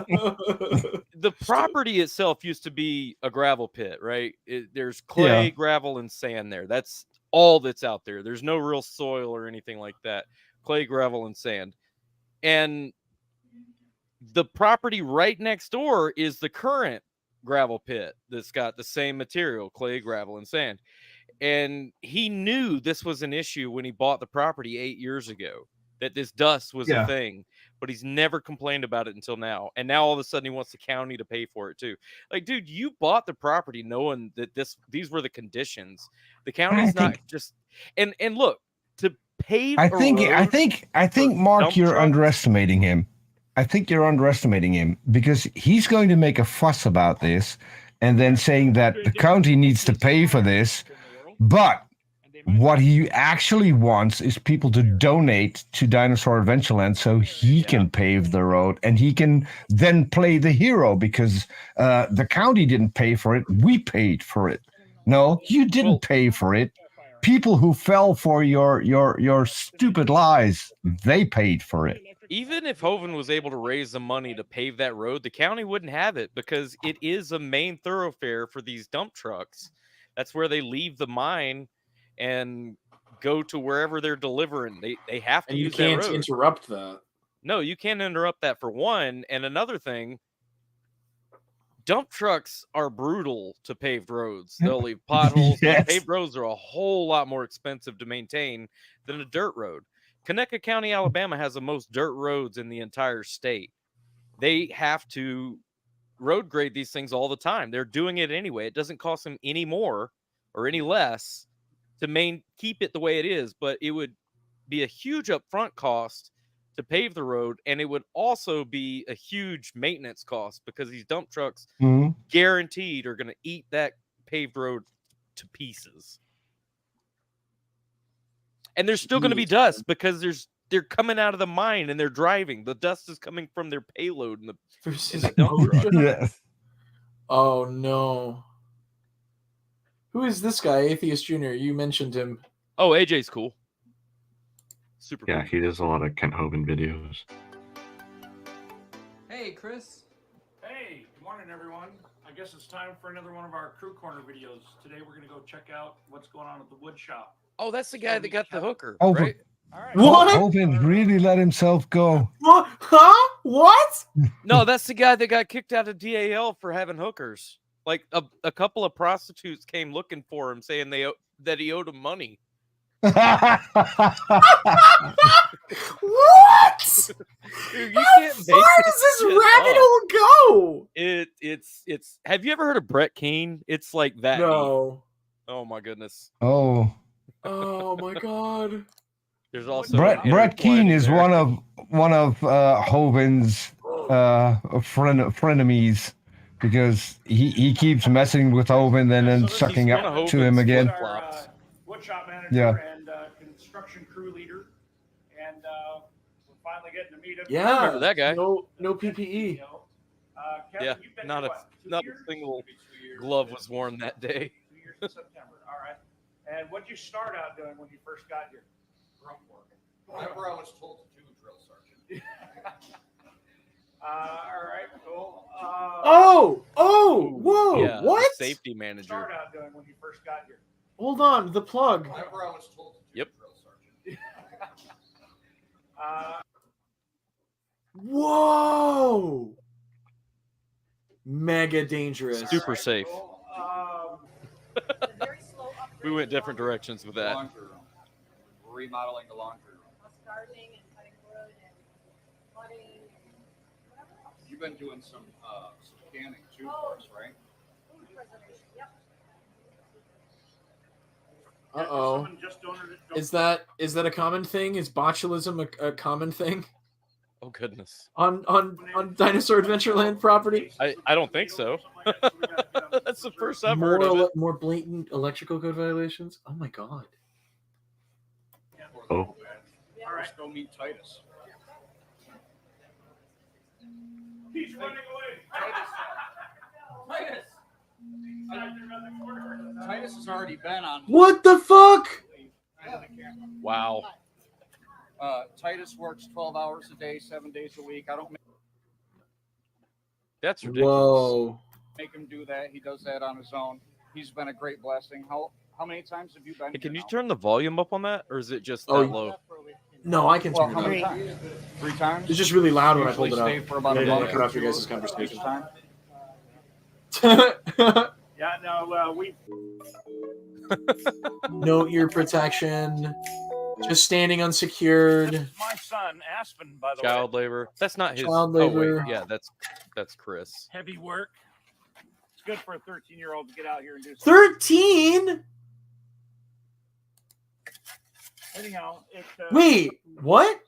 The property itself used to be a gravel pit, right? There's clay, Yeah. gravel, and sand there. That's all that's out there. There's no real soil or anything like that. Clay, gravel, and sand. And the property right next door is the current gravel pit that's got the same material, clay, gravel, and sand. And he knew this was an issue when he bought the property 8 years ago, that this dust was a thing, but he's never complained about it until now. And now all of a sudden he wants the county to pay for it too. Like, dude, you bought the property knowing that these were the conditions. The county's not just and look, to pave I think Mark, you're underestimating him. I think you're underestimating him because he's going to make a fuss about this and then saying that the county needs to pay for this. But what he actually wants is people to donate to Dinosaur Adventureland so he can pave the road and he can then play the hero because the county didn't pay for it. We paid for it. No, you didn't pay for it. People who fell for your stupid lies, they paid for it. Even if Hovind was able to raise the money to pave that road, the county wouldn't have it because it is a main thoroughfare for these dump trucks. That's where they leave the mine and go to wherever they're delivering. They have to And you use can't that road. interrupt that. No, you can't interrupt that for one. And another thing, dump trucks are brutal to paved roads. They'll leave potholes. Yes. Paved roads are a whole lot more expensive to maintain than a dirt road. Conecuh County, Alabama has the most dirt roads in the entire state. They have to road grade these things all the time. They're doing it anyway. It doesn't cost them any more or any less to keep it the way it is, but it would be a huge upfront cost to pave the road, and it would also be a huge maintenance cost because these dump trucks guaranteed are going to eat that paved road to pieces. And there's still going to be dust because they're coming out of the mine and they're driving. The dust is coming from their payload in the dump truck. Yes. Oh no. Who is this guy, Atheist Jr.? You mentioned him. Oh, AJ's cool. Super Yeah, cool. he does a lot of Kent Hovind videos. Hey, Chris. Hey, good morning, everyone. I guess it's time for another one of our Crew Corner videos. Today we're going to go check out what's going on at the wood shop. Oh, that's the guy that got the hooker, Oh, right? What? Hovind really let himself go. What? Huh? What? No, that's the guy that got kicked out of DAL for having hookers. Like a couple of prostitutes came looking for him, saying that he owed them money. What? Dude, How far does this rabbit hole go? It's. Have you ever heard of Brett Keane? It's like that. No. Deep. Oh my goodness. Oh. Oh my god. There's also Brett Keane is one of Hovind's frenemies because he keeps messing with Hovind and then sucking up to him again. Woodshop manager and construction crew leader, and we're finally getting to meet him. Yeah. Remember that guy? No PPE. Kevin, Yeah, you've been not here, a what, 2 not years? a single glove was worn that day. 2 years in September. All right. And what'd you start out doing when you first got here? Grunt work. Whatever I was told to do, drill sergeant. All right, cool. Whoa, Yeah, what? Safety manager. Start out doing when you first got here. Hold on, the plug. Whatever I was told to do, Yep. drill sergeant. Whoa. Mega dangerous. Super safe. We went different directions with that. Laundry room. We're remodeling the laundry room. Gardening and cutting wood and flooding and whatever else. You've been doing some canning too for us, right? Food preservation, yep. Uh-oh. Someone just donated- Is that a common thing? Is botulism a common thing Oh goodness. on Dinosaur Adventureland property? I don't think so. That's the first I've heard of it. More blatant electrical code violations? Oh my god. Oh. All right, let's go meet Titus. He's running away. Titus has already been on. What the fuck? Wow. Titus works 12 hours a day, 7 days a week. I don't That's ridiculous. Whoa. make him do that. He does that on his own. He's been a great blessing. How many times have you been? Hey, can here you now? turn the volume up on that, or is it just that Oh, low? No, I can Well, turn how many it up. times? 3 times? It's just really loud when I Usually pulled it stay up. for about I a didn't month cut or off your two guys' conversation. each time. Yeah, no, we. Note your protection. Just standing unsecured. My son, Aspen, by the way. Child labor. That's not his. Child Oh, wait. labor. Yeah, that's Chris. Heavy work. It's good for a 13-year-old to get out here and do. 13? Anyhow, it. Wait, what?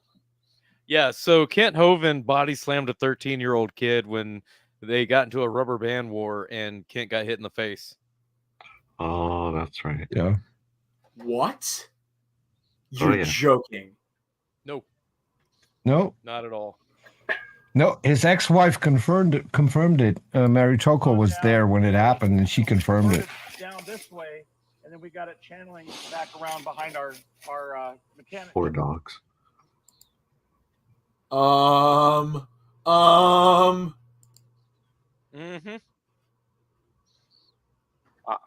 Yeah, so Kent Hovind body slammed a 13-year-old kid when they got into a rubber band war and Kent got hit in the face. Oh, that's right. Yeah. What? Oh, You're yeah. joking. Nope. No. Not at all. No, his ex-wife confirmed it. Mary Toko was there when it happened, and she confirmed it. Down this way, and then we got it channeling back around behind our mechanic. Poor dogs. Mm-hmm.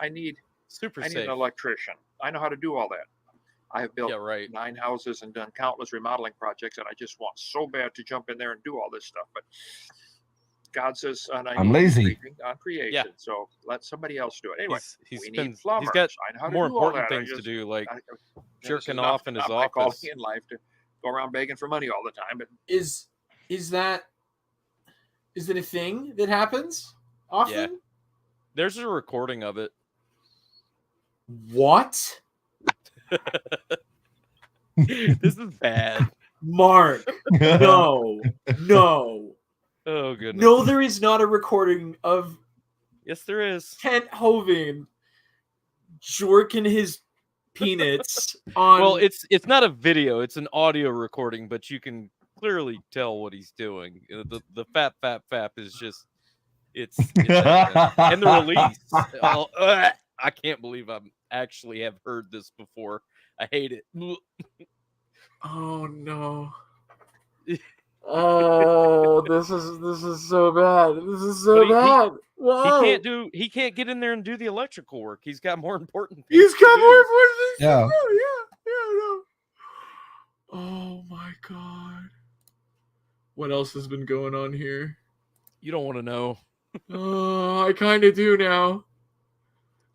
I need super I need safe. an electrician. I know how to do all that. I have built 9 houses and done countless remodeling projects, and I just want so bad to jump in there and do all this stuff. But God says, I'm lazy. On creation, so let somebody else do it. Anyway, He's we been- need plumbers. he's got I know how to more do all important that. things to do, like this jerking is off not- in his not my calling office. in life to go around begging for money all the time. But Is that a thing that happens often? Yeah. There's a recording of it. What? This is bad. Mark, no. Oh, goodness. No, there is not a recording of Yes, there is. Kent Hovind jorking his peanuts on. Well, it's not a video; it's an audio recording, but you can clearly tell what he's doing. The fap is just it's evident. And the release. I can't believe I actually have heard this before. I hate it. Oh no. Oh, this is so bad. This is so bad. Whoa. He can't get in there and do the electrical work. He's got more important things. He's got to more do. important things Yeah. to do. Yeah, no. Oh my god. What else has been going on here? You don't want to know. Oh, I kind of do now.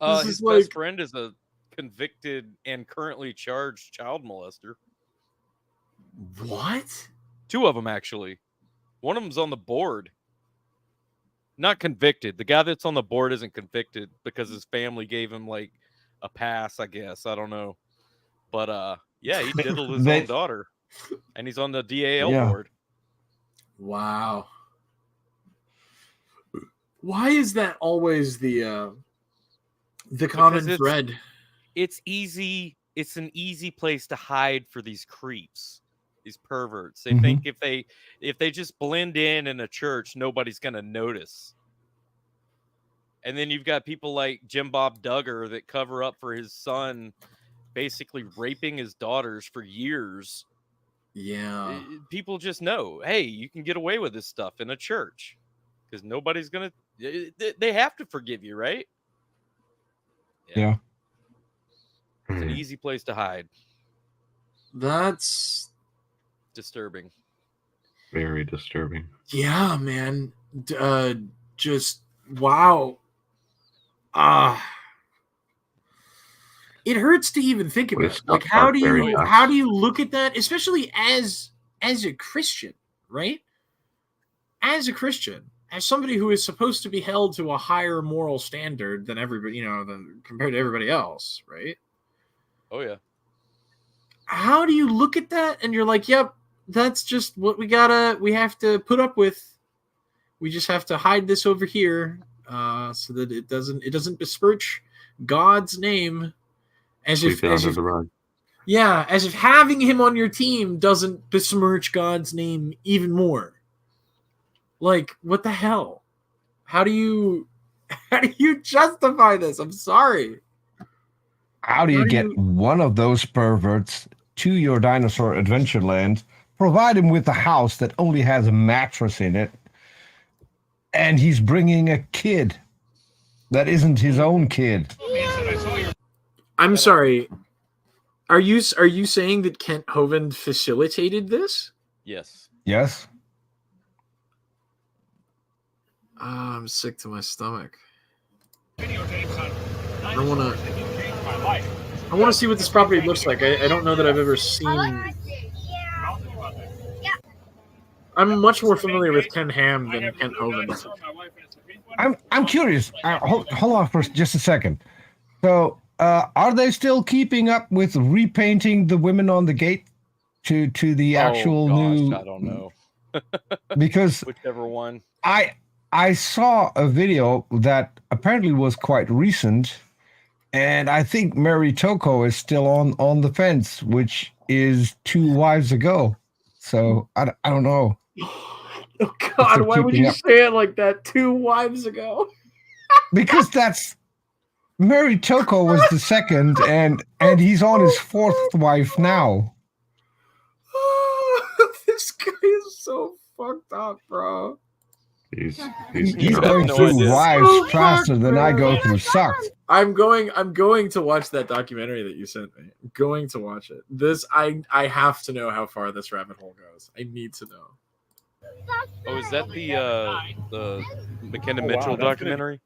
This His is best friend is a convicted and currently charged child molester. What? 2 of them, actually. One of them's on the board. Not convicted. The guy that's on the board isn't convicted because his family gave him like a pass, I guess. I don't know. But yeah, he diddled his own daughter. And he's on the DAL board. Wow. Why is that always the common Because thread? It's easy. It's an easy place to hide for these creeps, these perverts. They think if they just blend in a church, nobody's gonna notice. And then you've got people like Jim Bob Duggar that cover up for his son, basically raping his daughters for years. Yeah. People just know, hey, you can get away with this stuff in a church because nobody's gonna. They have to forgive you, right? Yeah. It's an easy place to hide. That's disturbing. Very disturbing. Yeah, man. Just wow. It hurts to even think about it. Like, how do you look at that, especially as a Christian, right? As a Christian, as somebody who is supposed to be held to a higher moral standard than everybody, compared to everybody else, right? Oh yeah. How do you look at that and you're like, yep, that's just what we have to put up with. We just have to hide this over here so that it doesn't besmirch God's name as if having him on your team doesn't besmirch God's name even more. Like, what the hell? How do you justify this? I'm sorry. How do you get one of those perverts to your dinosaur adventure land, provide him with a house that only has a mattress in it, and he's bringing a kid that isn't his own kid? I'm sorry. Are you saying that Kent Hovind facilitated this? Yes. Yes. I'm sick to my stomach. I want to see what this property looks like. I don't know that I've ever seen. I'm much more familiar with Ken Ham than Kent Hovind. I'm curious. Hold on for just a second. So, are they still keeping up with repainting the women on the gate? to the actual new? I don't know. Because whichever one. I saw a video that apparently was quite recent, and I think Mary Toko is still on the fence, which is 2 wives ago. So I don't know. Oh God, why would you say it like that? 2 wives ago? Because that's Mary Toko was the second, and he's on his 4th wife now. This guy is so fucked up, bro. He's going through wives So faster than I go fucked, through sucks. I'm going to watch that documentary that you sent me. I'm going to watch it. I have to know how far this rabbit hole goes. I need to know. Oh, is that the McKenna Mitchell documentary?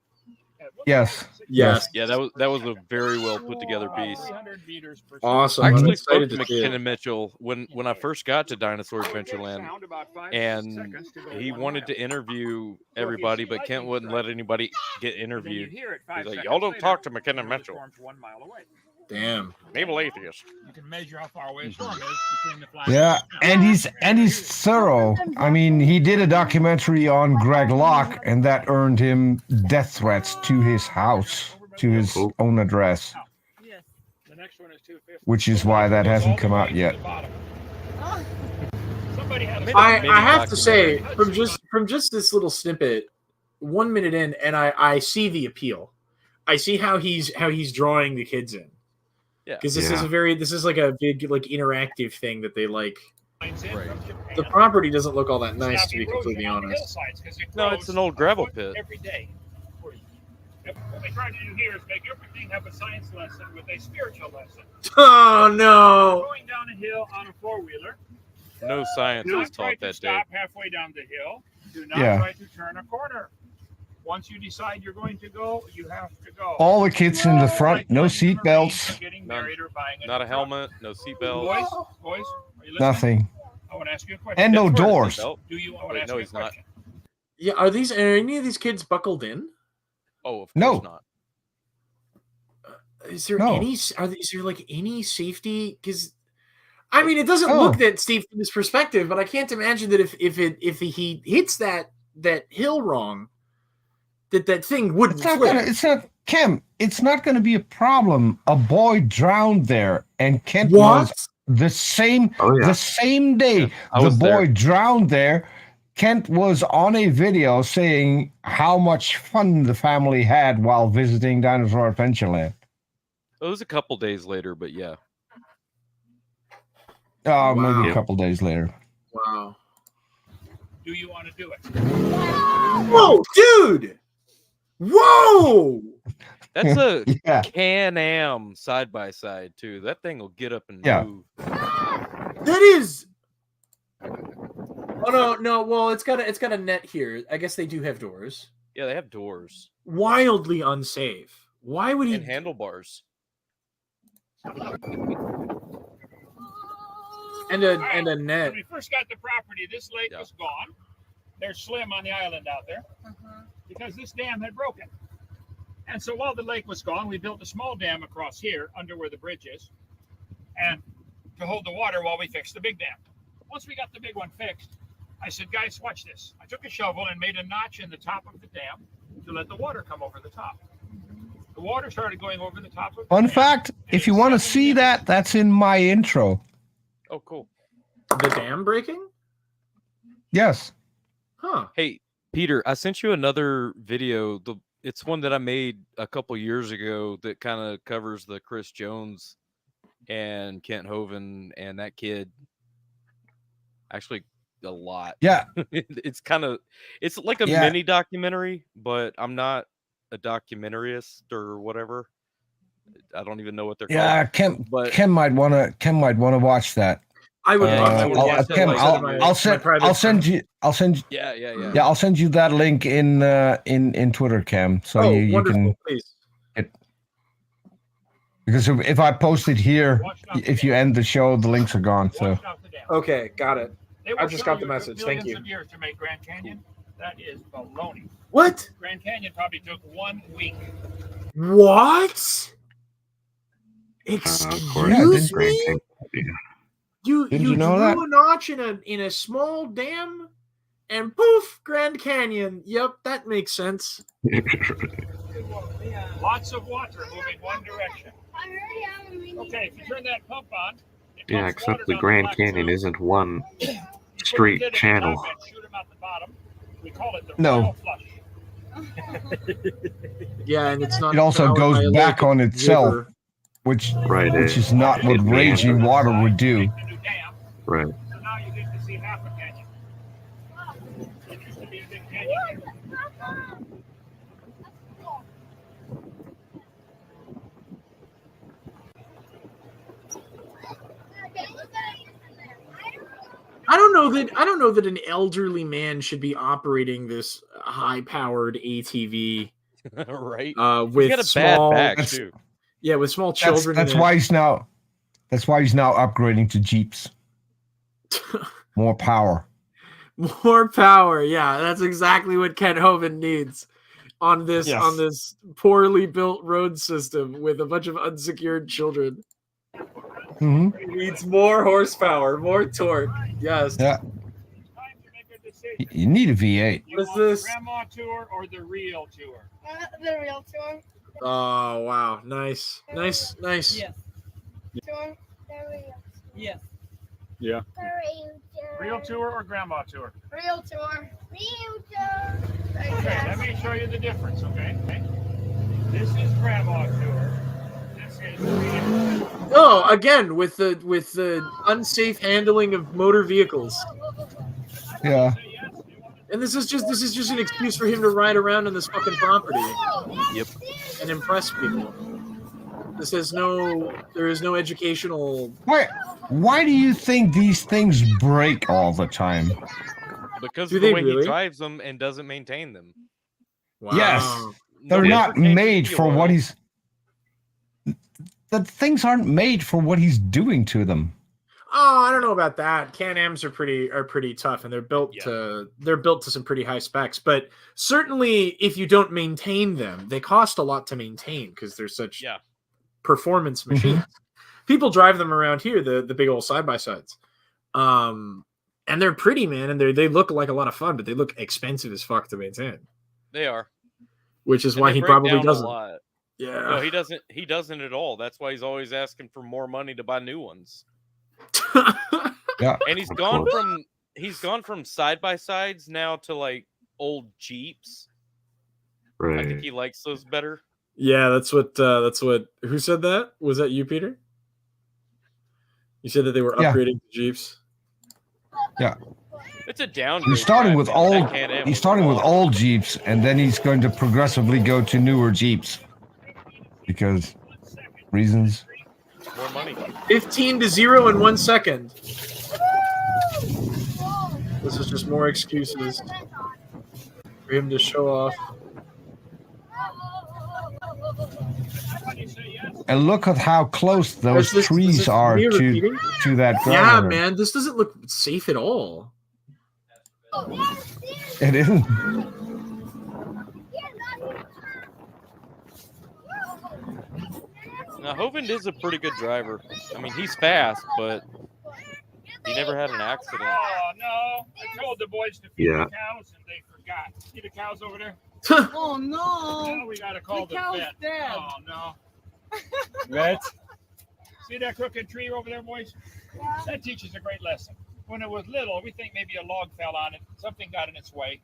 Yes. Yes. Yeah, that was a very well put together piece. Awesome. I I'm actually spoke excited to to see it. McKenna Mitchell when I first got to Dinosaur Adventureland, and he wanted to interview everybody, but Kent wouldn't let anybody get interviewed. He's like, y'all don't talk to McKenna Mitchell. Damn. Naval atheist. You can measure how far away a storm is between the flash. Yeah, and he's thorough. I mean, he did a documentary on Greg Locke, and that earned him death threats to his house, to his own address, The next one is 250. which is why that hasn't come out yet. I have to say, from just this little snippet, 1 minute in, and I see the appeal. I see how he's drawing the kids in. Yeah. Because this is like a big like interactive thing that they like. Right. The property doesn't look all that nice, to be completely honest. No, it's an old gravel pit. Every day. What we try to do here is make everything have a science lesson with a spiritual lesson. Oh no! Going down a hill on a 4-wheeler. No science was taught that day. Stop halfway down the hill. Do not try to turn a corner. Once you decide you're going to go, you have to go. All the kids in the front, no seat belts, Not a helmet, no seatbelt. Boys, are you listening? nothing, I want to ask you a question. and no doors. Do you? I want to ask no, you a he's not. question. Yeah, are any of these kids buckled in? Oh, of No. course not. Is there No. is there like any safety? Because I mean, it doesn't Oh. look that steep from this perspective, but I can't imagine that if he hits that hill wrong, that thing wouldn't flip. Cam, it's not gonna be a problem. A boy drowned there, and Kent What? was the same Oh, yeah. the same day I the was boy there. drowned there. Kent was on a video saying how much fun the family had while visiting Dinosaur Adventureland. It was a couple days later, but yeah. Maybe Wow. a couple days later. Wow. Do you want to do it? Whoa, dude! Whoa! That's a Yeah. Can-Am side-by-side, too. That thing will get up and Yeah. move. That is. Oh no! Well, it's got a net here. I guess they do have doors. Yeah, they have doors. Wildly unsafe. Why would he? And handlebars. And a net. When we first got the property, this lake was gone. There's Slim on the island out there because this dam had broken. And so while the lake was gone, we built a small dam across here under where the bridge is and to hold the water while we fixed the big dam. Once we got the big one fixed, I said, guys, watch this. I took a shovel and made a notch in the top of the dam to let the water come over the top. The water started going over the top of the Fun dam. fact, if you want to see that, that's in my intro. Oh, cool. The dam breaking? Yes. Huh. Hey, Peter, I sent you another video. It's one that I made a couple years ago that kind of covers the Chris Jones and Kent Hovind and that kid. Actually, a lot. Yeah. It's like a Yeah. mini documentary, but I'm not a documentarist or whatever. I don't even know what they're Yeah, called. Ken might want to watch that. I would. I'll send you. Yeah. I'll send you that link in Twitter, Cam, so you wonderful, can. Please. Because if I post it here, if you end the show, the links are gone. So. Okay, got it. They will I just show got the you message. Thank millions you. of years to make Grand Canyon. That is baloney. What? Grand Canyon probably took 1 week. What? Excuse me? You Didn't you know drew that? a notch in a small dam, and poof, Grand Canyon. Yep, that makes sense. Lots of water moving one direction. Okay, if you turn that pump on, Yeah, except the Grand Canyon isn't one straight channel. shoot them out the bottom. We call it the No. royal flush. Yeah, and it's not. It also powered by goes a back lake on itself, river. which Right, is not what it raging meanders. water would do. Right. So now you get to see half a canyon. It used to be a big canyon. I don't know that an elderly man should be operating this high-powered ATV. Right. With He's got a small, bad back too. Yeah, with small children. That's in why it. he's now. That's why he's now upgrading to Jeeps. More power. More power. Yeah, that's exactly what Kent Hovind needs on this poorly built road system with a bunch of unsecured children. Mm-hmm. He needs more horsepower, more torque. Yes. Yeah. You need a V8. What is this? The grandma tour or the real tour? The real tour. Oh wow, nice. Yes. Tour? The real. Yes. Yeah. The real tour. Real tour or grandma tour? Real tour. Real tour. Okay, let me show you the difference, okay? This is grandma tour. This is real. Oh, again with the unsafe handling of motor vehicles. Yeah. And this is just an excuse for him to ride around on this fucking property. Yep. And impress people. There is no educational. Why do you think these things break all the time? Because Do of the they way really? he drives them and doesn't maintain them. Wow. Yes. They're Nobody not ever changed made the for oil. what he's. The things aren't made for what he's doing to them. Oh, I don't know about that. Can-Ams are pretty tough, and they're built to some pretty high specs. But certainly, if you don't maintain them, they cost a lot to maintain because they're such performance machines. People drive them around here, the big old side by sides, and they're pretty, man, and they look like a lot of fun, but they look expensive as fuck to maintain. They are. Which is And why they he break probably down a doesn't. lot. Yeah. No, he doesn't. He doesn't at all. That's why he's always asking for more money to buy new ones. Yeah. And he's gone from side by sides now to like old Jeeps. Right. I think he likes those better. Yeah, that's what. Who said that? Was that you, Peter? You said that they were upgrading to Jeeps. Yeah. It's a downgrade. He's starting drive, with man. old. That Can-Am He's was starting with awesome. old Jeeps, and then he's going to progressively go to newer Jeeps because reasons. More money. 15 to 0 in 1 second. This is just more excuses for him to show off. And look at how close those trees are me to repeating? that ground. Yeah, level. man, this doesn't look safe at all. It isn't. Now, Hovind is a pretty good driver. I mean, he's fast, but he never had an accident. Oh, no. I told the boys to feed Yeah. the cows, and they forgot. See the cows over there? Oh no! Now we got to call the cow's vet. dead. Oh, no. Vet? See that crooked tree over there, boys? That teaches a great lesson. When it was little, we think maybe a log fell on it. Something got in its way.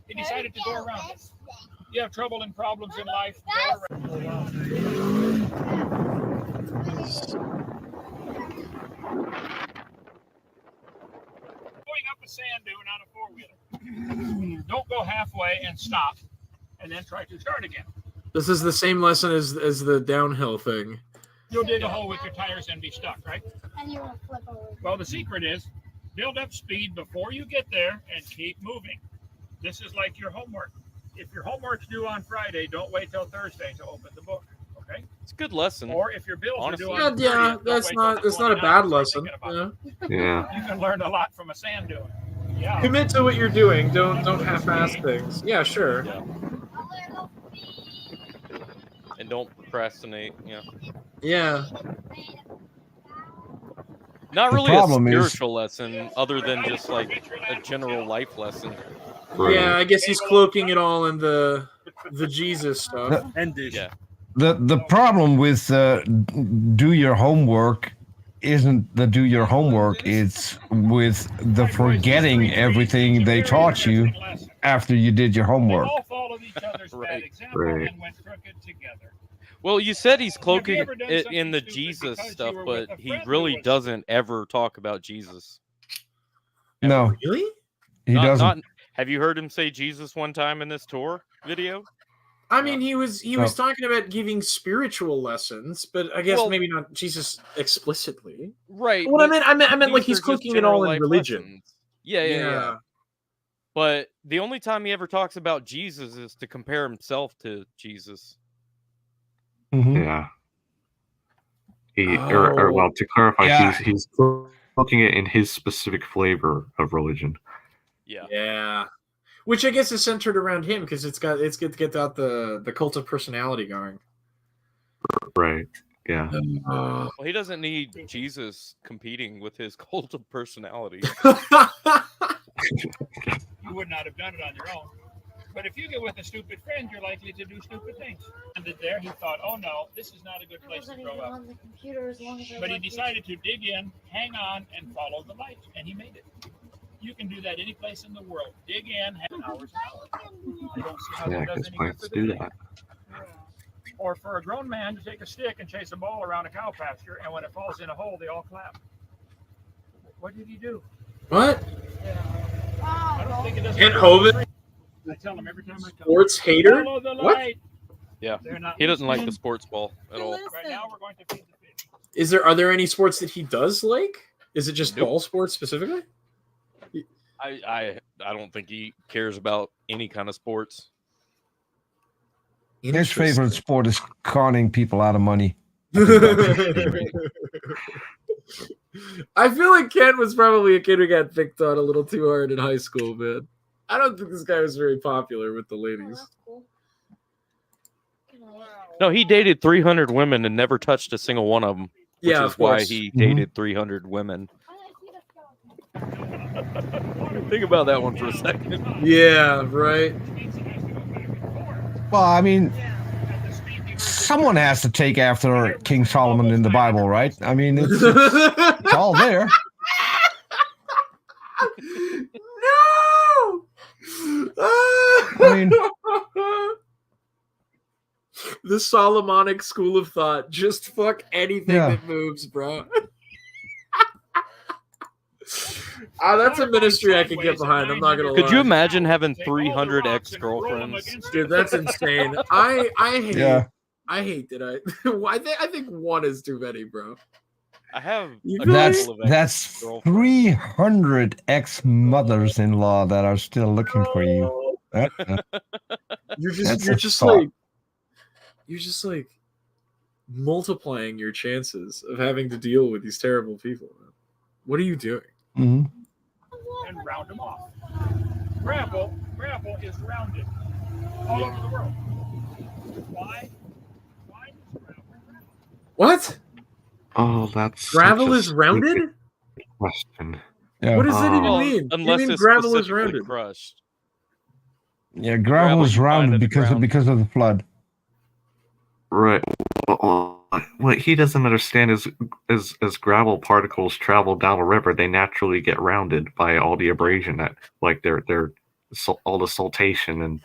He decided to go around it. You have trouble and problems in life, go around. Going up a sand dune on a four-wheeler. Don't go halfway and stop, and then try to start again. This is the same lesson as the downhill thing. You'll dig a hole with your tires and be stuck, right? And you will flip over. Well, the secret is build up speed before you get there and keep moving. This is like your homework. If your homework's due on Friday, don't wait till Thursday to open the book. Okay? It's a good lesson. Or if your bills Honestly. are due on Yeah, Friday, that's not a bad lesson. Yeah. Yeah. You can learn a lot from a sand dune. Yeah. Commit to what you're doing. Don't half-ass things. Yeah, sure. Yeah. And don't procrastinate. Yeah. Yeah. Not The really a problem is- spiritual lesson, other than just like a general life lesson. Yeah, I guess he's cloaking it all in the Jesus stuff. Yeah. The problem with do your homework isn't the do your homework. It's with the forgetting everything they taught you after you did your homework. All followed each other's bad example and went crooked together. Well, you said he's cloaking ever done it something in the stupid Jesus because you stuff, were but with a he friend who really was- doesn't ever talk about Jesus. No, really, he doesn't. Have you heard him say Jesus one time in this tour video? I mean, he was talking about giving spiritual lessons, but I guess maybe not Jesus explicitly. Right. What but I meant like these he's are just cloaking it all general in life religion. lessons. Yeah. But the only time he ever talks about Jesus is to compare himself to Jesus. Yeah. Well, to clarify, he's cooking it in his specific flavor of religion. Yeah. Which I guess is centered around him because it's good to get out the cult of personality going. Right. Yeah. Well, he doesn't need Jesus competing with his cult of personality. You would not have done it on your own. But if you get with a stupid friend, you're likely to do stupid things. And there he thought, oh no, this is not a good place to grow up. But he decided to dig in, hang on, and follow the light. And he made it. You can do that any place in the world. Dig in, have hours and hours. I don't see how that does any good for the do day. that. Or for a grown man to take a stick and chase a ball around a cow pasture, and when it falls in a hole, they all clap. What did he do? What? I don't think it does. Kent Hovind? I tell him every time I come. Sports hater? Follow the What? light. Yeah. They're not He doesn't like listening. the sports ball at all. Right now, we're going to feed the fish. Are there any sports that he does like? Is it just ball sports specifically? I don't think he cares about any kind of sports. His favorite sport is conning people out of money. I feel like Ken was probably a kid who got picked on a little too hard in high school, man. I don't think this guy was very popular with the ladies. No, he dated 300 women and never touched a single one of them. Which Yeah, is of why course. he dated 300 women. Think about that one for a second. Yeah, right. Well, I mean, someone has to take after King Solomon in the Bible, right? I mean, it's all there. No! I mean, the Solomonic school of thought. Just fuck anything Yeah. that moves, bro. That's a ministry I can get behind. I'm not gonna lie. Could you imagine having 300 ex-girlfriends? Dude, that's insane. I hate. Yeah. I hate that I think one is too many, bro. I have a That's couple of that's 300 ex-mothers-in-law that are still looking for you. You're That's just a thought. you're just like multiplying your chances of having to deal with these terrible people. Man. What are you doing? Mm-hmm. And round them off. Gravel is rounded all over the world. Why? What? Oh, that's Gravel such a is rounded? stupid question. What does that even Well, mean? unless you mean it's gravel is specifically rounded? crushed. Yeah, gravel is you find rounded in the because of the flood. Right. What he doesn't understand is as gravel particles travel down a river, they naturally get rounded by all the abrasion that, like, they're all the saltation and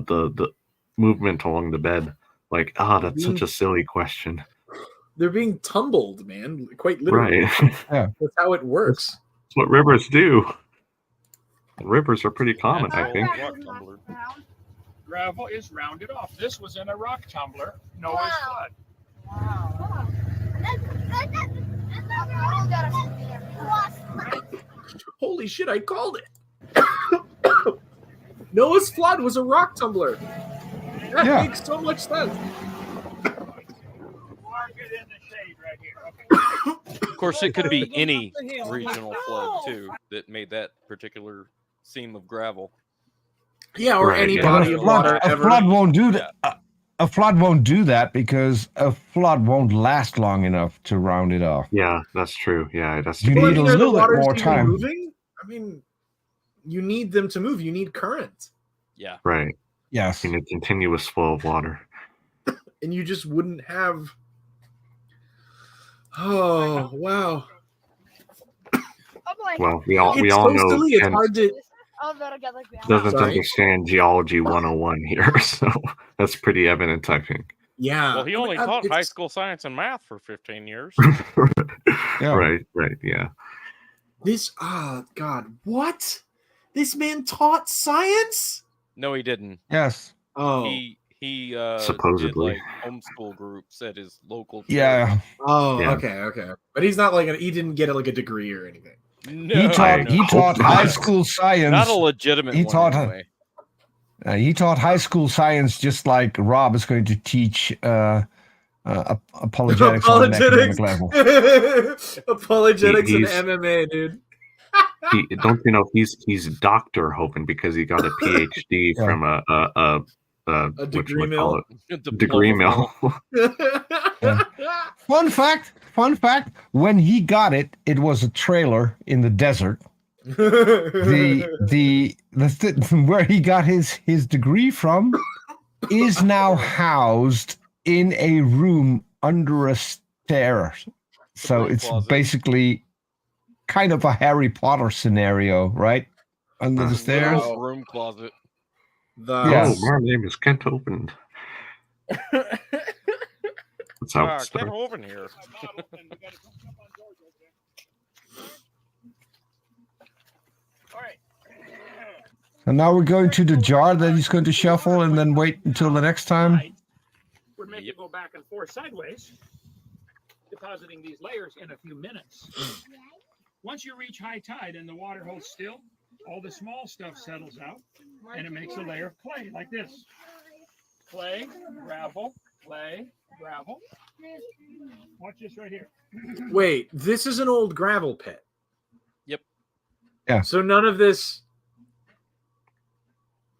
the movement along the bed. Like, that's such a silly question. They're being tumbled, man. Quite literally. Right. Yeah. That's how it works. That's what rivers do. Rivers are pretty common, I think. Gravel is rounded off. This was in a rock tumbler. Noah's flood. Holy shit, I called it. Noah's flood was a rock tumbler. That Yeah. makes so much sense. Mark it in the shade right here. Okay. Of course, it could be any regional flood too that made that particular seam of gravel. Yeah, or Right, any yeah. body A of water flood ever. won't do that. a flood won't do that because a flood won't last long enough to round it off. Yeah, that's true. Yeah, that's You need a little bit more time. Moving? I mean, you need them to move. You need current. Yeah. Right. Yes. You need continuous flow of water. And you just wouldn't have. Oh wow. Well, we all know silly. It's hard to. Doesn't understand geology 101 here, so that's pretty evident, I think. Yeah. Well, he only taught high school science and math for 15 years. Right, yeah. This, God, what? This man taught science? No, he didn't. Yes. Oh. He supposedly did, like, homeschool groups at his local church. Yeah. Oh, Yeah. okay. But he's not like he didn't get like a degree or anything. No, He taught high school science. Not a legitimate one, anyway. He taught high school science just like Rob is going to teach apologetics on an academic level. Apologetics and MMA, dude. Don't you know he's Dr. Hopen because he got a PhD from a degree mill. Degree mill. Yeah. Fun fact. When he got it, it was a trailer in the desert. Where he got his degree from is now housed in a room under a stair. So it's basically kind of a Harry Potter scenario, right? Under the stairs. Room closet. Yes. My name is Kent Hopen. That's how it Kent starts. Hoven here. And now we're going to the jar that he's going to shuffle and then wait until the next time. We're making it go back and forth sideways, depositing these layers in a few minutes. Once you reach high tide and the water holds still, all the small stuff settles out and it makes a layer of clay like this. Clay, gravel, clay, gravel. Watch this right here. Wait, this is an old gravel pit. Yep. Yeah. So none of this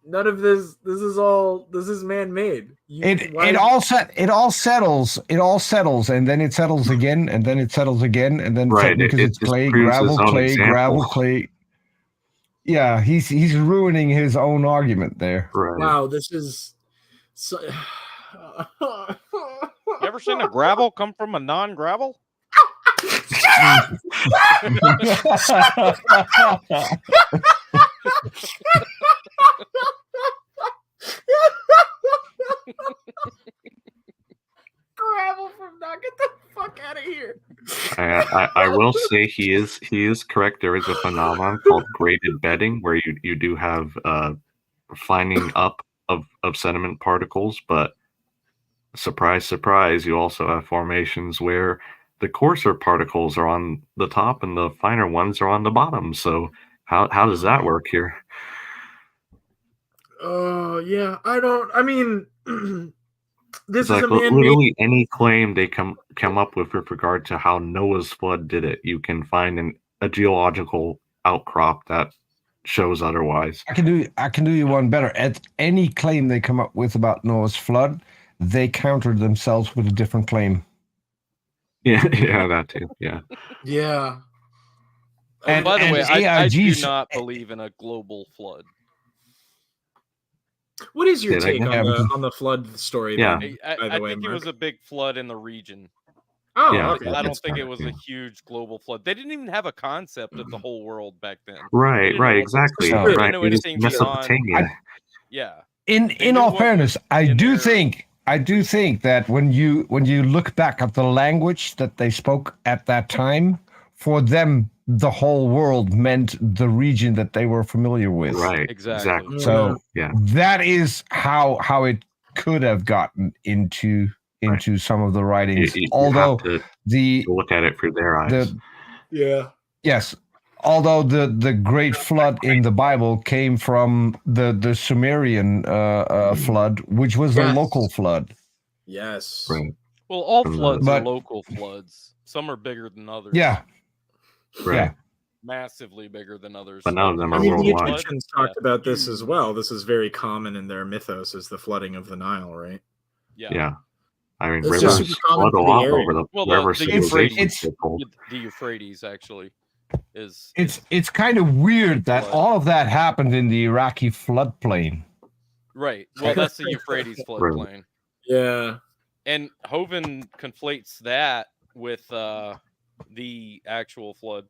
is man-made. It all settles, and then it settles again, and then it settles again, and then Right, because it it's just clay, proves gravel, his own clay, example. gravel, clay. Yeah, he's ruining his own argument there. Right. Wow, this is so... You ever seen a gravel come from a non-gravel? Gravel from not get the fuck out of here. I will say he is correct. There is a phenomenon called graded bedding where you do have finding up of sediment particles, but surprise, you also have formations where the coarser particles are on the top and the finer ones are on the bottom. So how does that work here? Oh yeah, I mean, this It's is like a man-made. literally any claim they come up with regard to how Noah's flood did it, you can find a geological outcrop that shows otherwise. I can do you one better. At any claim they come up with about Noah's flood, they countered themselves with a different claim. Yeah, that too. Yeah. Yeah. And by the way, I do AIG's not believe in a global flood. What is your Say that take again. on the flood story? Yeah. then, I by the way, think it Mark? was a big flood in the region. Oh, Yeah, okay. I don't that's think it fine, was yeah. a huge global flood. They didn't even have a concept of the whole world back then. They Right, didn't know what was exactly. going on. They Right. didn't know It was anything beyond. Mesopotamia. Yeah. In knew all what fairness, was I in do there. think that when you look back at the language that they spoke at that time, for them the whole world meant the region that they were familiar with. Right. Exactly. So yeah, that is how it could have gotten into some of the writings. you Although have the to look at it through their eyes. Yeah. Yes. Although the great flood in the Bible came from the Sumerian flood, which was a Yes. local flood. Yes. Right. Well, all floods are But- local floods. Some are bigger than others. Yeah. Right. Yeah. Massively bigger than others. But none of them I are mean, the worldwide. Egyptians talked about this as well. This is very common in their mythos, is the flooding of the Nile, right? Yeah. I mean, It's rivers flood a lot over the wherever the civilizations take hold. The Euphrates actually is. It's kind of weird that all of that happened in the Iraqi floodplain. Right. Well, that's the Euphrates floodplain. Yeah. And Hovind conflates that with the actual flood.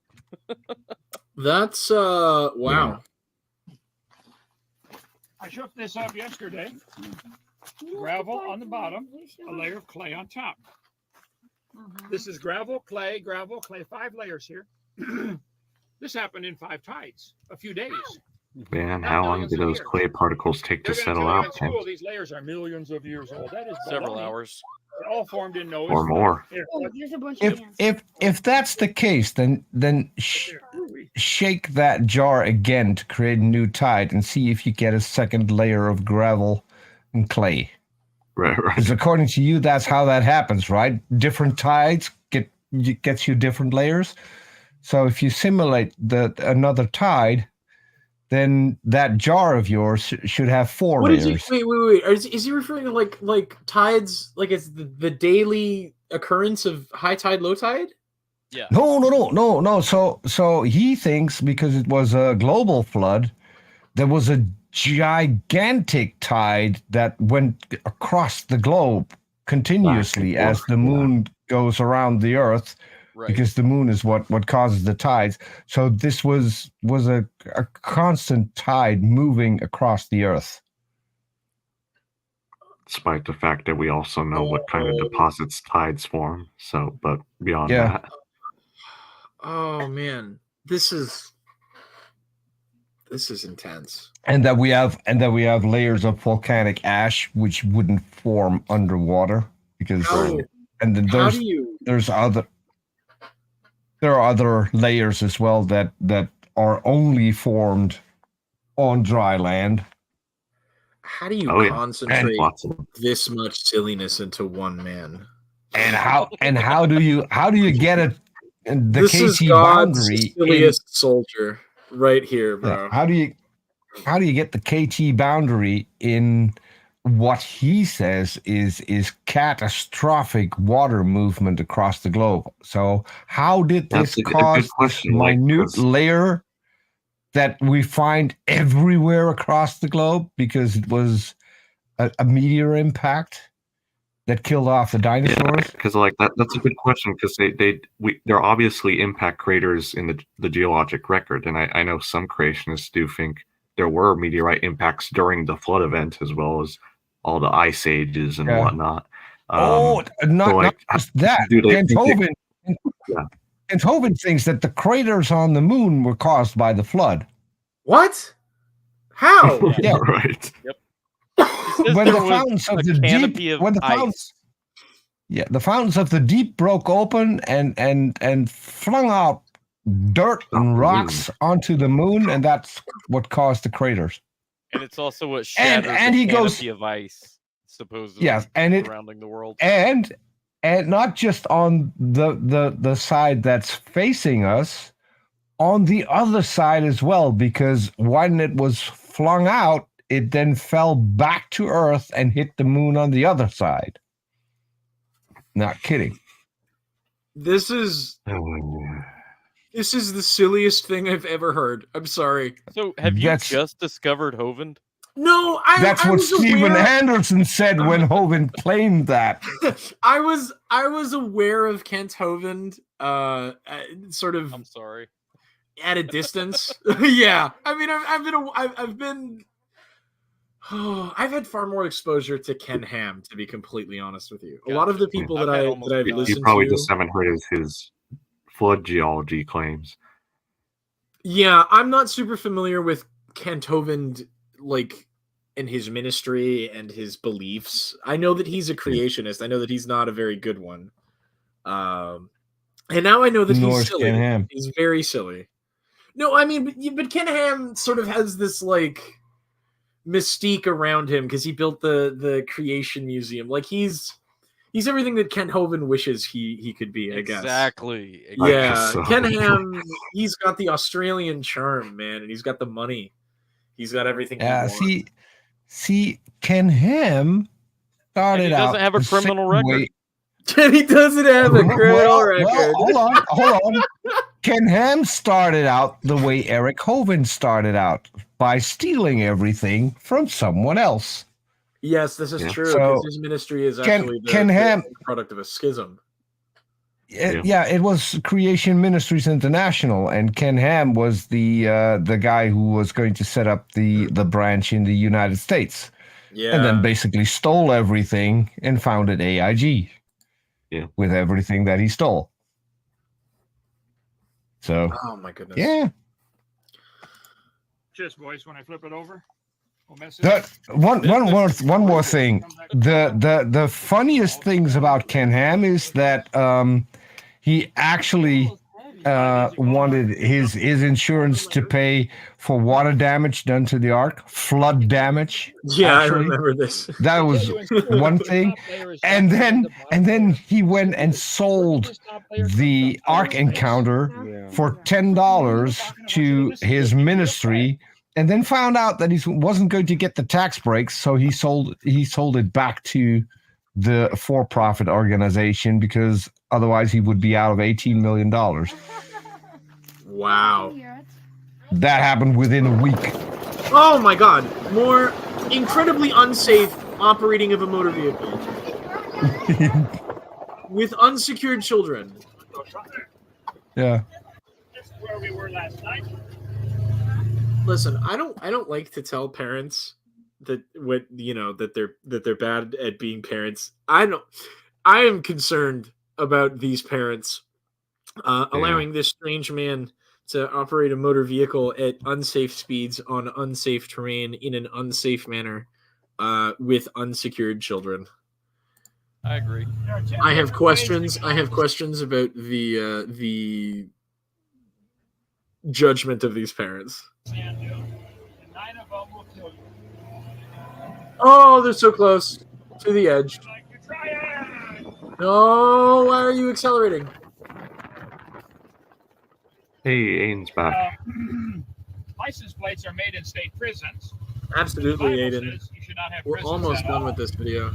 That's wow. I shook this up yesterday. Gravel on the bottom, a layer of clay on top. This is gravel, clay, 5 layers here. This happened in 5 tides, a few days. Man, how long do those clay particles take to settle out? School, these layers are millions of years old. That is several hours. They're all formed in Noah's or more. If that's the case, then shake that jar again to create a new tide and see if you get a second layer of gravel and clay. Right. Because according to you, that's how that happens, right? Different tides gets you different layers. So if you simulate another tide, then that jar of yours should have 4 layers. Wait. Is he referring to like tides, like it's the daily occurrence of high tide, low tide? Yeah. No. So he thinks because it was a global flood, there was a gigantic tide that went across the globe continuously as the moon goes around the Earth. Right. Because the moon is what causes the tides. So this was a constant tide moving across the Earth. Despite the fact that we also know what kind of deposits tides form. So, but beyond that. Oh man, this is intense. And that we have layers of volcanic ash which wouldn't form underwater because there are other layers as well that are only formed on dry land. How do you concentrate this much silliness into one man? And how do you get the this KT is God's boundary? Silliest soldier right here, bro. Yeah, how do you get the KT boundary in what he says is catastrophic water movement across the globe? So how did this cause this minute layer that we find everywhere across the globe because it was a meteor impact that killed off the dinosaurs? Because that's a good question because they're obviously impact craters in the geologic record, and I know some creationists do think there were meteorite impacts during the flood event as well as all the ice ages and whatnot. Not just that. And Hovind thinks that the craters on the moon were caused by the flood. What? How? Yeah. Right. Yep. When the fountains of the deep, the fountains of the deep broke open and flung out dirt and rocks onto the moon, and that's what caused the craters. And it's also what shattered the canopy of ice, supposedly, surrounding the world. And not just on the side that's facing us, on the other side as well, because when it was flung out, it then fell back to Earth and hit the moon on the other side. Not kidding. This is the silliest thing I've ever heard. I'm sorry. So have you just discovered Hovind? No, that's what Stephen Anderson said when Hovind claimed that. I was aware of Kent Hovind, sort of. I'm sorry. At a distance. Yeah, I mean, I've had far more exposure to Ken Ham, to be completely honest with you. A lot of the people that I've listened to, you probably just haven't heard his flood geology claims. Yeah, I'm not super familiar with Kent Hovind, in his ministry and his beliefs. I know that he's a creationist. I know that he's not a very good one. And now I know that he's silly. Ken Ham. He's very silly. No, I mean, but Ken Ham sort of has this mystique around him because he built the Creation Museum. He's everything that Kent Hovind wishes he could be, I guess. Exactly. Yeah, Ken Ham, he's got the Australian charm, man, and he's got the money. He's got everything. Yeah, see, Ken Ham started And he doesn't out have a the same criminal record. way- And he doesn't have a criminal record. Well, hold on. Ken Ham started out the way Eric Hovind started out, by stealing everything from someone else. Yes, this is true, So, because his ministry is actually Ken Ham, the product of a schism. it was Creation Ministries International, and Ken Ham was the guy who was going to set up the branch in the United States. And then basically stole everything and founded AIG. Yeah. With everything that he stole. So. Oh my goodness. Yeah. Cheers, boys. When I flip it over, we'll mess it That up. one more thing. The funniest things about Ken Ham is that he actually wanted his insurance to pay for water damage done to the ark, flood damage. Yeah, actually. I remember this. That was one thing. And then he went and sold the Ark Encounter for $10 to his ministry, and then found out that he wasn't going to get the tax breaks, so he sold it back to the for-profit organization, because otherwise he would be out of $18 million. Wow. That happened within a week. Oh my god. More incredibly unsafe operating of a motor vehicle. With unsecured children. Yeah. This is where we were last night. Listen, I don't like to tell parents that that they're bad at being parents. I am concerned about these parents allowing this strange man to operate a motor vehicle at unsafe speeds on unsafe terrain in an unsafe manner with unsecured children. I agree. I have questions. I have questions about the judgment of these parents. Oh, they're so close to the edge. No, why are you accelerating? Hey, Aiden's back. License plates are made in state prisons. Absolutely, The Bible Aiden. says you should not have We're prisons almost at done all. with this video.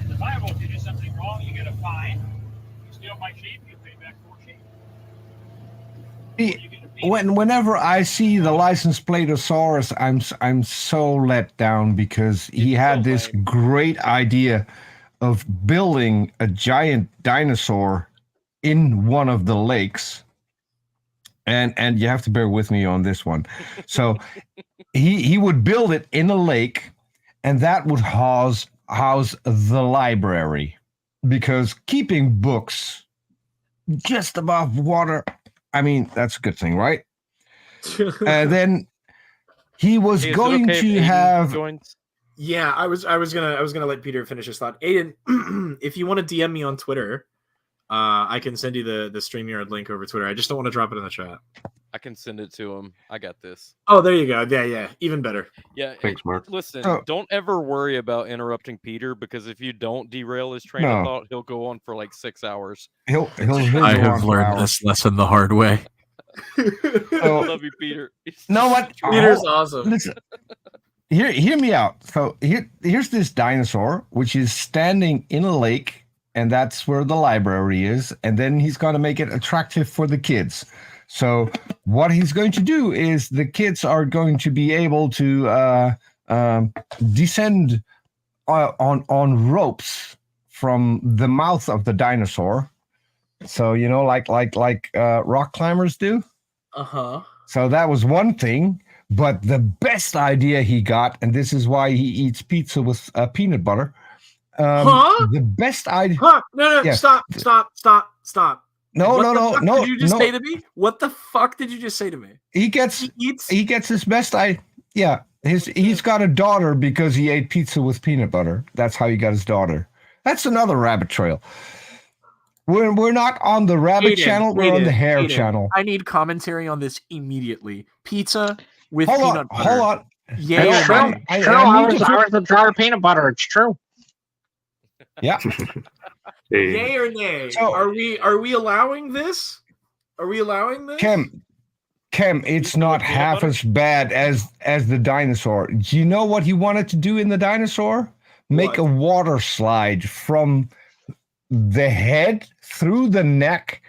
In the Bible, if you do something wrong, you get a fine. You steal my sheep, you pay back 4 sheep. Whenever I see the license platosaurus, I'm so let down, because he had this great idea of building a giant dinosaur in one of the lakes. And you have to bear with me on this one. So he would build it in a lake, and that would house the library, because keeping books just above water, I mean, that's a good thing, right? And then he was going to have. Yeah, I was gonna let Peter finish his thought. Aiden, if you want to DM me on Twitter, I can send you the StreamYard link over Twitter. I just don't want to drop it in the chat. I can send it to him. I got this. Oh, there you go. Yeah, even better. Yeah. Thanks, Mark. Listen, Oh. don't ever worry about interrupting Peter, because if you don't derail his train of thought, he'll go on for like 6 hours. He'll I go have on for learned hours. this lesson the hard way. So- Love you, Peter. No, what? Peter's awesome. Listen, hear me out. So here's this dinosaur, which is standing in a lake, and that's where the library is. And then he's going to make it attractive for the kids. So what he's going to do is the kids are going to be able to descend on ropes from the mouth of the dinosaur. So, like rock climbers do. Uh-huh. So that was one thing. But the best idea he got, and this is why he eats pizza with peanut butter. The best idea. Huh? No, Yeah. stop. No, What the no, fuck no, did you just no. say to me? What the fuck did you just say to me? He gets his best he's got a daughter because he ate pizza with peanut butter. That's how he got his daughter. That's another rabbit trail. We're not on the rabbit channel, we're on the hare channel. I need commentary on this immediately. Pizza with Hold peanut on, butter. hold on. Yeah, It's true. It's true. I was the jar of peanut butter. It's true. Yeah. Yay or nay? So- are we allowing this? Are we allowing this? Kem, it's not half as bad as the dinosaur. Do you know what he wanted to do in the dinosaur? make a water slide from the head through the neck,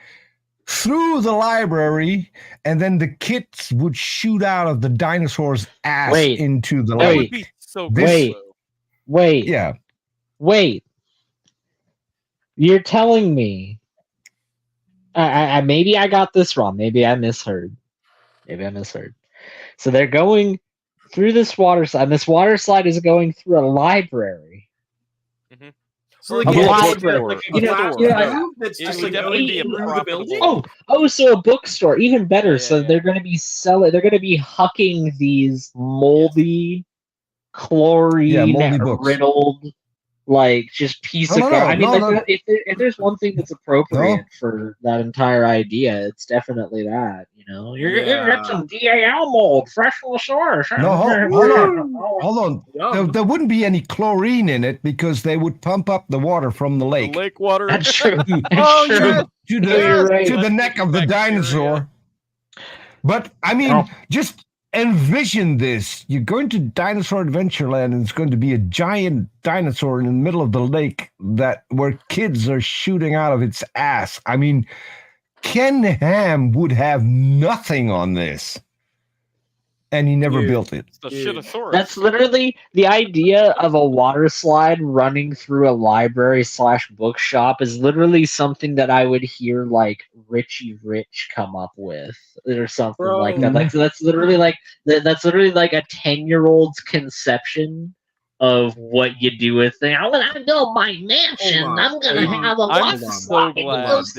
through the library, and then the kids would shoot out of the dinosaur's ass into the lake. That would be so cool. Wait. Yeah. Wait. You're telling me? I maybe I got this wrong. Maybe I misheard. So they're going through this water slide. And this water slide is going through a library. Mm-hmm. So like a library, that's just like going through the building. So a bookstore, even better. So they're going to be selling. They're going to be hucking these moldy, chlorine riddled, like just piece of. I mean, if there's one thing that's appropriate for that entire idea, it's definitely that. You know, you're gonna get some DAL mold, fresh from the source. No, hold on. There wouldn't be any chlorine in it because they would pump up the water from the lake. The lake water. That's true. To the neck of the dinosaur. But I mean, just envision this. You're going to Dinosaur Adventureland, and it's going to be a giant dinosaur in the middle of the lake where kids are shooting out of its ass. I mean, Ken Ham would have nothing on this, and he never built it. That's literally the idea of a water slide running through a library/bookshop is literally something that I would hear like Richie Rich come up with or something like that. Like, so that's literally like a 10-year-old's conception of what you do with things. I'm gonna build my mansion. I'm gonna have a water slide.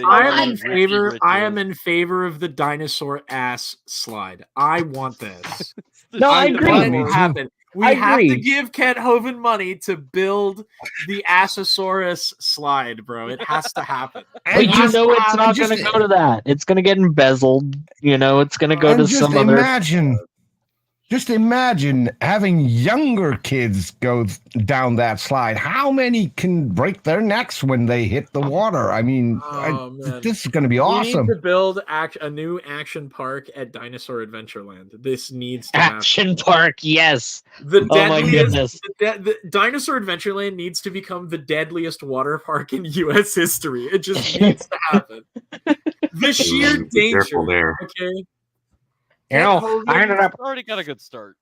I am in favor of the dinosaur ass slide. I want this. No, I agree. Want it to happen. We have to give Kent Hovind money to build the Assosaurus slide, bro. It has to happen. But you know it's not going to go to that. It's going to get embezzled. You know, it's going to go to some other. Just imagine having younger kids go down that slide. How many can break their necks when they hit the water? I mean, this is going to be awesome. We need to build a new action park at Dinosaur Adventureland. This needs to happen. Park, yes. My goodness. The Dinosaur Adventureland needs to become the deadliest water park in U.S. history. It just needs to happen. The sheer danger. There. Okay. You know, I ended up already got a good start.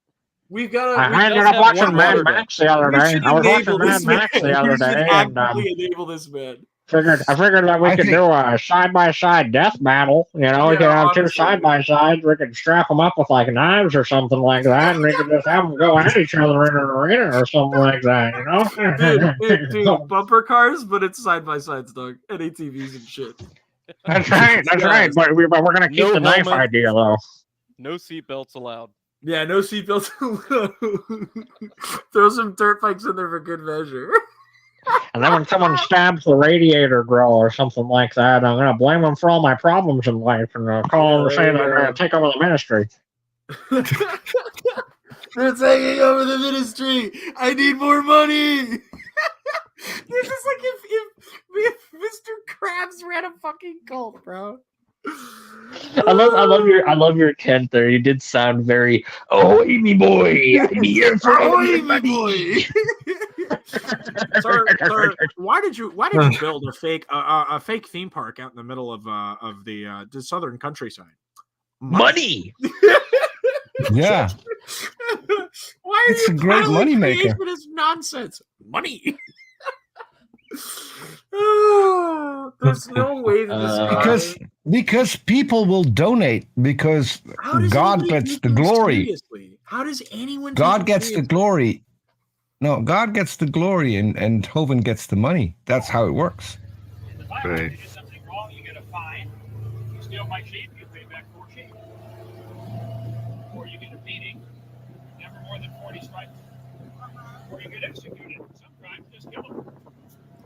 We've got. I ended up watching Mad Max the other day. I was watching Mad Max the other day, and enable this man. I figured that we could do a side-by-side death battle. You know, we could have two side-by-sides. We could strap them up with like knives or something like that, and we could just have them go at each other in an arena or something like that. You know, dude, bumper cars, but it's side-by-sides, dog, and ATVs and shit. That's right. That's right. But we're gonna keep the knife idea though. No seatbelts allowed. Yeah, no seatbelts allowed. Throw some dirt bikes in there for good measure. And then when someone stabs the radiator grill or something like that, I'm gonna blame them for all my problems in life and call them and say that I'm gonna take over the ministry. They're taking over the ministry. I need more money. This is like if Mr. Krabs ran a fucking cult, bro. I love your Kent there. You did sound very Amy boy. I'm here for Amy boy. sir, why did you build a fake theme park out in the middle of the southern countryside? Money. Yeah. Why are it's you a great money maker? This nonsense. Money. There's no way that this because people will donate because God gets the glory. Seriously? How does anyone? God gets the glory. No, God gets the glory, and Hovind gets the money. That's how it works. Right. You do something wrong, you get a fine. You steal my sheep, you pay back 4 sheep, or you get a beating, never more than 40 stripes, or you get executed. Sometimes just kill them.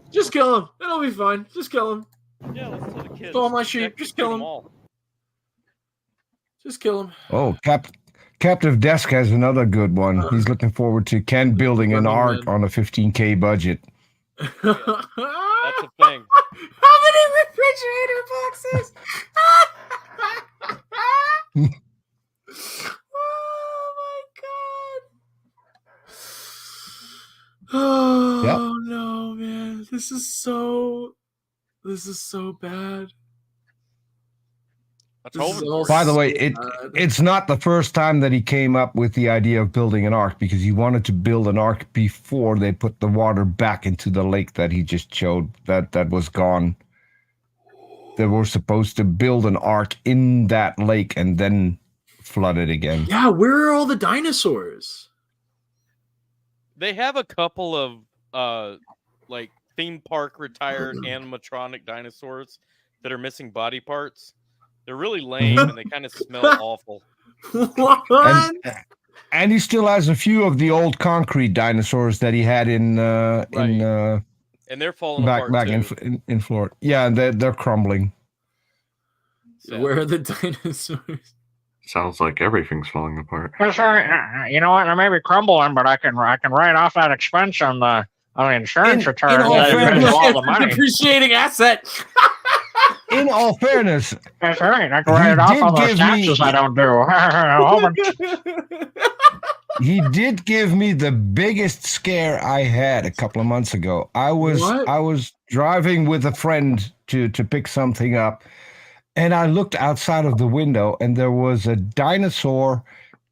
Just kill him. It'll be fine. Just kill him. Yeah, let's tell the kids. Stole my sheep. Just kill him. Just kill him. Oh, Captive Desk has another good one. He's looking forward to Ken building an ark on a $15K budget. That's a thing. How many refrigerator boxes? Oh my god. Yeah. This is so bad. By the way, it's not the first time that he came up with the idea of building an ark, because he wanted to build an ark before they put the water back into the lake that he just showed that was gone. They were supposed to build an ark in that lake and then flood it again. Yeah, where are all the dinosaurs? They have a couple of like theme park retired animatronic dinosaurs that are missing body parts. They're really lame and they kind of smell awful. And he still has a few of the old concrete dinosaurs that he had in and they're falling apart back too. in Florida. Yeah, they're crumbling. So. Where are the dinosaurs? Sounds like everything's falling apart. Well, sir, you know what? I may be crumbling, but I can write off that expense on the insurance return. All the money. Depreciating asset. In all fairness, that's right. I can write it off on those taxes I don't do. He did give me the biggest scare I had a couple of months ago. I was driving with a friend to pick something up, and I looked outside of the window, and there was a dinosaur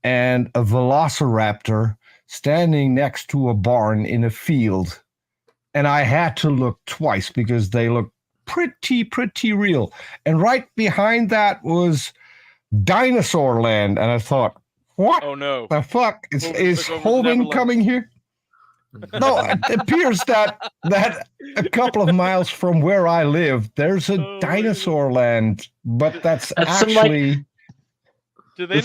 and a velociraptor standing next to a barn in a field. And I had to look twice because they looked pretty real. And right behind that was Dinosaur Land. And I thought, what the fuck? Is Hovind coming here? No, it appears that a couple of miles from where I live, there's a Dinosaur Land, but that's actually do they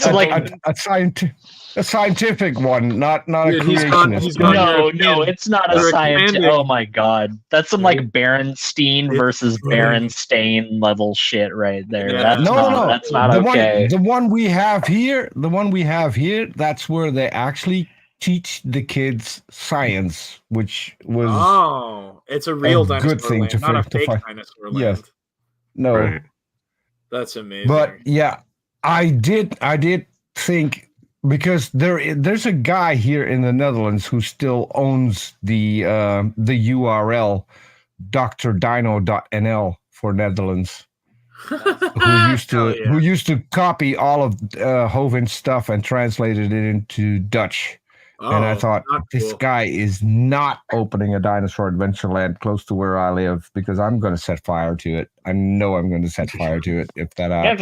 a scientific one, not a creationist. No, it's not a scientific. Oh my god, that's some like Berenstein versus Berenstain level shit right there. That's not okay. The one we have here, that's where they actually teach the kids science, which was it's a real dinosaur good thing land, not a fake dinosaur land. Yes, no, right. That's amazing. But yeah, I did think, because there's a guy here in the Netherlands who still owns the URL drdino.nl for Netherlands. who used to copy all of Hovind's stuff and translated it into Dutch. And I thought, this guy is not opening a dinosaur Adventureland close to where I live, because I'm going to set fire to it. I know I'm going to set fire to it if that. Yeah,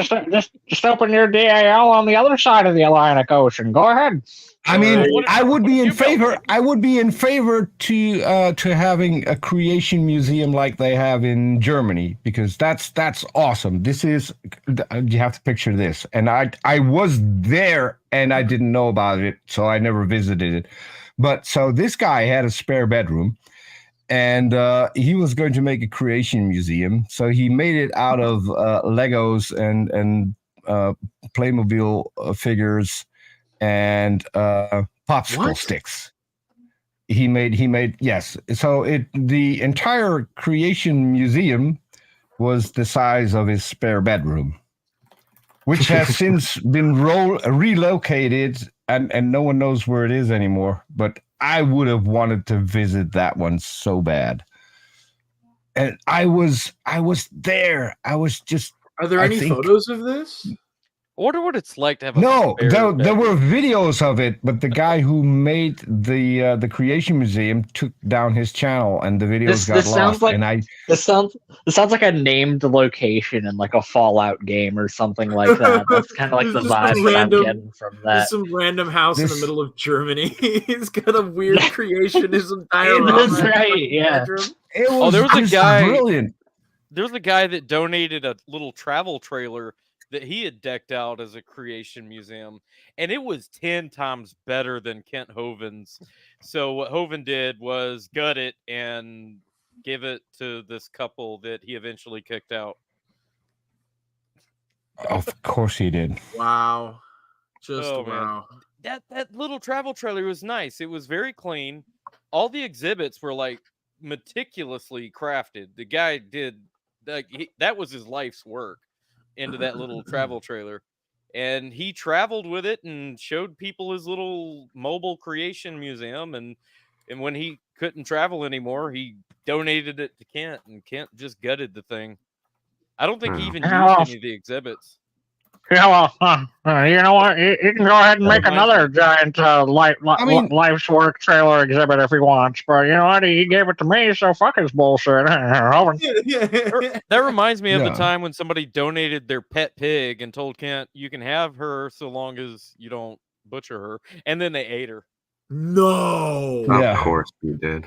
just open your DAL on the other side of the Atlantic Ocean. Go ahead. I mean, I would be in favor. I would be in favor to having a creation museum like they have in Germany, because that's awesome. This is, you have to picture this, and I was there and I didn't know about it, so I never visited it. But so this guy had a spare bedroom, and he was going to make a creation museum. So he made it out of Legos and Playmobil figures and popsicle sticks. He made yes. So the entire creation museum was the size of his spare bedroom, which has since been relocated, and no one knows where it is anymore. But I would have wanted to visit that one so bad. And I was there. I was just. Are there any photos of this? I wonder what it's like to have there were videos of it, but the guy who made the creation museum took down his channel, and the videos got lost. This sounds like a named location in like a Fallout game or something like that. That's kind of like the vibe that I'm getting from that. Some random house in the middle of Germany. He's got a weird creationism That's right, yeah. There was a guy. Brilliant. There was a guy that donated a little travel trailer that he had decked out as a creation museum, and it was 10 times better than Kent Hovind's. So what Hovind did was gut it and give it to this couple that he eventually kicked out. Of course he did. Wow. Man. That little travel trailer was nice. It was very clean. All the exhibits were like meticulously crafted. The guy did that was his life's work into that little travel trailer, and he traveled with it and showed people his little mobile creation museum. And when he couldn't travel anymore, he donated it to Kent, and Kent just gutted the thing. I don't think he even used any of the exhibits. Yeah, well, you know what? You can go ahead and make another giant life's work trailer exhibit if he wants, but you know what? He gave it to me, so fuck his bullshit. That reminds me of the time when somebody donated their pet pig and told Kent, "You can have her so long as you don't butcher her," and then they ate her. No. Of course we did.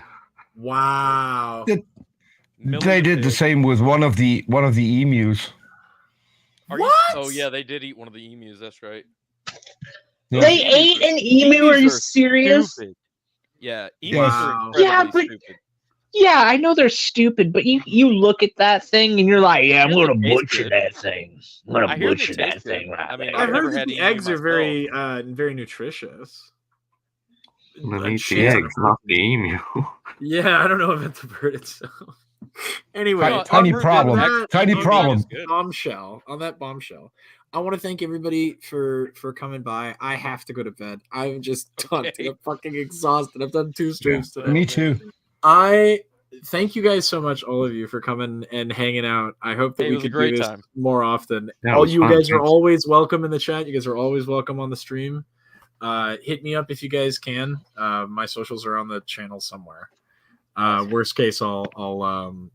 Wow. They did the same with one of the emus. What? Oh yeah, they did eat one of the emus. That's right. They ate an emu? Are you serious? Stupid. Yeah, emus are incredibly stupid. Yeah, I know they're stupid, but you look at that thing and you're like, yeah, I'm gonna butcher that thing. I'm gonna butcher that thing right there. I've heard that the eggs are very very nutritious. Let me eat the eggs, not the emu. Yeah, I don't know about the bird itself. Anyway, tiny problem. On that bombshell, I want to thank everybody for coming by. I have to go to bed. I'm just done. I'm fucking exhausted. I've done 2 streams today. Me too. I thank you guys so much, all of you, for coming and hanging out. I hope that we could do this more often. All you guys are always welcome in the chat. You guys are always welcome on the stream. Hit me up if you guys can. My socials are on the channel somewhere. Worst case, I'll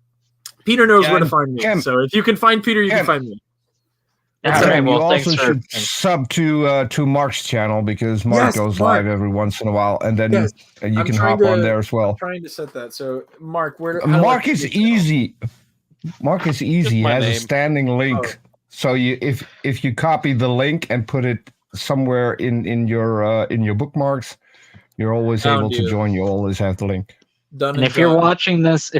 Peter knows where to find me. So if you can find Peter, you can find me. That's right. Well, you also should sub to Mark's channel because Mark goes live every once in a while, and then you can hop on there as well. I'm trying to set that. So Mark, Mark is easy. Mark is easy. He has a standing link. So if you copy the link and put it somewhere in your bookmarks, you're always able to join. You always have the link. And if you're watching this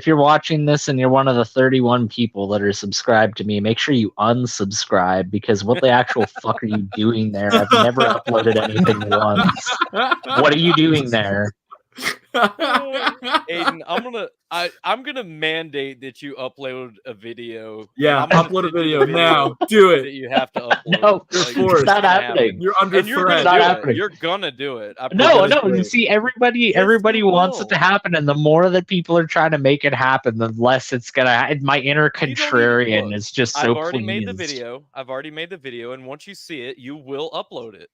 and you're one of the 31 people that are subscribed to me, make sure you unsubscribe, because what the actual fuck are you doing there? I've never uploaded anything once. What are you doing there? Aiden, I'm gonna mandate that you upload a video. Yeah, upload a video now. Do it. That you have to upload. No, it's not happening. You're under threat. It's not happening. You're gonna do it. No. You see, everybody wants it to happen, and the more that people are trying to make it happen, the less it's gonna. My inner contrarian is just so I've already pleased. I've already made the video, and once you see it, you will upload it.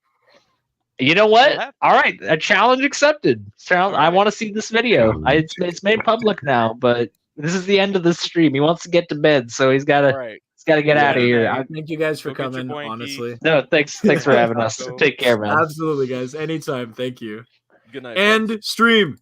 You know what? All right, a challenge accepted. I want to see this video. It's made public now, but this is the end of the stream. He wants to get to bed, so he's got to get out of here. Thank you guys for coming. Honestly, no, thanks for having us. Take care, man. Absolutely, guys. Anytime. Thank you. Good night. End stream.